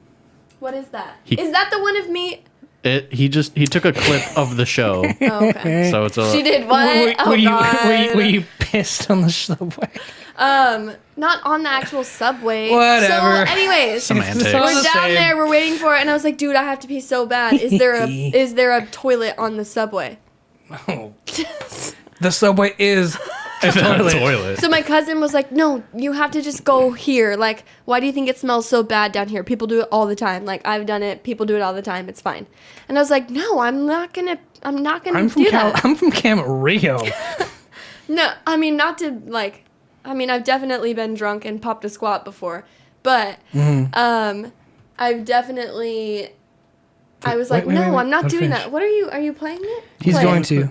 What is that? He- Is that the one of me? He took a clip of the show, Oh, okay. so it's a. She did what? Oh, God. Were you pissed on the subway? Not on the actual subway. Whatever. So, anyways, Semantics. It's all we're the down same. there, we're waiting for it, and I was like, dude, I have to pee so bad. Is there a toilet on the subway? Oh. The subway is a toilet. So my cousin was like, no, you have to just go here. Like, why do you think it smells so bad down here? People do it all the time. Like, I've done it. People do it all the time. It's fine. And I was like, no, I'm not gonna do that. I'm from Camarillo. No, I mean, not to, like, I mean, I've definitely been drunk and popped a squat before, but, I've definitely, I was like, wait, no, wait, I'm not let doing finish. that. What are you playing it? He's Play going it. to.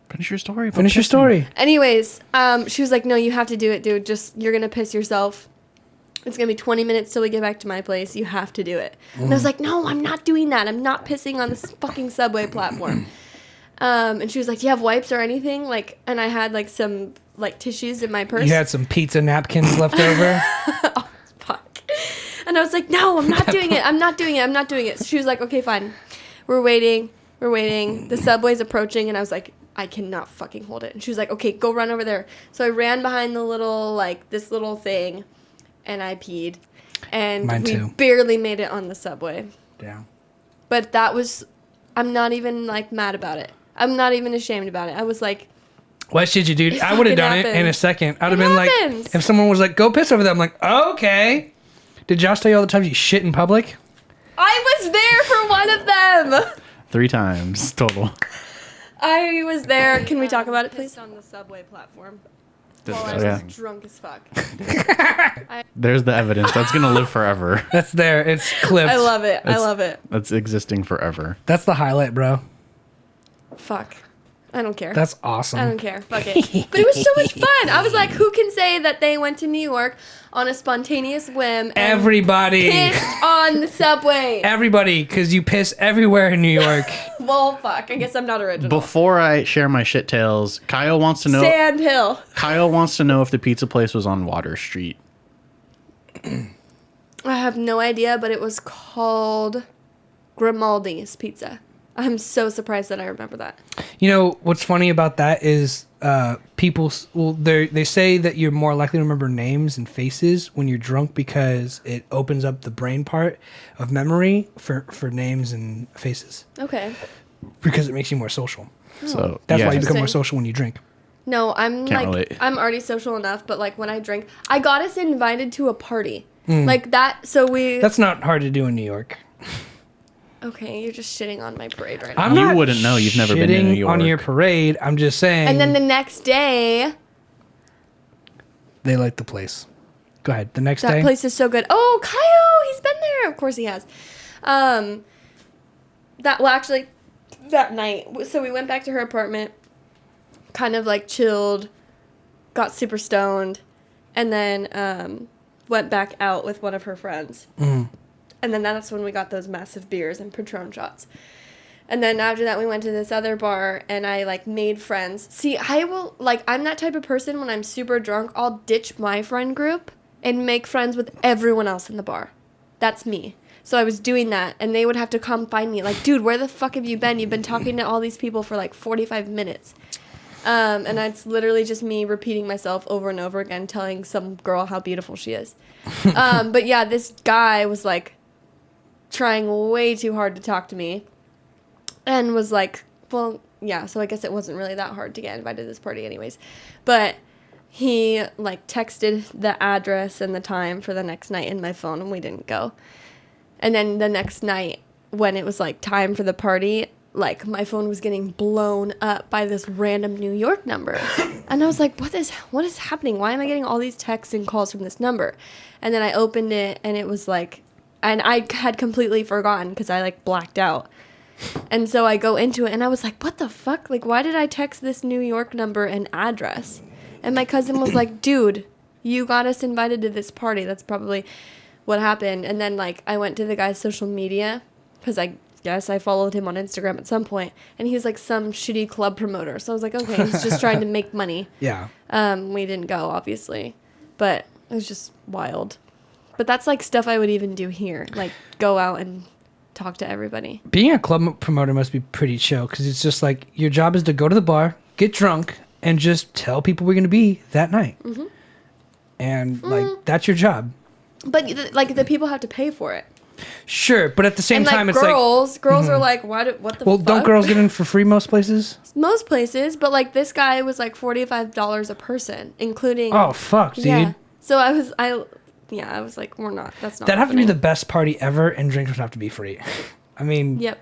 Finish your story. Finish your story. Anyways, she was like, no, you have to do it, dude. Just, you're gonna piss yourself. It's gonna be 20 minutes till we get back to my place. You have to do it. And I was like, no, I'm not doing that. I'm not pissing on this fucking subway platform. And she was like, do you have wipes or anything? Like, and I had like some like tissues in my purse. You had some pizza napkins left over. Oh, fuck. And I was like, no, I'm not doing it. I'm not doing it. I'm not doing it. So she was like, okay, fine. We're waiting. The subway's approaching. And I was like, I cannot fucking hold it. And she was like, okay, go run over there. So I ran behind the little, like, this little thing. And I peed. And Mine we too. barely made it on the subway. Yeah. But that was, I'm not even, like, mad about it. I'm not even ashamed about it. I was like, What should you do? It I would have fucking done it in a happens. second. I'd have It been happens. like, if someone was like, go piss over there, I'm like, okay. Did Josh tell you all the times you shit in public? I was there for one of them. 3 times total. I was there. Can we talk about it, please? On the subway platform. While I was Yeah. drunk as fuck. There's the evidence. That's gonna live forever. That's there. It's clips. I love it. I It's- love it. That's existing forever. That's the highlight, bro. Fuck. I don't care. That's awesome. I don't care. Fuck it. But it was so much fun. I was like, who can say that they went to New York on a spontaneous whim and Everybody. pissed on the subway? Everybody, because you piss everywhere in New York. Well, fuck. I guess I'm not original. Before I share my shit tales, Kyle wants to know. Sand Hill. Kyle wants to know if the pizza place was on Water Street. I have no idea, but it was called Grimaldi's Pizza. I'm so surprised that I remember that. You know, what's funny about that is people, they say that you're more likely to remember names and faces when you're drunk because it opens up the brain part of memory for names and faces Okay. because it makes you more social. So That's yeah. why you become more Interesting. social when you drink. No, I'm Can't relate. I'm already social enough, but like when I drink, I got us invited to a party. Like that, so we... That's not hard to do in New York. Okay, you're just shitting on my parade right now. I'm You not wouldn't know. You've never been to New shitting on York. your parade. I'm just saying. And then the next day, they like the place. Go ahead. The next that day. place is so good. Oh, Kyle, he's been there. Of course he has. Actually, that night, so we went back to her apartment, kind of like chilled, got super stoned, and then went back out with one of her friends. And then that's when we got those massive beers and Patron shots. And then after that, we went to this other bar, and I, like, made friends. See, I'm that type of person, when I'm super drunk, I'll ditch my friend group and make friends with everyone else in the bar. That's me. So I was doing that, and they would have to come find me. Like, dude, where the fuck have you been? You've been talking to all these people for, like, 45 minutes. And it's literally just me repeating myself over and over again, telling some girl how beautiful she is. But, yeah, this guy was, like, trying way too hard to talk to me. And was like, well, yeah, so I guess it wasn't really that hard to get invited to this party anyways. But he, like, texted the address and the time for the next night in my phone, and we didn't go. And then the next night, when it was, like, time for the party, like, my phone was getting blown up by this random New York number. And I was like, what is happening? Why am I getting all these texts and calls from this number? And then I opened it, and it was, like, and I had completely forgotten because I, like, blacked out. And so I go into it, and I was like, what the fuck? Like, why did I text this New York number and address? And my cousin was like, dude, you got us invited to this party. That's probably what happened. And then, like, I went to the guy's social media, because I guess I followed him on Instagram at some point, and he was, like, some shitty club promoter. So I was like, okay, he's just trying to make money. Yeah. We didn't go, obviously. But it was just wild. But that's, like, stuff I would even do here. Like, go out and talk to everybody. Being a club promoter must be pretty chill, because it's just like your job is to go to the bar, get drunk, and just tell people we're going to be that night. And like that's your job. But like the people have to pay for it. Sure, but at the same And time, like it's girls are like, what the well, fuck? don't girls get in for free most places? Most places, but like this guy was like $45 a person, including. Oh fuck, dude. Yeah. So I was like, we're not. That's not. That'd have to be happening. the best party ever, and drinks would have to be free. I mean, Yep.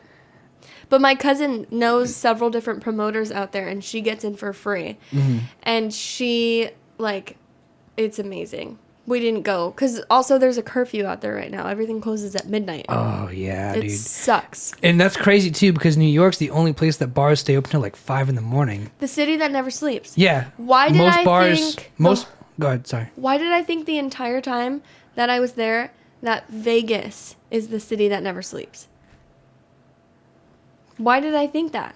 But my cousin knows several different promoters out there, and she gets in for free. And she, like, it's amazing. We didn't go. Because also there's a curfew out there right now. Everything closes at midnight. oh yeah, it dude. sucks. And that's crazy too, because New York's the only place that bars stay open till like 5 a.m. The city that never sleeps. Yeah. Why did I think... Go ahead, sorry. Why did I think the entire time that I was there that Vegas is the city that never sleeps? Why did I think that?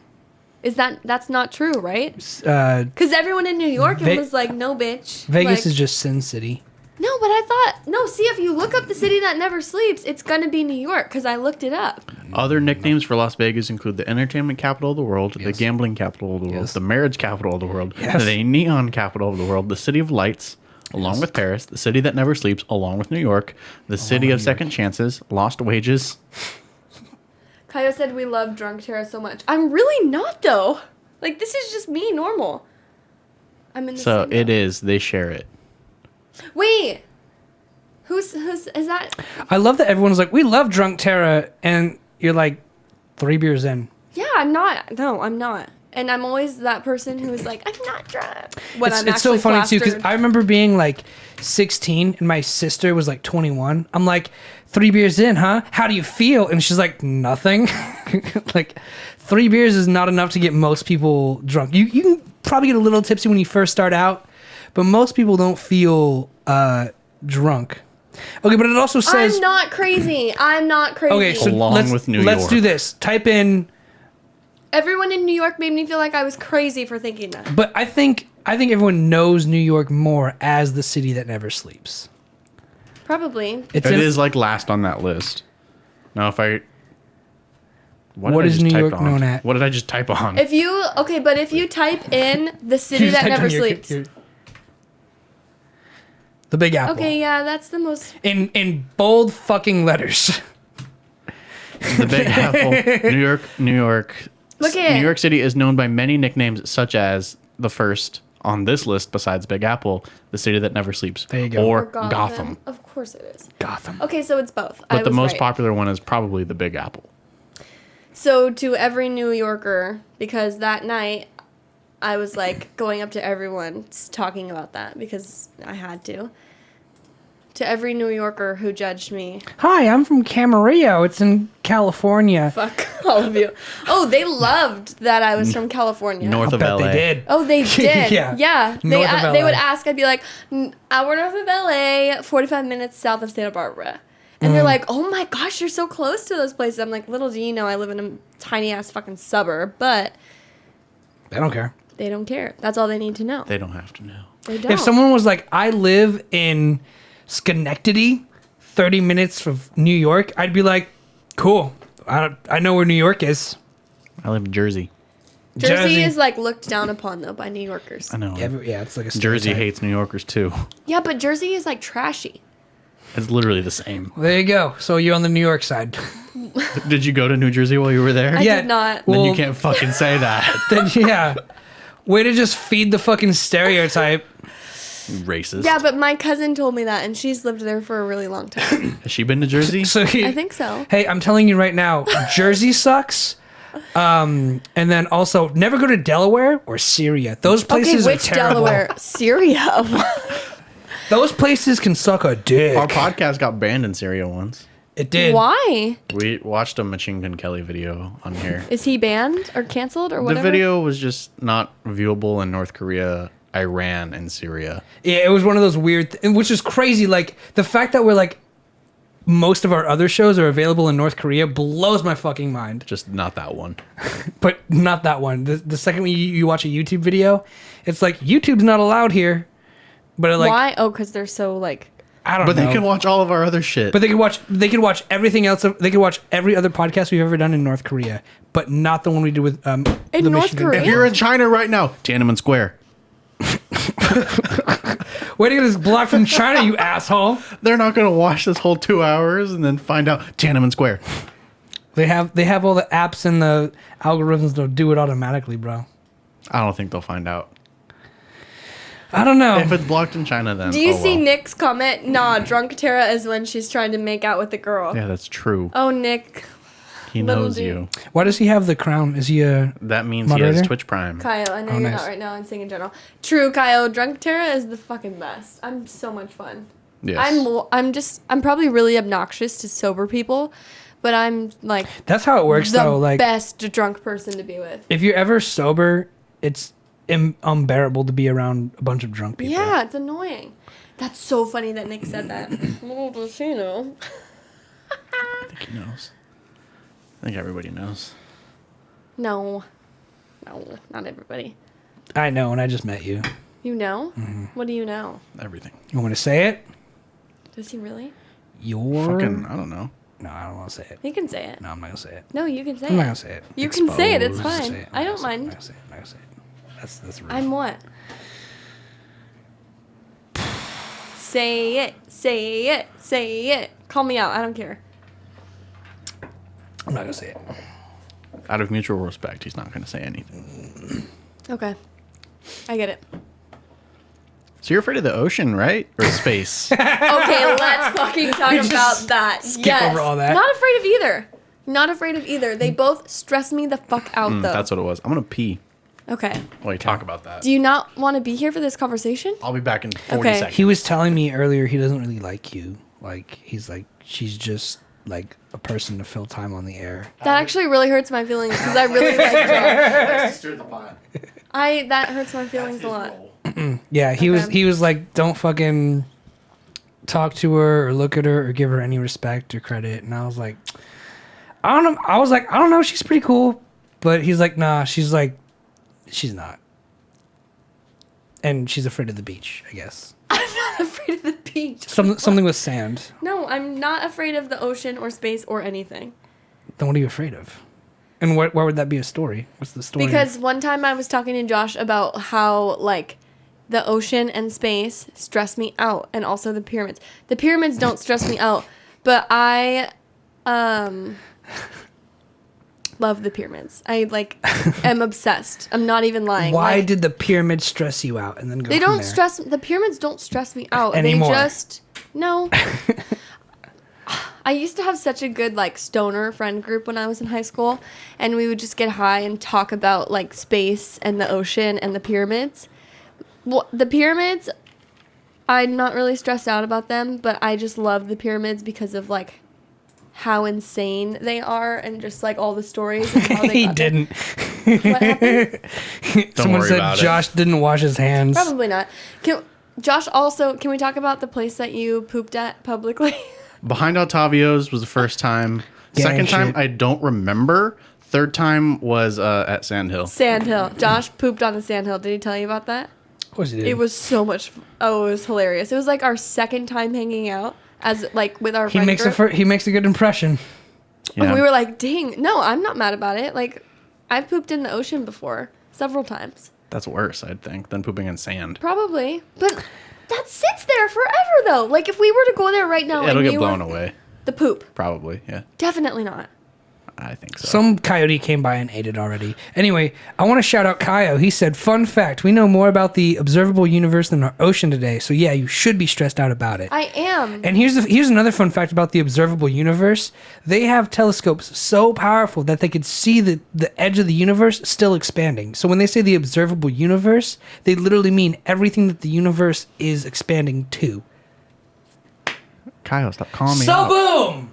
That's not true, right? Because everyone in New York was like, no, bitch. Vegas like, is just Sin City. No, but I thought... No, see, if you look up the city that never sleeps, it's going to be New York, because I looked it up. Other nicknames for Las Vegas include the entertainment capital of the world, the gambling capital of the world, the marriage capital of the world, the neon capital of the world, the city of lights, along with Paris, the city that never sleeps, along with New York, the city of second chances, lost wages. Kyle said we love Drunk Tara so much. I'm really not, though. Like, this is just me, normal. I'm in the So same it boat. is. They share it. Wait. Who's is that? I love that everyone's like, we love Drunk Tara, and you're like 3 beers in. Yeah, I'm not. No, I'm not. And I'm always that person who is like, I'm not drunk. When I'm It's so actually funny too, because plastered. I remember being like 16 and my sister was like 21. I'm like, 3 beers in, huh? How do you feel? And she's like, nothing. Like 3 beers is not enough to get most people drunk. You can probably get a little tipsy when you first start out, but most people don't feel drunk. Okay, but it also says I'm not crazy. I'm not crazy. okay. So Along with New let's York. do this. Type in. Everyone in New York made me feel like I was crazy for thinking that. But I think everyone knows New York more as the city that never sleeps. Probably. It's It in- is like last on that list. Now, if I... What did I is just New type York on? known at? What did I just type on? If you but if you type in the city You just that typed never on sleeps. The Big Apple. Okay, yeah, that's the most. In bold fucking letters. The Big Apple. New York. Look at New York City is known by many nicknames such as the first, on this list besides Big Apple, the city that never sleeps. There you go. Or Gotham. Of course it is. Gotham. Okay, so it's both. But the most right. popular one is probably the Big Apple. So to every New Yorker, because that night I was like going up to everyone talking about that because I had to. To every New Yorker who judged me. Hi, I'm from Camarillo. It's in California. Fuck all of you. Oh, they loved that I was from California. North of Bet LA. they did. Oh, they did. Yeah. They North of they would LA. ask. I'd be like, hour north of LA, 45 minutes south of Santa Barbara. And they're like, oh my gosh, you're so close to those places. I'm like, little do you know, I live in a tiny ass fucking suburb, but I don't care. they don't care. That's all they need to know. They don't have to know. They don't. If someone was like, I live in Schenectady, 30 minutes from New York, I'd be like, cool. I know where New York is. I live in Jersey. Jersey is like looked down upon though by New Yorkers. I know. Yeah, it's like a Jersey stereotype. hates New Yorkers too. Yeah, but Jersey is like trashy. It's literally the same. There you go. So you're on the New York side. Did you go to New Jersey while you were there? I Yeah, did not. Then well- you can't fucking say that. Then yeah. Way to just feed the fucking stereotype. Racist. Yeah, but my cousin told me that, and she's lived there for a really long time. Has she been to Jersey? So I think so. Hey, I'm telling you right now, Jersey sucks. And then also never go to Delaware or Syria. Those places Okay, are which terrible. Delaware? Syria. Those places can suck a dick. Our podcast got banned in Syria once. It did. Why? We watched a Machine Gun Kelly video on here. Is he banned or canceled or The whatever? video was just not viewable in North Korea, Iran, and Syria. Yeah, it was one of those weird, which is crazy. Like the fact that we're like, most of our other shows are available in North Korea blows my fucking mind. Just not that one. But not that one. The second you watch a YouTube video, it's like YouTube's not allowed here. But like, Why? Oh, because they're so like. I don't But know. they can watch all of our other shit. But they could watch everything else. They could watch every other podcast we've ever done in North Korea, but not the one we did with In the North Michigan. Korea? if you're in China right now, Tiananmen Square. Way to get us blocked from China, you asshole! They're not going to watch this whole 2 hours and then find out Tiananmen Square. They have all the apps and the algorithms that'll do it automatically, bro. I don't think they'll find out. I don't know. If it's blocked in China, then. Do you oh, see well. Nick's comment? Nah, drunk Tara is when she's trying to make out with the girl. Yeah, that's true. Oh, Nick. He little knows dude. you. Why does he have the crown? Is he a? That means he Moderator? has Twitch Prime. Kyle, I know Oh, you're nice. not right now. I'm saying in general. True, Kyle. Drunk Tara is the fucking best. I'm so much fun. Yes. I'm probably really obnoxious to sober people, but I'm like That's how it works, the though. Like, best drunk person to be with. if you're ever sober, it's unbearable to be around a bunch of drunk people. Yeah, it's annoying. That's so funny that Nick said that. Little does he know. I think he knows. I think everybody knows. No, not everybody. I know, and I just met you. You know? Mm-hmm. What do you know? Everything. You want me to say it? Does he really? You're. Fucking, I don't know. No, I don't want to say it. He can say it. No, I'm not gonna say it. No, you can say I'm not it. gonna say it. You can say it. It's I'm not gonna fine. say it. I I'm don't not gonna mind. say it. I'm not gonna say it. That's rude. I'm what? Say it. Say it. Say it. Call me out. I don't care. I'm not gonna say it. Out of mutual respect, he's not going to say anything. Okay. I get it. So you're afraid of the ocean, right? Or space? Okay, let's fucking talk Just about that. skip over all that. Not afraid of either. Not afraid of either. They both stress me the fuck out, though. That's what it was. I'm going to pee Okay. while you talk about that. Do you not want to be here for this conversation? I'll be back in 40 Okay. seconds. He was telling me earlier he doesn't really like you. Like he's like she's just like a person to fill time on the air. That actually really hurts my feelings because I really like Josh. That hurts my feelings a lot. Yeah, he Okay. was like, don't fucking talk to her or look at her or give her any respect or credit. And I was like, I don't know. I was like, I don't know. She's pretty cool, but he's like, nah. She's like, she's not. And she's afraid of the beach, I guess. I'm not afraid of the beach. Something with sand. No, I'm not afraid of the ocean or space or anything. Then what are you afraid of? And why would that be a story? What's the story? Because one time I was talking to Josh about how, like, the ocean and space stress me out, and also the pyramids. The pyramids don't stress me out, but love the pyramids. I like am obsessed. I'm not even lying. Why like, did the pyramids stress you out? And then go they from don't there? stress. The pyramids don't stress me out. Anymore. They just no. I used to have such a good like stoner friend group when I was in high school, and we would just get high and talk about like space and the ocean and the pyramids. Well, the pyramids, I'm not really stressed out about them, but I just love the pyramids because of like how insane they are and just like all the stories and how they He got there. didn't. What happened? Someone worry said about it. Josh didn't wash his hands. Probably not. Josh, also, can we talk about the place that you pooped at publicly? Behind Otavio's was the first time. Gang Second time, shit. I don't remember. Third time was at Sandhill. Sandhill. Josh pooped on the Sandhill. Did he tell you about that? Of course he did. It was so much. Oh, it was hilarious. It was like our second time hanging out as like with our He friend makes group. he makes a good impression. Yeah. And we were like, dang, no, I'm not mad about it. Like, I've pooped in the ocean before several times. That's worse, I'd think, than pooping in sand. Probably. But that sits there forever, though. Like, if we were to go there right now It'll and get you blown were, away. the poop, Probably, yeah. definitely not. I think so. Some coyote came by and ate it already. Anyway, I want to shout out Kaio. He said, fun fact, we know more about the observable universe than our ocean today. So yeah, you should be stressed out about it. I am. And here's another fun fact about the observable universe. They have telescopes so powerful that they could see the edge of the universe still expanding. So when they say the observable universe, they literally mean everything that the universe is expanding to. Kyle, stop calling me So out. boom!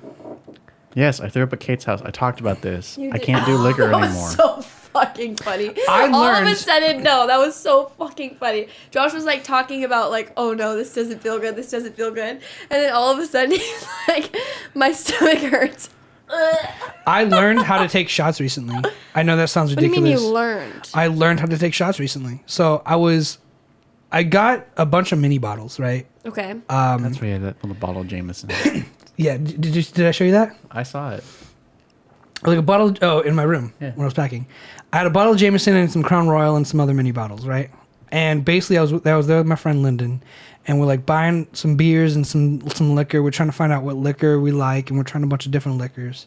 Yes, I threw up at Kate's house. I talked about this. You I did- can't do liquor That was anymore. so fucking funny. I All of a learned- sudden, no, that was so fucking funny. Josh was like talking about like, oh no, this doesn't feel good. This doesn't feel good. And then all of a sudden, he's like, my stomach hurts. I learned how to take shots recently. I know that sounds What do you ridiculous. mean you learned? I learned how to take shots recently. So I got a bunch of mini bottles, right? Okay. That's where you had that little bottle of Jameson. Yeah, did I show you that? I saw it. Like a bottle, in my room Yeah. when I was packing. I had a bottle of Jameson and some Crown Royal and some other mini bottles, right? And basically, I was there with my friend Lyndon, and we're like buying some beers and some liquor. We're trying to find out what liquor we like, and we're trying a bunch of different liquors.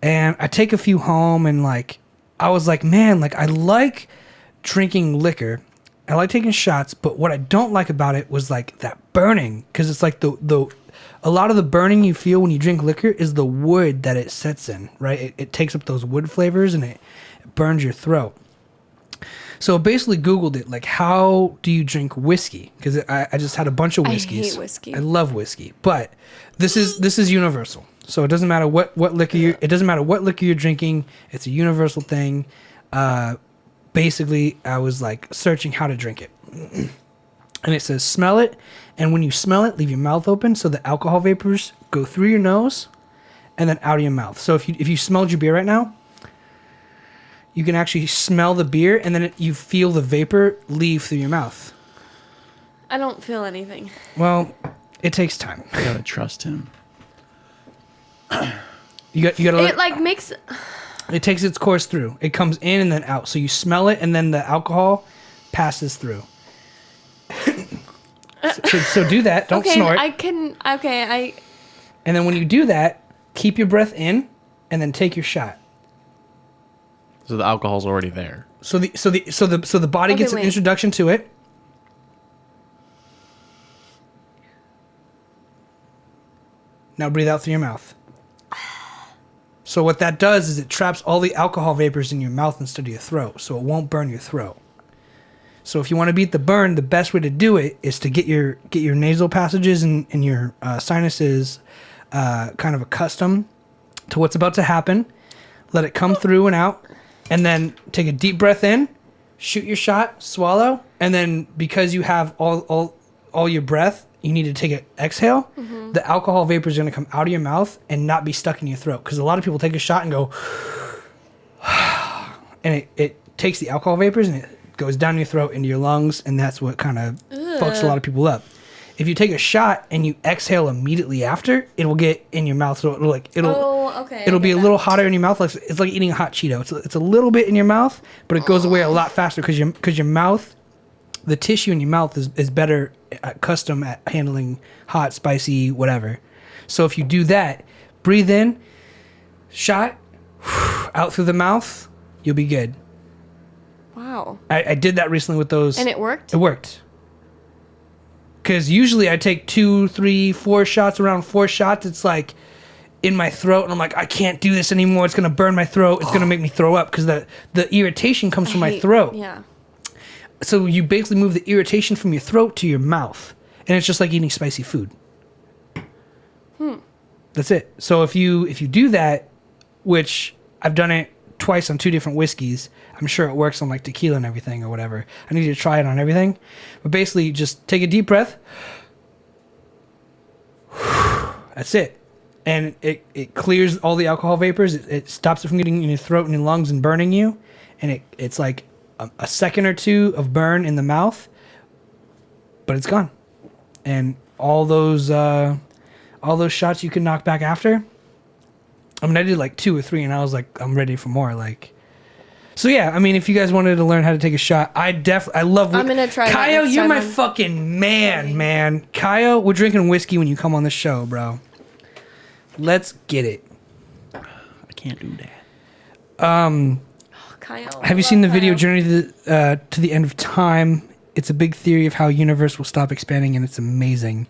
And I take a few home, and like I was like, man, like I like drinking liquor. I like taking shots, but what I don't like about it was like that burning, because it's like the a lot of the burning you feel when you drink liquor is the wood that it sets in, right? It takes up those wood flavors and it burns your throat. So I basically Googled it, like, how do you drink whiskey? Because I just had a bunch of whiskeys. I hate whiskey. I love whiskey, but this is universal. So it doesn't matter what liquor you're drinking. It's a universal thing. Basically, I was like searching how to drink it. And it says smell it, and when you smell it, leave your mouth open so the alcohol vapors go through your nose and then out of your mouth. So if you smelled your beer right now, you can actually smell the beer, and then you feel the vapor leave through your mouth. I don't feel anything. Well, it takes time. You gotta trust him. You gotta let It like makes. it takes its course through. It comes in and then out. So you smell it, and then the alcohol passes through. So do that. Don't Okay, snort. I can. Okay, I. And then when you do that, keep your breath in, and then take your shot. So the alcohol's already there. So the body Okay, gets an wait. introduction to it. Now breathe out through your mouth. So what that does is it traps all the alcohol vapors in your mouth instead of your throat, so it won't burn your throat. So if you want to beat the burn, the best way to do it is to get your nasal passages and your sinuses kind of accustomed to what's about to happen. Let it come through and out, and then take a deep breath in, shoot your shot, swallow, and then because you have all your breath, you need to take an exhale. Mm-hmm. The alcohol vapor is going to come out of your mouth and not be stuck in your throat. Because a lot of people take a shot and go, and it takes the alcohol vapors and it goes down your throat into your lungs, and that's what kind of fucks a lot of people up. If you take a shot and you exhale immediately after, it will get in your mouth, so Oh, okay. it'll I be get a that. little hotter in your mouth. Like it's like eating a hot Cheeto. It's a little bit in your mouth, but it goes away a lot faster because your mouth, the tissue in your mouth is better custom at handling hot, spicy, whatever. So if you do that, breathe in, shot, out through the mouth, you'll be good. Wow. I did that recently with those. And it worked? It worked. Because usually I take 2, 3, 4 shots. Around 4 shots, it's like in my throat, and I'm like, I can't do this anymore. It's gonna burn my throat. It's gonna make me throw up because the irritation comes from my throat. Yeah. So you basically move the irritation from your throat to your mouth, and it's just like eating spicy food. That's it. So if you do that, which I've done it twice on 2 different whiskeys, I'm sure it works on like tequila and everything or whatever. I need to try it on everything. But basically, just take a deep breath. That's it. And it clears all the alcohol vapors. It stops it from getting in your throat and your lungs and burning you. And it's like a second or 2 of burn in the mouth, but it's gone. And all those shots you can knock back after. I mean, I did like 2 or 3, and I was like, I'm ready for more. Like, so yeah. I mean, if you guys wanted to learn how to take a shot, I love. I'm gonna try. Kyle, you're my time. fucking man. Kyle, we're drinking whiskey when you come on the show, bro. Let's get it. I can't do that. Kyle, Have you seen the video Journey to the End of Time? It's a big theory of how universe will stop expanding, and it's amazing.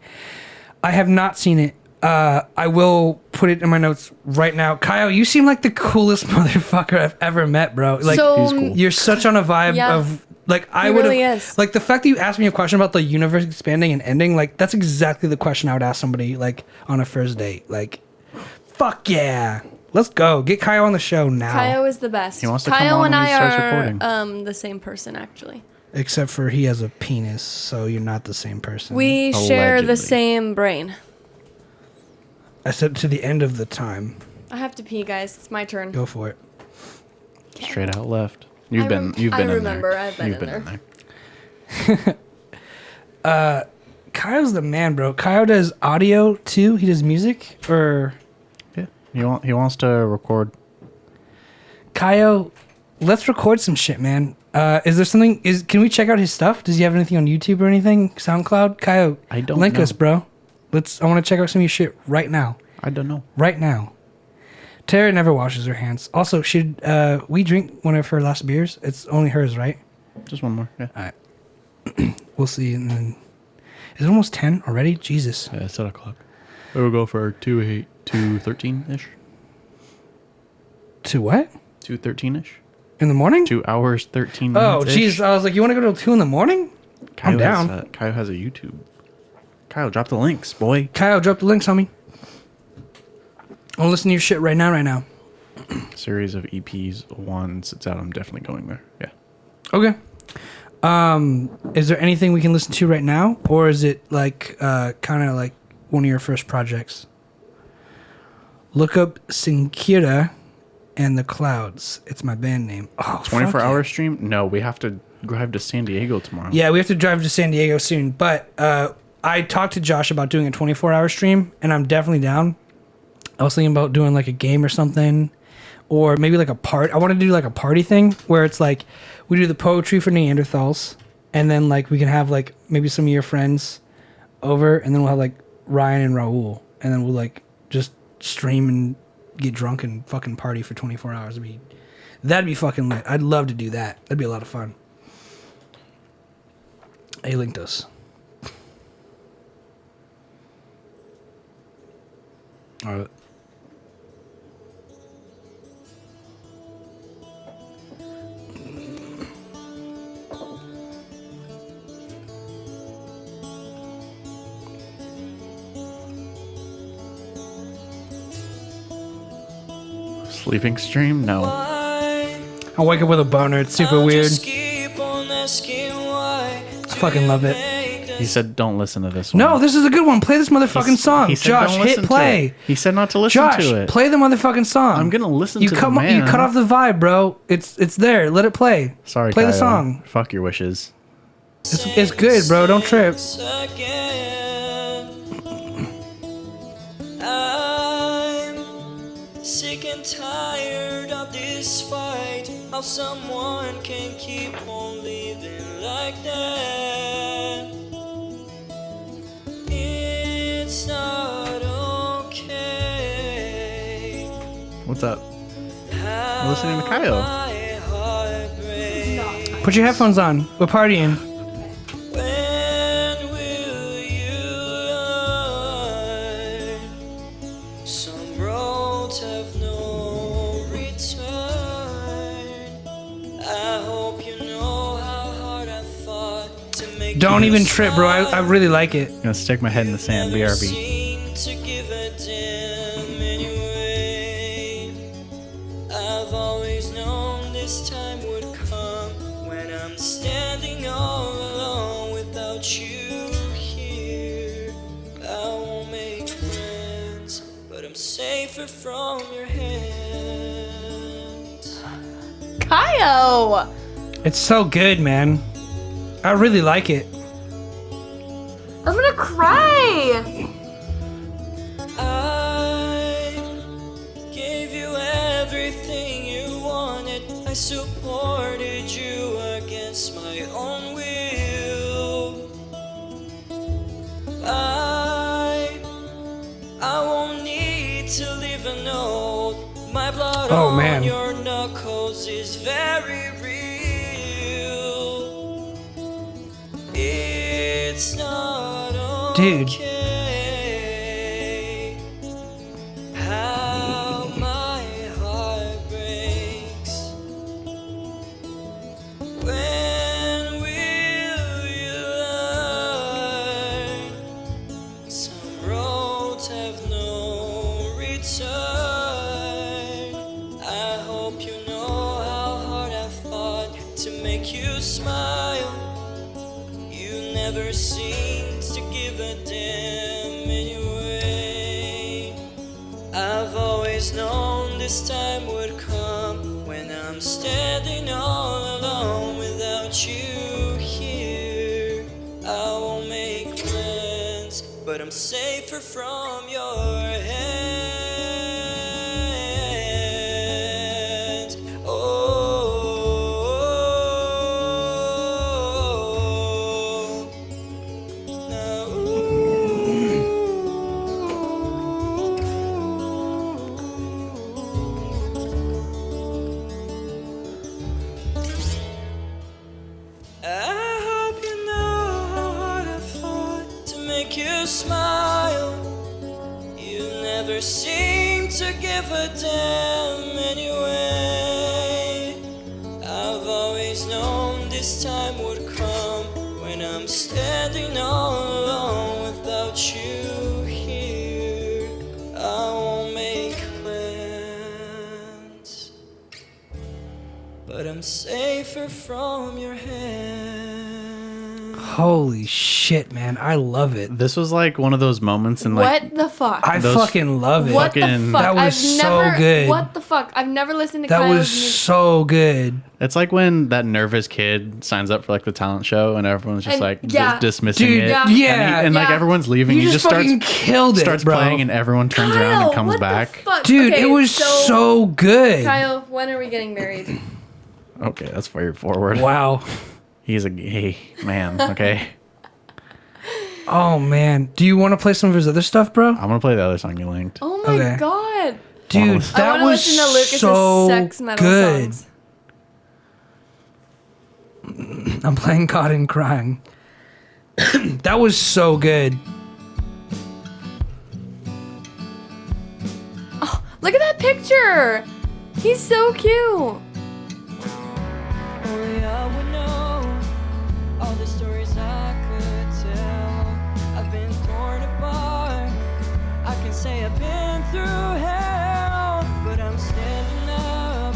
I have not seen it. I will put it in my notes right now. Kyle, you seem like the coolest motherfucker I've ever met, bro. Like, So- He's cool. you're such on a vibe Yeah. of like I He would really have is. like the fact that you asked me a question about the universe expanding and ending. Like, that's exactly the question I would ask somebody like on a first date. Like, fuck yeah, let's go. Get Kyle on the show now. Kyle is the best. He wants to come Kyle on and when he I starts are recording. the same person actually. Except for he has a penis, so you're not the same person. We share the Allegedly. same brain. I said to the end of the time. I have to pee, guys. It's my turn. Go for it. Straight out left. You've I been I in remember, there. I've been You've in there. Kyle's the man, bro. Kyle does audio too. He does music, or Yeah. He wants to record. Kyle, let's record some shit, man. Is there something? Can we check out his stuff? Does he have anything on YouTube or anything? SoundCloud? Kyle, I don't link know. us, bro. I want to check out some of your shit right now. I don't know. Right now. Tara never washes her hands. Also, should we drink one of her last beers? It's only hers, right? Just one more. Yeah. All right. We'll see. And then, is it almost 10 already? Jesus. Yeah, it's 7:00. We'll go for 2:13-ish. To what? 2:13-ish. In the morning? 2 hours 13 Oh, minutes. jeez. I was like, you want to go till 2 in the morning? I'm down. Kyle has a YouTube. Kyle, drop the links, boy. Kyle, drop the links, homie. I'll listen to your shit right now. Series of EPs. Once it's out, I'm definitely going there. Yeah. Okay. Is there anything we can listen to right now? Or is it like kind of like one of your first projects? Look up Sinkira and the Clouds. It's my band name. Oh, 24-hour stream? No, we have to drive to San Diego tomorrow. Yeah, we have to drive to San Diego soon. But I talked to Josh about doing a 24-hour stream, and I'm definitely down. I was thinking about doing like a game or something, or maybe like a part. I want to do like a party thing where it's like we do the poetry for Neanderthals, and then like we can have like maybe some of your friends over, and then we'll have like Ryan and Raul, and then we'll like just stream and get drunk and fucking party for 24 hours. That'd be fucking lit. I'd love to do that. That'd be a lot of fun. He linked us. All right. Sleeping stream? No. I wake up with a boner. It's super weird. I fucking love it. He said don't listen to this one. No, this is a good one. Play this motherfucking song. He said Josh, don't hit listen to play. it. He said not to listen Josh, to it. play the motherfucking song. I'm gonna listen you to cut the man. You cut off the vibe, bro. It's there. Let it play. Sorry, play the Kyle. song. Fuck your wishes. It's good, bro. Don't trip. I'm sick and tired of this fight. How someone can keep on living like that. It's not okay. What's up? We're listening to Kyle. My heart breaks. Put your headphones on. We're partying. When will you learn? Some roads have no return. I hope you know how hard I fought to make Don't you even trip, bro. I smile. really like it. I'm gonna stick my head in the sand. Never BRB. seemed to give a damn anyway. I've always known this time would come when I'm standing all alone without you here. I won't make friends, but I'm safer from your hands. Kyle. It's so good, man. I really like it. I'm gonna cry. I gave you everything you wanted. I supported you against my own will. I won't need to leave a note. My blood Oh, on man. your knuckles is very real. It's not Dude. okay how my heart breaks. When will you learn? Some roads have no return. I hope you know how hard I fought to make you smile. You never seemed to give a damn anyway. I've always known this time would come when I'm standing all alone without you here. I won't make plans, but I'm safer from your hands. Oh, now, I hope you know how hard I fought to make you smile. You never seem to give a damn anyway. I've always known this time would come when I'm standing all alone without you here. I won't make plans, but I'm safer from your hands. Holy shit, man. I love it. This was like one of those moments in like What the fuck? I Those- fucking love it. What the fucking- fuck? That was I've so never, good. What the fuck? I've never listened to That Kyle's was music. so good. it's like when that nervous kid signs up for like the talent show and everyone's just And- like yeah. dismissing Dude, it. yeah. And, he- Yeah. and, like Yeah. everyone's leaving. You He just just starts fucking killed it, starts bro. playing and everyone turns around Kyle, and comes what back. The fuck? Dude, Okay, it was so good. Kyle, when are we getting married? Okay, that's very forward. Wow. He's a gay man, okay? Oh, man. Do you want to play some of his other stuff, bro? I'm gonna play the other song you linked. Oh my Okay. god. Dude, I that I want to was listen to Lucas's so sex metal good. songs. I'm playing Caught in Crying. That was so good. Look at that picture. He's so cute. Only I would know all the stories I could tell. I've been torn apart. I can say I've been through hell, but I'm standing up,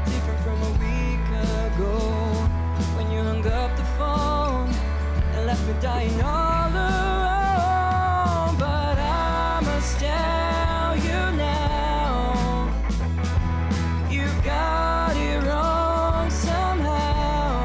different from a week ago. When you hung up the phone and left me dying all alone, but I must tell you now, you've got it wrong somehow.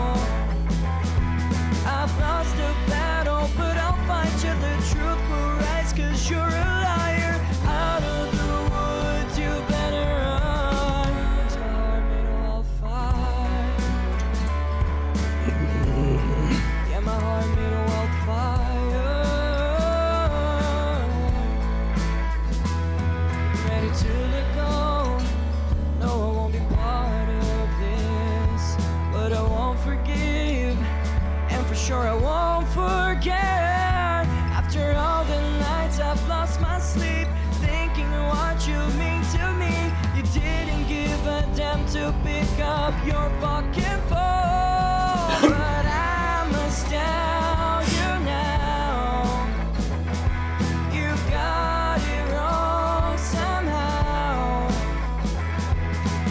up your fucking phone. But I must tell you now, you got it wrong somehow.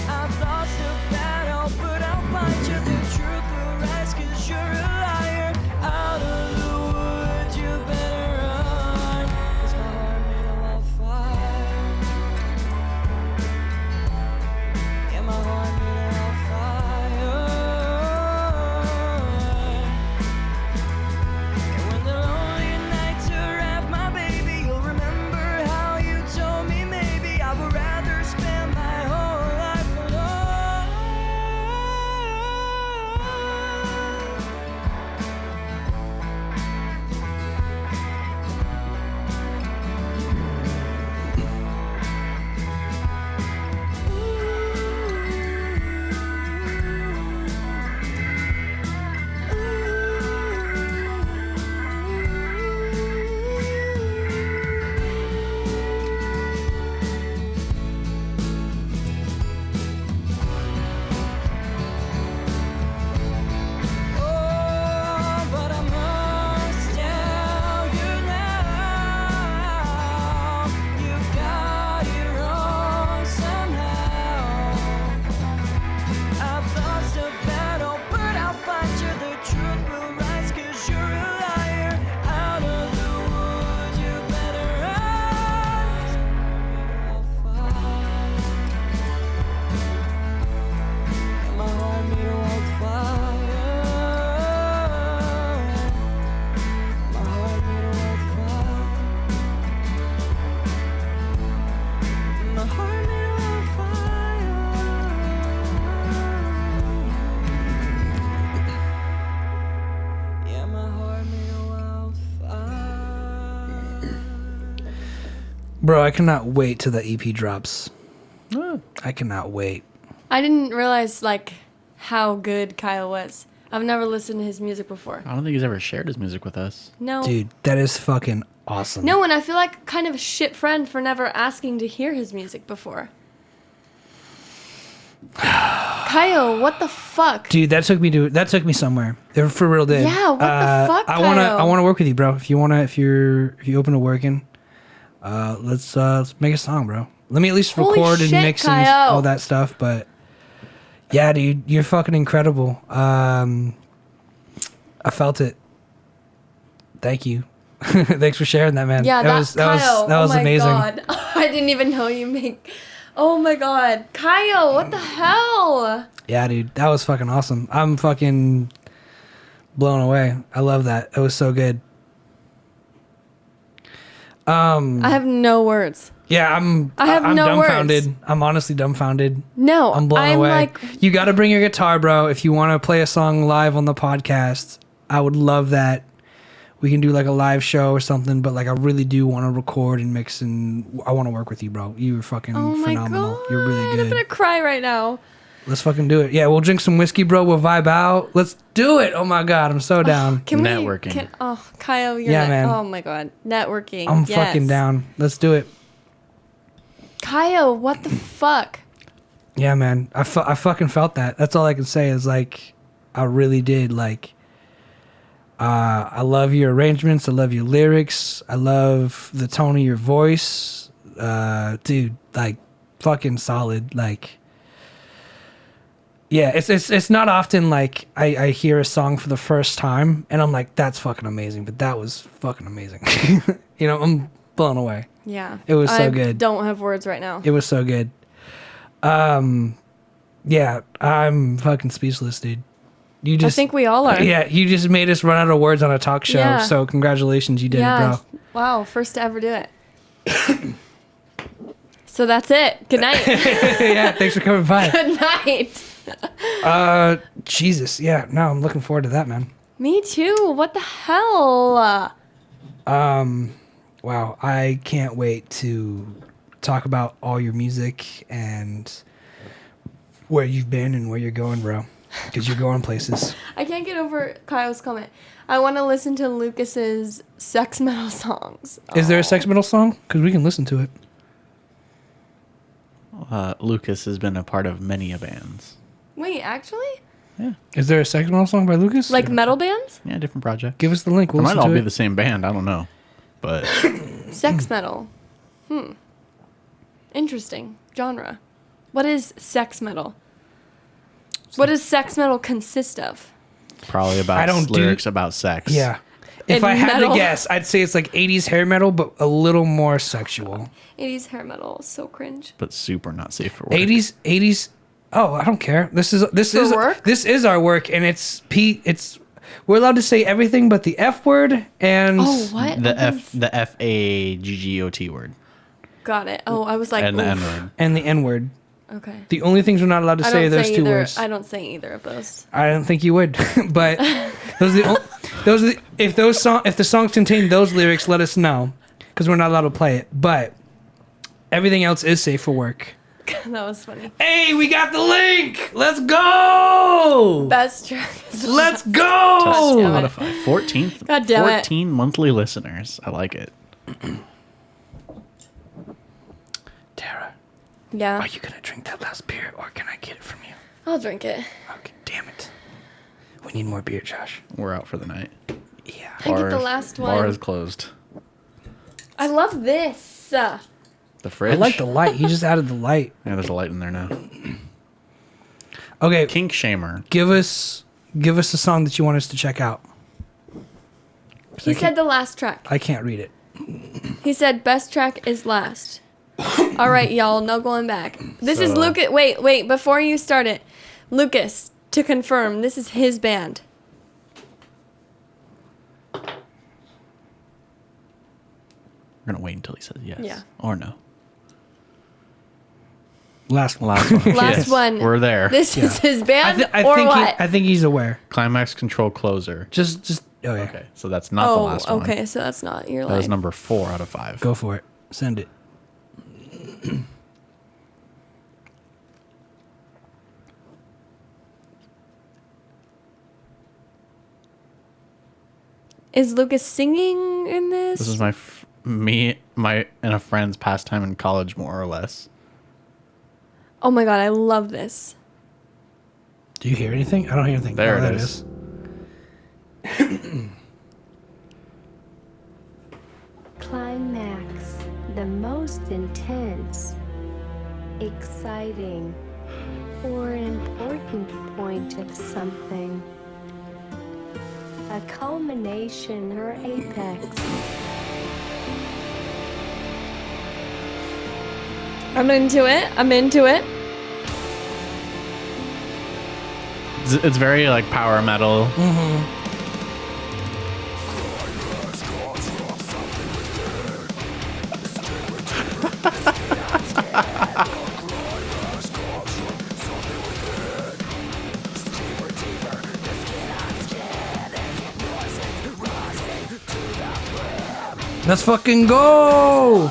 I've lost the battle, but I'll find you. The truth will rise, 'cause you're a liar. Out of the woods, you better run, 'cause my heart made a wildfire. Yeah, my heart made a wildfire. And when the lonely nights arrive, my baby, you'll remember how you told me maybe I would rather spend my whole life alone. Oh, but I must tell you now, you got it wrong somehow. I've lost a battle, but I'll fight you. The truth will rise, 'cause you're a liar. Out of the woods, you better run. 'Cause my heart made a wildfire. Yeah, my heart made a wildfire. My heart made a wildfire. Yeah, my heart made a wildfire. Bro, I cannot wait till the EP drops. I cannot wait. I didn't realize like how good Kyle was. I've never listened to his music before. I don't think he's ever shared his music with us. No. Dude, that is fucking awesome. No, and I feel like kind of a shit friend for never asking to hear his music before. Kyle, what the fuck? Dude, that took me somewhere. It for real did. Yeah, what the fuck, I Kyle? wanna work with you, bro. If you open to working, let's make a song, bro. Let me at least Holy record and shit, mix and Kyle. all that stuff. But yeah, dude, you're fucking incredible. I felt it. Thank you. Thanks for sharing that, man. Yeah, that Kyle. was oh my amazing. God. I didn't even know you make. Oh my God, Kyle, what the hell? Yeah, dude, that was fucking awesome. I'm fucking blown away. I love that. It was so good. I have no words. Yeah, I'm have no dumbfounded. words. I'm honestly dumbfounded. No, I'm blown away. Like, You got to bring your guitar, bro. If you want to play a song live on the podcast, I would love that. We can do like a live show or something, but like I really do want to record and mix, and I want to work with you, bro. You were fucking oh my phenomenal. God, You're really I'm good. gonna cry right now. Let's fucking do it. Yeah, we'll drink some whiskey, bro. We'll vibe out. Let's do it. Oh my God, I'm so down. Can Networking. Kyle, you're Yeah, man. Oh my God, networking. I'm yes. fucking down. Let's do it. Kyle, what the fuck? Yeah, man. I fucking felt that. That's all I can say is like, I really did. Like, I love your arrangements. I love your lyrics. I love the tone of your voice. Dude, like, fucking solid. Like, yeah, it's not often like I hear a song for the first time and I'm like, that's fucking amazing. But that was fucking amazing. You know, I'm blown away. Yeah, It was so I good. Don't have words right now. It was so good. Yeah, I'm fucking speechless, dude. You just, I think we all are. Yeah, you just made us run out of words on a talk show. Yeah. So congratulations, you did it, Yeah. bro. Wow, first to ever do it. So that's it. Good night. Yeah, thanks for coming by. Good night. Jesus, yeah. No, I'm looking forward to that, man. Me too. What the hell? Wow, I can't wait to talk about all your music and where you've been and where you're going, bro. Because you're going places. I can't get over Kyle's comment. I want to listen to Lucas's sex metal songs. Is there a sex metal song? Because we can listen to it. Lucas has been a part of many a bands. Wait, actually? Yeah, Is there a second metal song by Lucas? Like metal bands? yeah, different project. Give us the link. It We'll might listen all to be it. the same band. I don't know, but Sex metal. Interesting. Genre. What is sex metal? What does sex metal consist of? probably about I don't do- lyrics about sex. Yeah. If And I had metal. to guess, I'd say it's like 80s hair metal, but a little more sexual. 80s hair metal is so cringe. but super not safe for work. 80s. Oh, I don't care. This is work? This is our work, and we're allowed to say everything but the F word and Oh, what? The FAGGOT word Got it. Oh, I was like, and the oof. N word. and the N word. Okay. The only things we're not allowed to I say are don't those say two either. words. I don't say either of those. I don't think you would, but if the songs contain those lyrics, let us know because we're not allowed to play it. But everything else is safe for work. That was funny. Hey, we got the link. Let's go. Best track. Let's damn go. it. Spotify, 14th, God damn it. 14 monthly listeners. I like it. Tara, Yeah. are you gonna drink that last beer, or can I get it from you? I'll drink it. Okay, damn it. We need more beer, Josh. We're out for the night. Yeah. I get the last Bar one. is closed. I love this. The fridge. I like the light. He just added the light. Yeah, there's a light in there now. Okay, Kink Shamer. give us a song that you want us to check out. He said the last track. I can't read it. He said best track is last. All right, y'all, no going back. This is So- Lucas. Wait, before you start it. Lucas, to confirm, this is his band. We're gonna wait until he says yes. Yeah. Or no. Last one. Last one. Last Yes, one. We're there. This is his band I or think what? I think he's aware. Climax Control Closer. Just oh yeah. Okay, so that's not the last one. okay, so that's not your That was line. number 4 out of 5. Go for it. Send it. Is Lucas singing in this? This is me and a friend's pastime in college, more or less. Oh my god, I love this. Do you hear anything? I don't hear anything. There Oh, it that is. Climax, the most intense, exciting, or important point of something. A culmination or apex. I'm into it. It's very like power metal. Let's fucking go.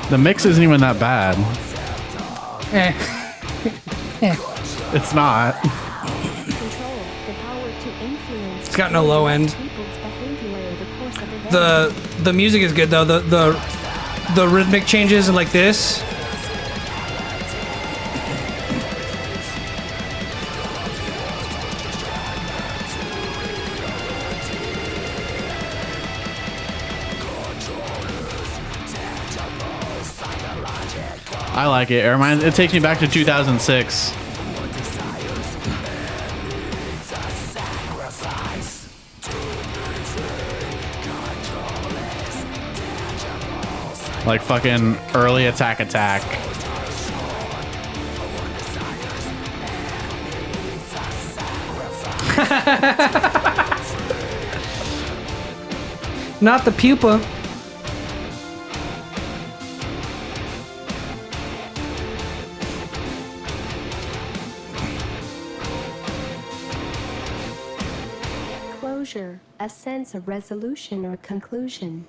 The mix isn't even that bad. Eh. It's not. Control, the power to influence. It's got no low end. people's behavior over the course of events. The music is good though. The rhythmic changes like this. I like it. It takes me back to 2006. Like fucking early Attack. Not the pupa. Closure, a sense of resolution or conclusion.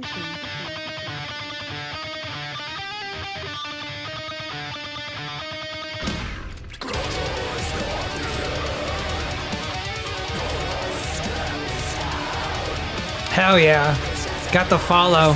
Hell yeah. Got the follow.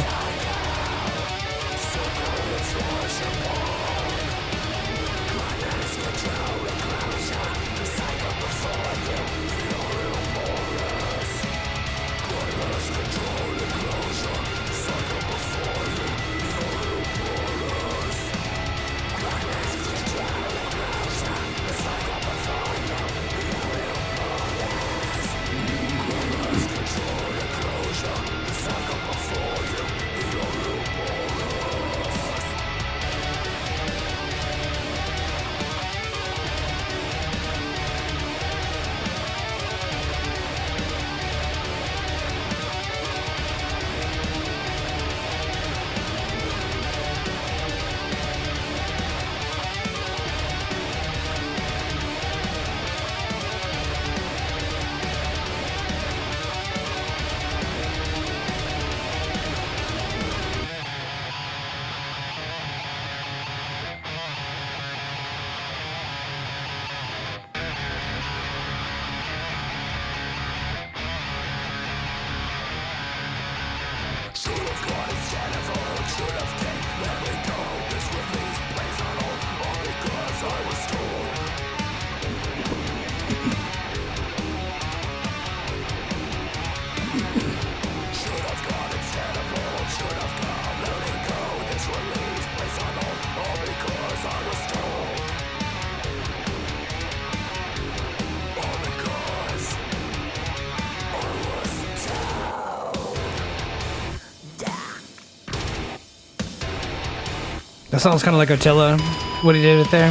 That sounds kind of like Attila, what he did it there.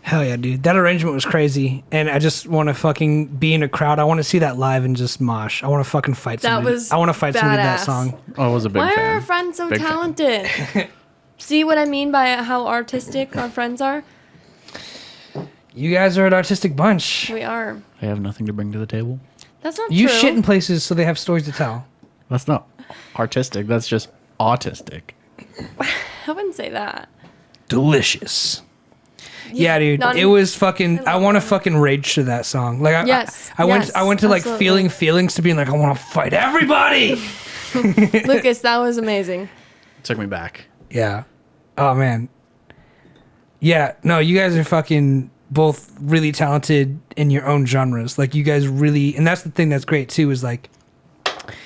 Hell yeah, dude. That arrangement was crazy. And I just want to fucking be in a crowd. I want to see that live and just mosh. I want to fucking fight somebody. was I want to fight somebody to that badass. song. Oh, I was a big Why fan. are our friends so Big fan. talented? See what I mean by how artistic our friends are? You guys are an artistic bunch. We are. They have nothing to bring to the table. That's not You true. shit in places so they have stories to tell. That's not artistic. That's just autistic. I wouldn't say that. Delicious. Yeah, dude. Not It even- was fucking. I love want to that. fucking rage to that song. Like, Yes, I went. yes, I went to like absolutely. feeling feelings to being like, I want to fight everybody. Lucas, that was amazing. Took me back. Yeah. Oh man. Yeah. No, you guys are fucking both really talented in your own genres. Like you guys really, and that's the thing that's great too. Is like,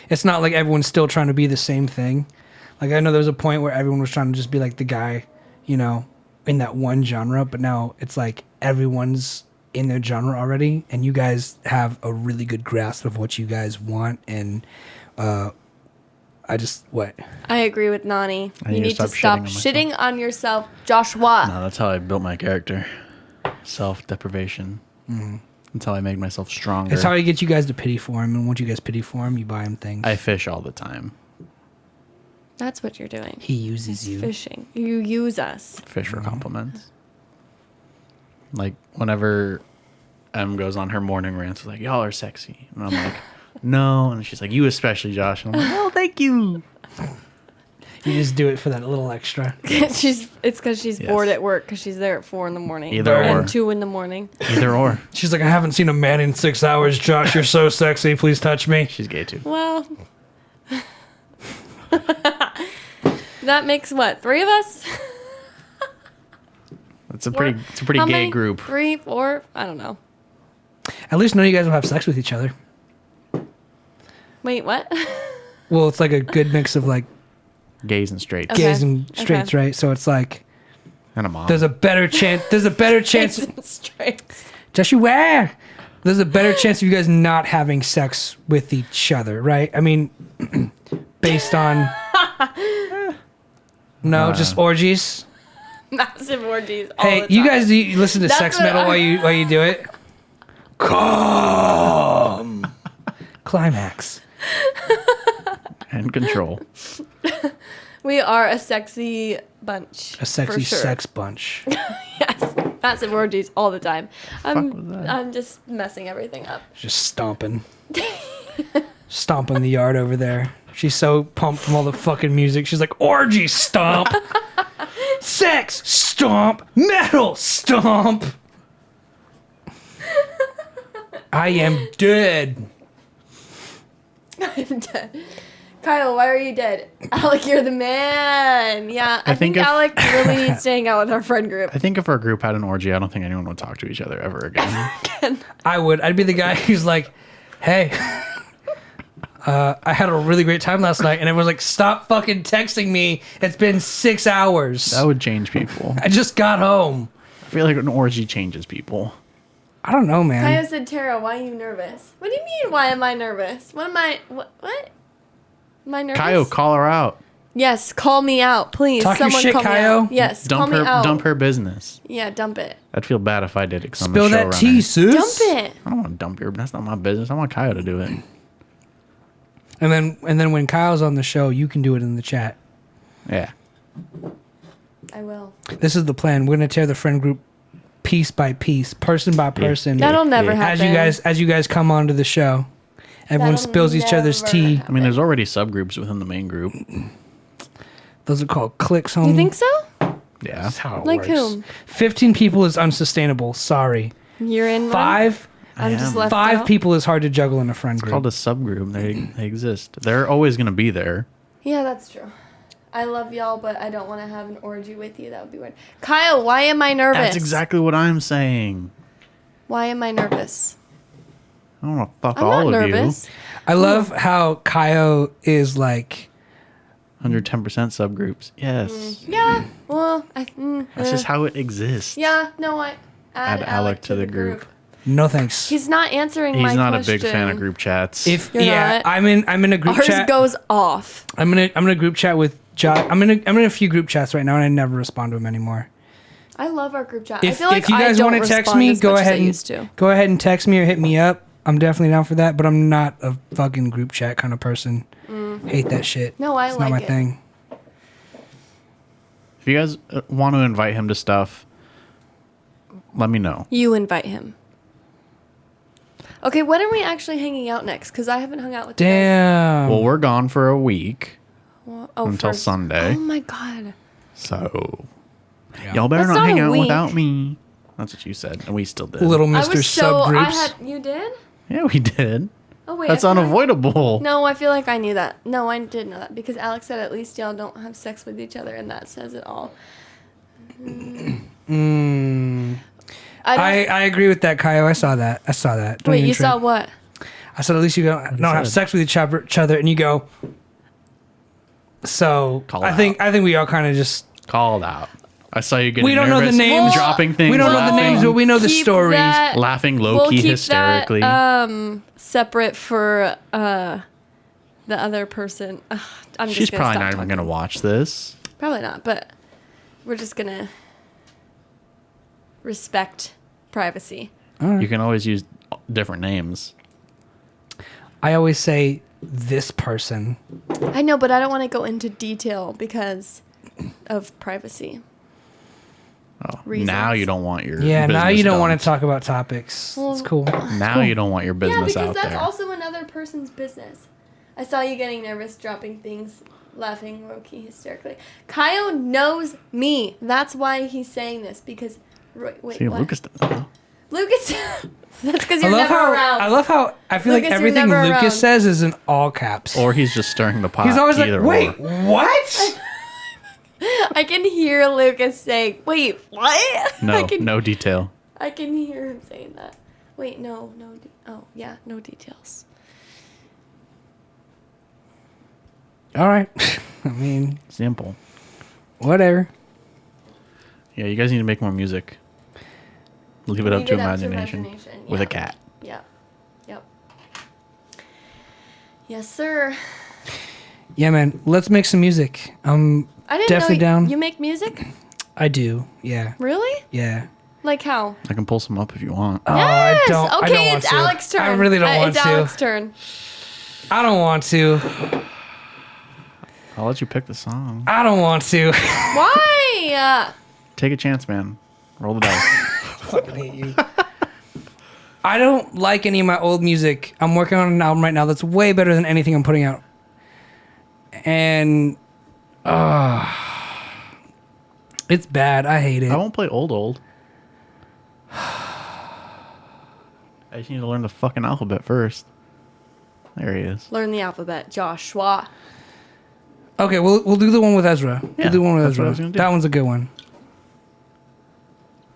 it's not like everyone's still trying to be the same thing. Like I know there was a point where everyone was trying to just be like the guy, you know, in that one genre. But now it's like everyone's in their genre already, and you guys have a really good grasp of what you guys want. And I just what. I agree with Nani. I You need need to to stop stop shitting shitting on yourself, Joshua. No, that's how I built my character. Self-deprivation. That's how I made myself stronger. It's how I get you guys to pity for him, and once you guys pity for him, you buy him things. I fish all the time. That's what you're doing. He uses you. Fishing. You use us. Fish for compliments. Like whenever Em goes on her morning rants, like y'all are sexy, and I'm like, no, and she's like, you especially, Josh, and I'm like, oh, thank you. You just do it for that little extra. It's because she's Yes. bored at work because she's there at 4 a.m. Either and or. 2 a.m. Either or. She's like, I haven't seen a man in 6 hours. Josh, you're so sexy. Please touch me. She's gay too. Well, that makes what, 3 of us? It's a pretty How gay many? group. 3, 4? I don't know. At least none of you guys will have sex with each other. Wait, what? Well, it's like a good mix of like Gays and straight. Okay. gays and straights, Okay. right? So it's like And a mom. there's a better chance. There's a better chance. Straights. Joshua, there's a better chance of you guys not having sex with each other, right? I mean, based on no, just orgies. Massive orgies all Hey, the time. you guys, do you listen to That's sex what metal I- while you do it? Come climax. and control. We are a sexy bunch. A sexy for sure. sex bunch. Yes. Massive orgies all the time. was that? I'm just messing everything up. Just stomping. Stomping the yard over there. She's so pumped from all the fucking music. She's like, orgy stomp. Sex stomp. Metal stomp. I am dead. I'm dead. Kyle, why are you dead? Alec, you're the man. Yeah, I think if- Alec really needs to hang out with our friend group. I think if our group had an orgy, I don't think anyone would talk to each other ever again. I would. I'd be the guy who's like, hey, I had a really great time last night. And everyone's like, stop fucking texting me. It's been 6 hours. That would change people. I just got home. I feel like an orgy changes people. I don't know, man. Kyle said, Tara, why are you nervous? What do you mean, why am I nervous? What am I, what? Am I nervous? Kaio, call her out. Yes, call me out, please. Talk your Someone shit, call me Kaio. out. Yes, call me out. Dump her business. Yeah, dump it. I'd feel bad if I did it. 'Cause I'm a Spill that showrunner. tea, sis. Dump it. I don't want to dump your. That's not my business. I want Kaio to do it. And then when Kyle's on the show, you can do it in the chat. Yeah. I will. This is the plan. We're gonna tear the friend group piece by piece, person by person. That'll never happen. As you guys come onto the show, everyone That'll spills each other's never tea. happen. I mean, there's already subgroups within the main group. Those are called cliques, homie. You think so? Yeah. That's how it Like works. whom? 15 people is unsustainable. Sorry. You're in one? Five I'm just am. left five out. people is hard to juggle in a friend It's group. called a subgroup. They exist. They're always gonna be there. Yeah, that's true. I love y'all, but I don't want to have an orgy with you. That would be weird. Kyle, why am I nervous? That's exactly what I'm saying. Why am I nervous? I don't want to fuck I'm all not of nervous. I love how Kaio is like, you. 110% subgroups. Yes. Yeah. Well, That's just how it exists. Yeah. No, I Add Alec to the group. no thanks. He's not answering my He's question. not a big fan of group chats. If You're yeah, not? I'm in a group Ours chat. goes off. I'm in a group chat with Josh. I'm in a few group chats right now, and I never respond to them anymore. I love our group chat. I If feel like if you guys want to text me, go ahead to. go ahead and text me or hit me up. I'm definitely down for that, but I'm not a fucking group chat kind of person. Hate that shit. No, I it's like not my it. thing. If you guys want to invite him to stuff, let me know. You invite him. Okay, when are we actually hanging out next? Because I haven't hung out with you guys. Damn. Well, we're gone for a week Oh, until first- Sunday. Oh my god. So y'all better That's not not hang a out week. without me. That's what you said, and we still did. Little I Mr. was so. I Subgroups. had. You did? Yeah, we did. Oh wait. That's I feel like- unavoidable. No, I feel like I knew that. No, I did know that because Alex said at least y'all don't have sex with each other, and that says it all. I agree with that, Kaio. I saw that. Don't Wait, even you trip. saw what? I said at least you don't have said? sex with each other, and you go. So Call I it think we all kind of just Called out. I saw you getting we don't know the nervous, names, dropping things. we don't know the laughing, names, but we know the Keep stories. that- laughing we'll low key keep hysterically. that separate for the other person. Ugh, I'm She's just gonna probably stop not even talking. gonna watch this. Probably not, but we're just gonna respect privacy. You can always use different names. I always say this person. I know, but I don't want to go into detail because of privacy. Oh, Reasons. now you don't want your Yeah, now business you don't want dumped. to talk about topics. It's cool. Now you don't want your Yeah, business because out that's there. also another person's business. I saw you getting nervous, dropping things, laughing low-key hysterically. Kyle knows me. That's why he's saying this, because... Wait, See, what? Lucas doesn't know. Lucas... That's because you're never around. I love how I feel Lucas, like you're everything never Lucas around. says is in all caps. Or he's just stirring the pot. He's always like, either "Wait, or. what?" I can hear Lucas saying, wait, what? No, no detail. I can hear him saying that. Wait, no. Oh, yeah, no details. All right. I mean, Simple. whatever. Yeah, you guys need to make more music. Leave it up to imagination. With yeah. a cat. Yep. Yes, sir. Yeah, man. Let's make some music. I'm I didn't definitely know down. you make music? I do. Yeah. Really? Yeah. Like how? I can pull some up if you want. Oh, Yes! I don't. I Okay, don't want it's to. Alex's turn. I really don't want it's to. Alex's turn. I don't want to. I'll let you pick the song. I don't want to. Why? Take a chance, man. Roll the dice. Fucking hate you. I don't like any of my old music. I'm working on an album right now that's way better than anything I'm putting out. And it's bad. I hate it. I won't play old. I just need to learn the fucking alphabet first. There he is. Learn the alphabet, Joshua. Okay, we'll do the one with Ezra. Yeah, We'll do one with that's what I Ezra. was gonna do. That one's a good one.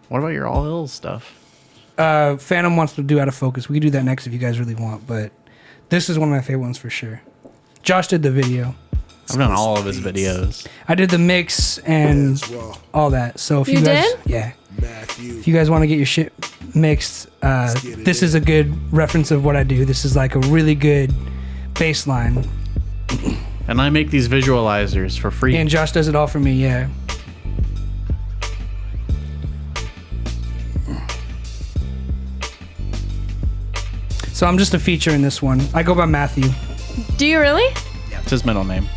What about your All Hills stuff? Phantom wants to do Out of Focus. We can do that next if you guys really want, but this is one of my favorite ones for sure. Josh did the video. I've done all of his videos. I did the mix and all that. So if you, You guys, did? yeah. If you guys want to get your shit mixed, this is a good reference of what I do. This is like a really good bass line. And I make these visualizers for free. And Josh does it all for me, yeah. So I'm just a feature in this one. I go by Matthew. Do you really? It's his middle name.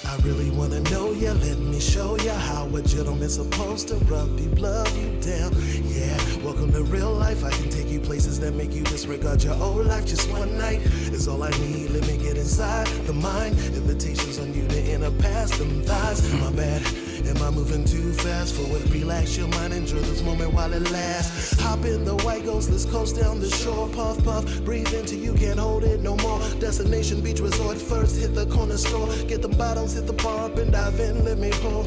I really wanna know ya, let me show ya how a gentleman's supposed to rub you, love you down. Yeah, welcome to real life. I can take you places that make you disregard your old life. Just one night is all I need. Let me get inside the mind. Invitations on you to enter past them thighs. My bad. Am I moving too fast? Forward, relax your mind, enjoy this moment while it lasts. Hop in the white ghost, let's coast down the shore. Puff, puff, breathe into you, can't hold it no more. Destination beach resort first, hit the corner store. Get them bottles, hit the bar up and dive in, let me pour.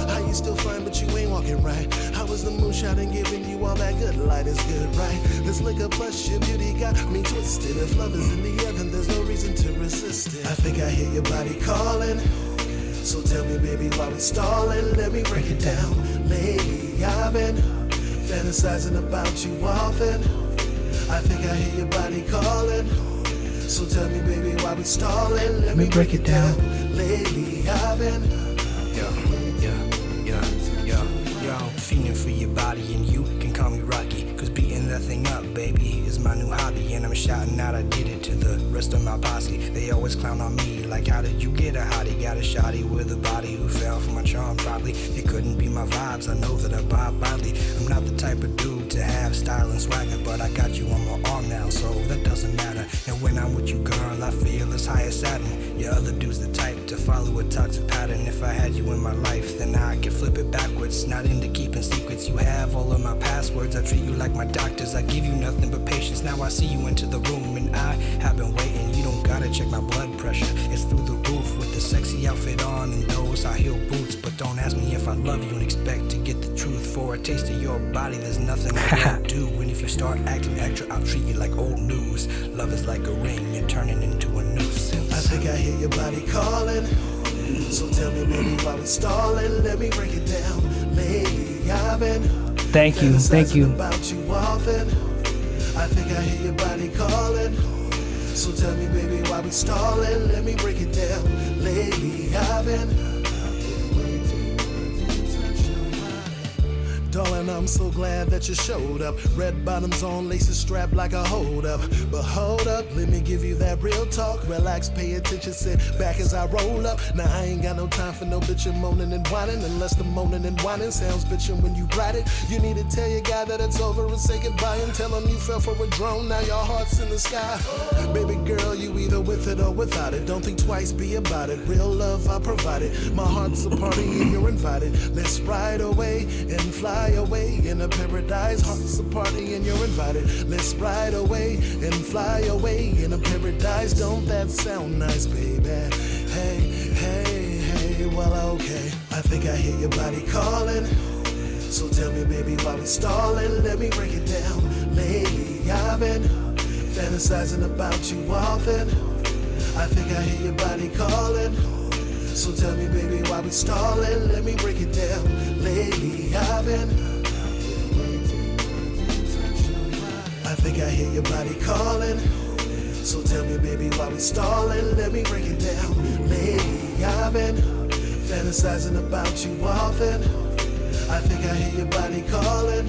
How you still fine, but you ain't walking right? How is the moonshine and giving you all that good light is good, right? This liquor plus your beauty got me twisted. If love is in the air, then there's no reason to resist it. I think I hear your body calling. So tell me, baby, why we stalling? Let me break it down. Lately, I've been fantasizing about you often. I think I hear your body calling. So tell me, baby, why we stalling? Let me break it down. Lately, I've been feeling for your body, and you can call me Rocky, cause beating that thing up, baby, is my new hobby. And I'm shouting out I did it to the rest of my posse. They always clown on me, like how did you get a hottie? Got a shotty with a body who fell for my charm, probably. It couldn't be my vibes, I know that I vibe badly. I'm not the type of dude to have style and swagger, but I got you on my arm now, so that doesn't matter. And when I'm with you, girl, I feel as high as Saturn. Your other dude's the type to follow a toxic pattern. If I had you in my life, then I could flip it backwards. Not into keeping secrets, you have all of my passwords. I treat you like my doctors, I give you nothing but patience. Now I see you into the room and I have been waiting. You don't gotta check my blood pressure, it's through the roof with the sexy outfit on and those high heel boots. But don't ask me if I love you and expect to get the truth. For a taste of your body, there's nothing I won't do. And if you start acting extra, I'll treat you like old news. Love is like a ring, you're turning into a nuisance. I think I hear your body calling. So tell me, baby, why we stalling? Let me break it down. Lately, I've been Thank you. fantasizing about you often. I think I hear your body calling. So tell me, baby, why we stalling? Let me break it down. Lately, I've been darling, I'm so glad that you showed up. Red bottoms on, laces strapped like a hold up. But hold up, let me give you that real talk. Relax, pay attention, sit back as I roll up. Now I ain't got no time for no bitchin' moaning and whining. Unless the moaning and whining sounds bitchin' when you ride it. You need to tell your guy that it's over and say goodbye and tell him you fell for a drone. Now your heart's in the sky. Baby girl, you either with it or without it. Don't think twice, be about it. Real love, I provide it. My heart's a party and you're invited. Let's ride away and fly away in a paradise. Heart's a party and you're invited. Let's ride away and fly away in a paradise. Don't that sound nice, baby? Hey, hey, hey, well, okay. I think I hear your body calling. So tell me, baby, why we stalling? Let me break it down. Lately, I've been fantasizing about you often. I think I hear your body calling. So tell me, baby, why we stalling? Let me break it down. Lately, I've been I think I hear your body calling. So tell me, baby, why we stalling? Let me break it down. Lately, I've been fantasizing about you often. I think I hear your body calling.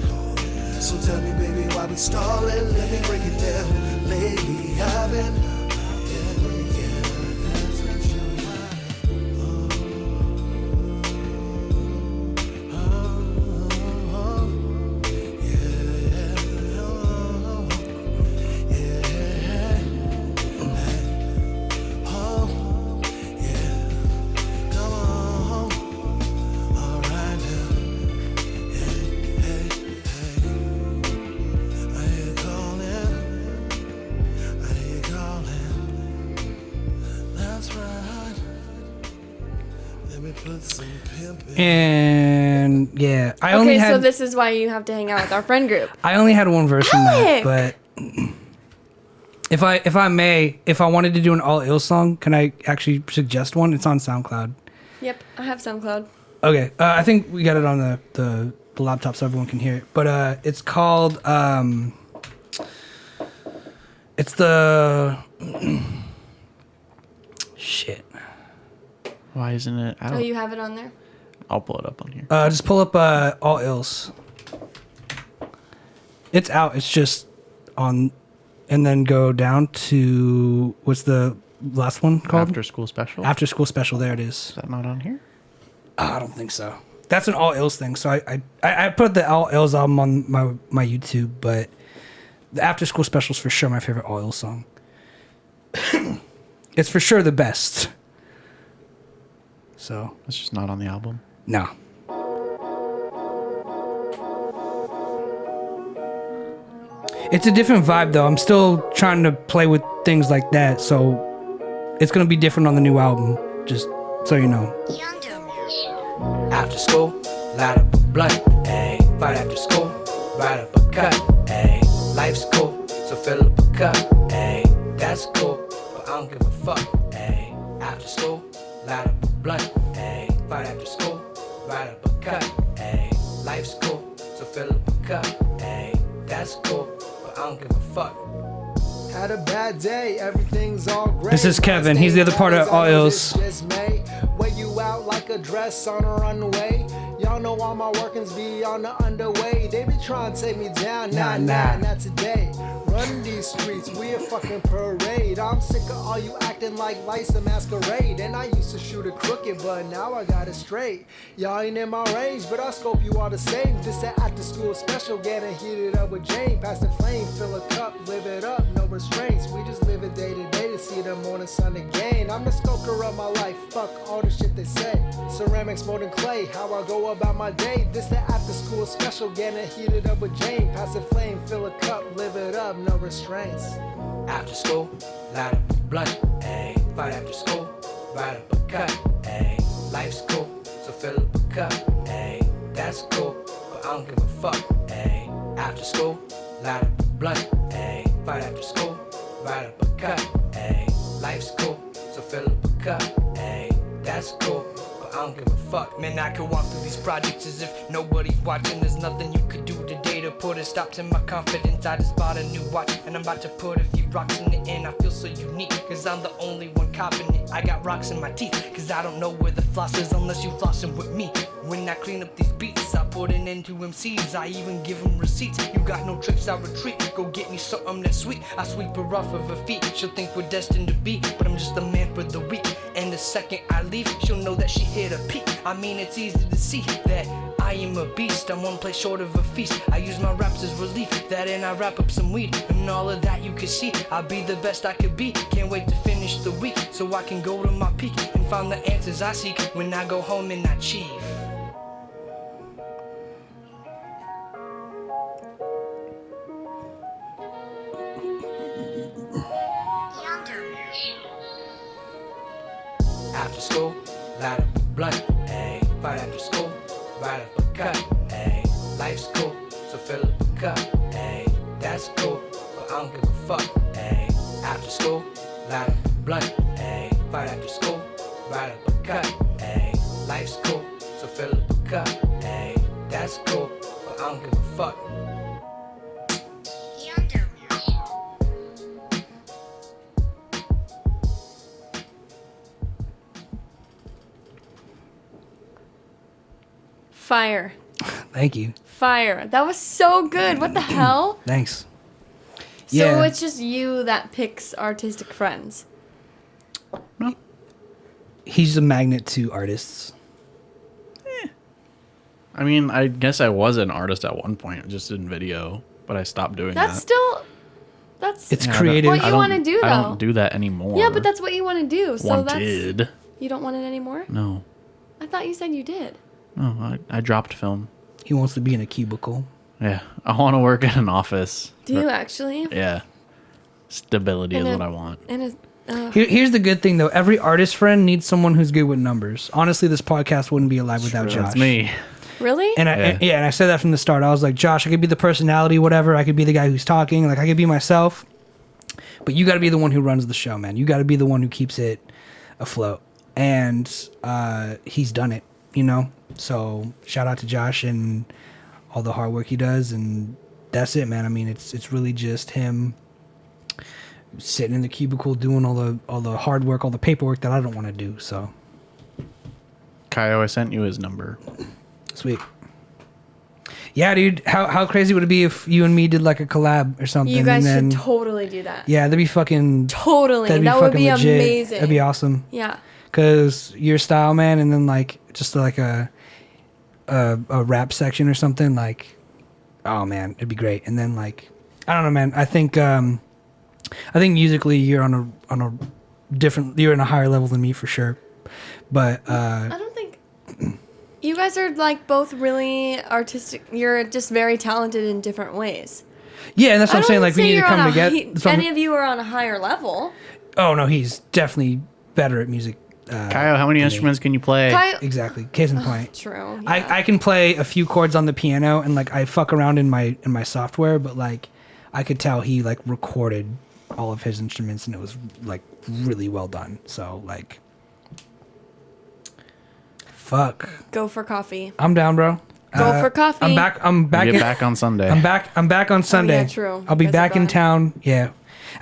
So tell me, baby, why we stalling? Let me break it down. Lately, I've been And yeah, I only Okay, had so this is why you have to hang out with our friend group. I only had one verse from that, Alec! but if I wanted to do an all ill song, can I actually suggest one? It's on SoundCloud. Yep, I have SoundCloud. Okay, I think we got it on the laptop so everyone can hear it. But it's called it's the shit. Why isn't it out? Oh, you have it on there? I'll pull it up on here. Just pull up all ills. It's out. It's just on, and then go down to what's the last one called? After School Special? After School Special. There it is. Is that not on here? I don't think so. That's an all ills thing. So I put the all ills album on my YouTube, but the After School Special is for sure my favorite all ills song. It's for sure the best. So It's just not on the album. no. It's a different vibe though. I'm still trying to play with things like that, so it's gonna be different on the new album. Just so you know. After school, light up a blunt, ayy. Right after school, ride up a cut, ayy. Life's cool, so fill up a cup, ayy. That's cool, but I don't give a fuck, ayy. After school, light up a blunt, ayy. Right after school, ride up a cut, ayy. Life's cool, so fill up a cup, ayy. That's cool, but I don't give a fuck. Had a bad day, everything's all great. This is Kevin. He's the other part of All Ills. Wear you out like a dress on a runway. Y'all know all my workings be on the underway. They be trying to take me down, nah, not today. Run these streets, we a fucking parade. I'm sick of all you acting like life's a masquerade. And I used to shoot it crooked, but now I got it straight. Y'all ain't in my range, but I scope you all the same. This that after school special, getting heated up with Jane. Pass the flame, fill a cup, live it up, no restraints. We just live it day to day to see the morning sun again. I'm the sculptor of my life, fuck all the shit they say. Ceramics more than clay, how I go about my day. This the after school special, getting heated up with Jane. Pass the flame, fill a cup, live it up, no restraints. After school, light up a blunt, ayy. Right after school, ride up a cut, ayy. Life's cool, so fill up a cup, ayy. That's cool, but I don't give a fuck, ayy. After school, light up a blunt, ayy. Right after school, ride up a cut, ayy. Life's cool, so fill up a cup, ayy. That's cool, but I don't give a fuck. Man, I could walk through these projects as if nobody's watching. There's nothing you could do today to put a stop to my confidence. I just bought a new watch and I'm about to put a few rocks in it, and I feel so unique cause I'm the only one copping it. I got rocks in my teeth cause I don't know where the floss is unless you flossing with me. When I clean up these beats, I put an end to MCs. I even give them receipts. You got no tricks, I retreat. Go get me something that's sweet. I sweep her off of her feet. She'll think we're destined to be, but I'm just a man for the week. And the second I leave, she'll know that she hit a peak. I mean, it's easy to see that I am a beast. I'm one place short of a feast. I use my raps as relief. That and I wrap up some weed. And all of that you can see. I'll be the best I could be. Can't wait to finish the week so I can go to my peak and find the answers I seek when I go home and achieve. After school, light up a blunt, ayy. Right after school, ride up a cut, ayy. Life's cool, so fill up a cup, ayy. That's cool, but I don't give a fuck, ayy. After school, light up a blunt, ayy. Right after school, ride up a cut, ayy. Life's cool, so fill up a cup, ayy. That's cool, but I don't give a fuck. Fire. Thank you. Fire. That was so good. What the hell? Thanks. So Yeah. it's just you that picks artistic friends. He's a magnet to artists. I mean, I guess I was an artist at one point, just in video, but I stopped doing That's that. still... That's... It's Yeah, creative. What you want to do, though. I don't do that anymore. Yeah, but that's what you want to do. So that's... Wanted. You don't want it anymore? No. I thought you said you did. No, I dropped film. He wants to be in a cubicle. Yeah. I want to work in an office. Do you actually? Yeah. Stability In is a- what I want. In Here's the good thing though. Every artist friend needs someone who's good with numbers. Honestly, this podcast wouldn't be alive without Josh. That's me. Really? And and I said that from the start. I was like, Josh, I could be the personality, whatever. I could be the guy who's talking. Like I could be myself. But you got to be the one who runs the show, man. You got to be the one who keeps it afloat. And he's done it, you know? So shout out to Josh and all the hard work he does. And that's it, man. I mean, it's really just him sitting in the cubicle doing all the hard work, all the paperwork that I don't want to do. So Kyle, I sent you his number. sweet. Yeah, dude. How crazy would it be if you and me did like a collab or something? You guys and then, should totally do that. Yeah, that'd be fucking Totally. That'd That would fucking be legit. amazing. That'd be awesome. Yeah. Cause your style, man, and then like just like a rap section or something. Like, oh man, it'd be great. And then like, I don't know, man. I think musically you're on a different. You're in a higher level than me for sure. But I don't think you guys are like both really artistic. You're just very talented in different ways. yeah, and that's what I'm saying. Like we need to come together. Any of you are on a higher level. Oh no, he's definitely better at music. Kyle, how many instruments can you play? Exactly. Case in point. True. Yeah. I can play a few chords on the piano and like I fuck around in my software, but like I could tell he like recorded all of his instruments and it was like really well done. So like, fuck. Go for coffee. I'm down, bro. Go for coffee. I'm back. Get back on Sunday. I'm back on Sunday. yeah, true. I'll be You guys back are in gone. town. Yeah.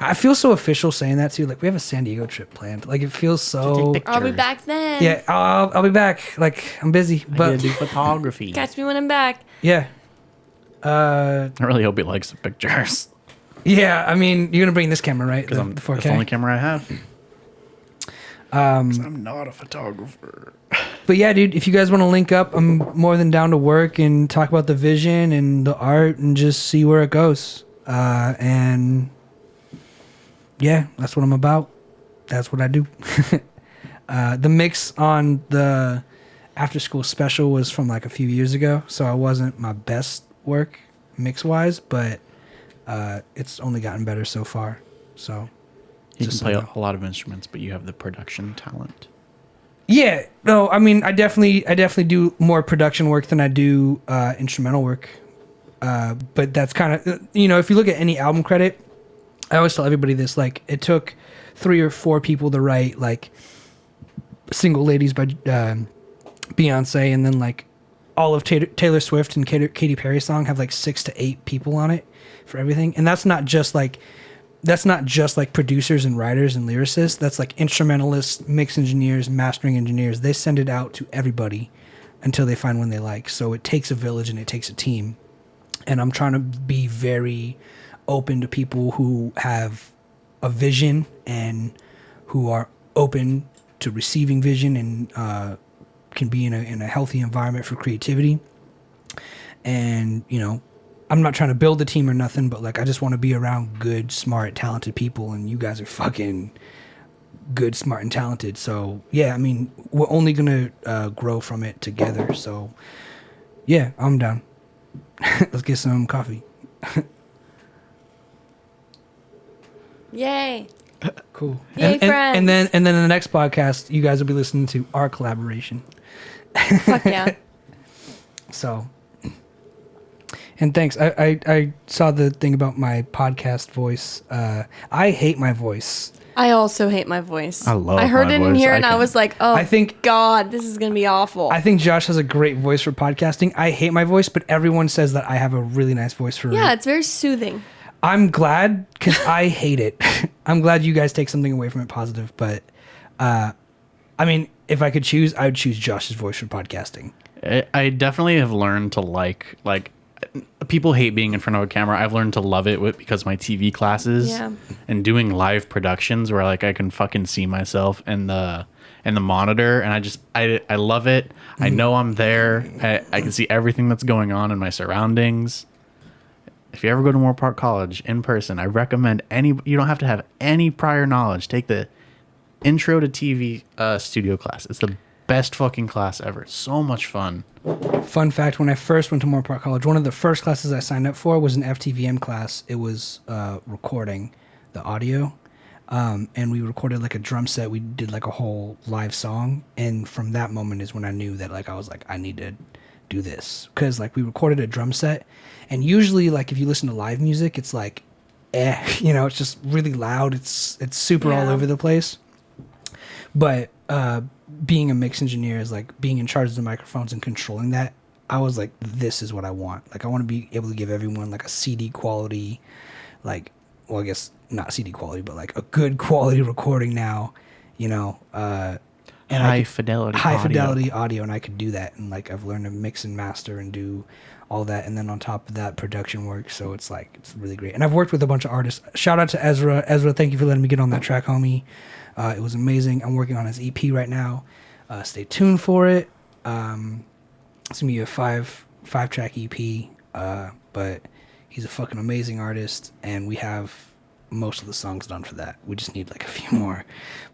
I feel so official saying that too. Like we have a San Diego trip planned. Like it feels so. I'll be back then. Yeah, I'll be back. Like I'm busy, I but gotta do photography. Catch me when I'm back. yeah. I really hope he likes the pictures. Yeah, I mean, you're gonna bring this camera, right? Because The I'm the 4K. only camera I have. 'Cause I'm not a photographer. But yeah, dude, if you guys want to link up, I'm more than down to work and talk about the vision and the art and just see where it goes. And yeah, that's what I'm about. That's what I do. The mix on the after school special was from like a few years ago, so I wasn't my best work mix wise, but it's only gotten better so far. So You can just play so a lot of instruments, but you have the production talent. yeah, no, I mean, I definitely do more production work than I do instrumental work. But that's kind of, if you look at any album credit, I always tell everybody this, like, it took 3 or 4 people to write, like, Single Ladies by Beyonce, and then, like, all of Taylor Swift and Katy Perry song have, like, 6 to 8 people on it for everything. And that's not just, like, producers and writers and lyricists. That's, like, instrumentalists, mix engineers, mastering engineers. They send it out to everybody until they find one they like. So it takes a village and it takes a team. And I'm trying to be very open to people who have a vision and who are open to receiving vision and can be in a healthy environment for creativity. And, I'm not trying to build a team or nothing, but like I just want to be around good, smart, talented people, and you guys are fucking good, smart, and talented. So yeah, I mean, we're only gonna grow from it together. So yeah, I'm down. Let's get some coffee. Yay. Cool. Yay, friends. And then in the next podcast, you guys will be listening to our collaboration. Fuck yeah. So, and thanks. I saw the thing about my podcast voice. I hate my voice. I also hate my voice. I love I heard my it in voice. here I and I can- was like, oh, I think- God, this is going to be awful. I think Josh has a great voice for podcasting. I hate my voice, but everyone says that I have a really nice voice for yeah, it's very soothing. I'm glad because I hate it. I'm glad you guys take something away from it positive. But I mean, if I could choose, I would choose Josh's voice for podcasting. I definitely have learned to like people hate being in front of a camera. I've learned to love it because of my TV classes Yeah. and doing live productions where like I can fucking see myself in the monitor, and I love it. I know I'm there. I can see everything that's going on in my surroundings. If you ever go to Moore Park College in person, I recommend you don't have to have any prior knowledge. Take the Intro to TV studio class. It's the best fucking class ever. So much fun. Fun fact, when I first went to Moore Park College, one of the first classes I signed up for was an FTVM class. It was recording the audio. And we recorded like a drum set. We did like a whole live song, and from that moment is when I knew that like I was like I need to do this, because like we recorded a drum set, and usually like if you listen to live music, it's like, it's just really loud. It's super all over the place. But being a mix engineer is like being in charge of the microphones and controlling that. I was like, this is what I want. Like I want to be able to give everyone like a CD quality, like, well, I guess not CD quality, but like a good quality recording now, and high fidelity audio, and I could do that. And like I've learned to mix and master and do all that, and then on top of that, production work. So it's like it's really great. And I've worked with a bunch of artists. Shout out to Ezra. Ezra, thank you for letting me get on that track, homie. It was amazing. I'm working on his EP right now. Stay tuned for it. It's gonna be a five track EP. But he's a fucking amazing artist, and we have most of the songs done for that. We just need like a few more.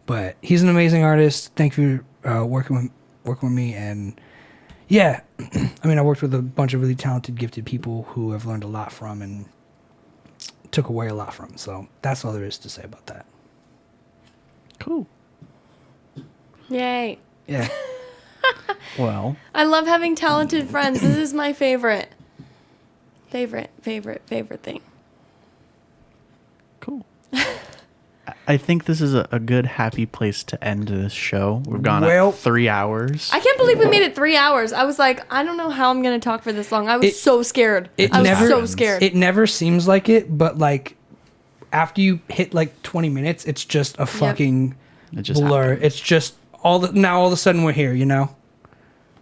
But he's an amazing artist. Thank you for working with me. And yeah, I mean, I worked with a bunch of really talented, gifted people who I've learned a lot from and took away a lot from. So that's all there is to say about that. Cool. Yay. Yeah. Well, I love having talented friends. This is my favorite thing. cool. I think this is a good, happy place to end this show. We've gone at 3 hours. I can't believe we made it 3 hours. I was like, I don't know how I'm going to talk for this long. I was so scared. I was so scared. It never seems like it, but like after you hit like 20 minutes, it's just a fucking blur. Happened. It's just now all of a sudden we're here,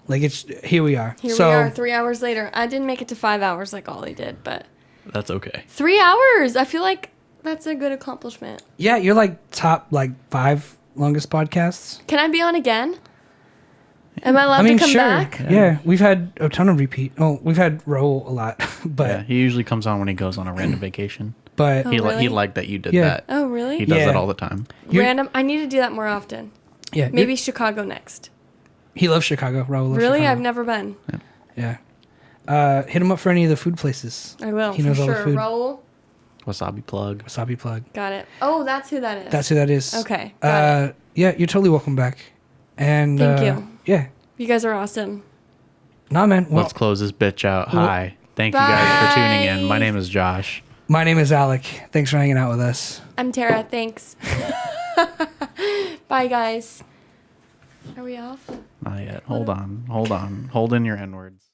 Like here we are. Here we are 3 hours later. I didn't make it to 5 hours like Ollie did, but That's okay. 3 hours. I feel like that's a good accomplishment. Yeah, you're like top like 5 longest podcasts. Can I be on again? Am I allowed to come back? Yeah, we've had a ton of repeat. Oh, we've had Raul a lot, but Yeah, he usually comes on when he goes on a random vacation. but He really? liked that you did Yeah. that. Oh, really? He does Yeah. that all the time. Random. I need to do that more often. yeah, Maybe Chicago next. he loves Chicago. Raul loves Really? Chicago. I've never been. Yeah. Hit him up for any of the food places. I will, He for knows all the sure. food. Raul? Wasabi plug. Wasabi plug. Got it. Oh, that's who that is. That's who that is. Okay, got it. Yeah, you're totally welcome back. And Thank you. Yeah. You guys are awesome. Nah, man. Well, Let's close this bitch out. Hi. Thank you guys for tuning in. My name is Josh. my name is Alec. Thanks for hanging out with us. I'm Tara. Thanks. Bye, guys. Are we off? Not yet. Hold on. Hold in your N-words.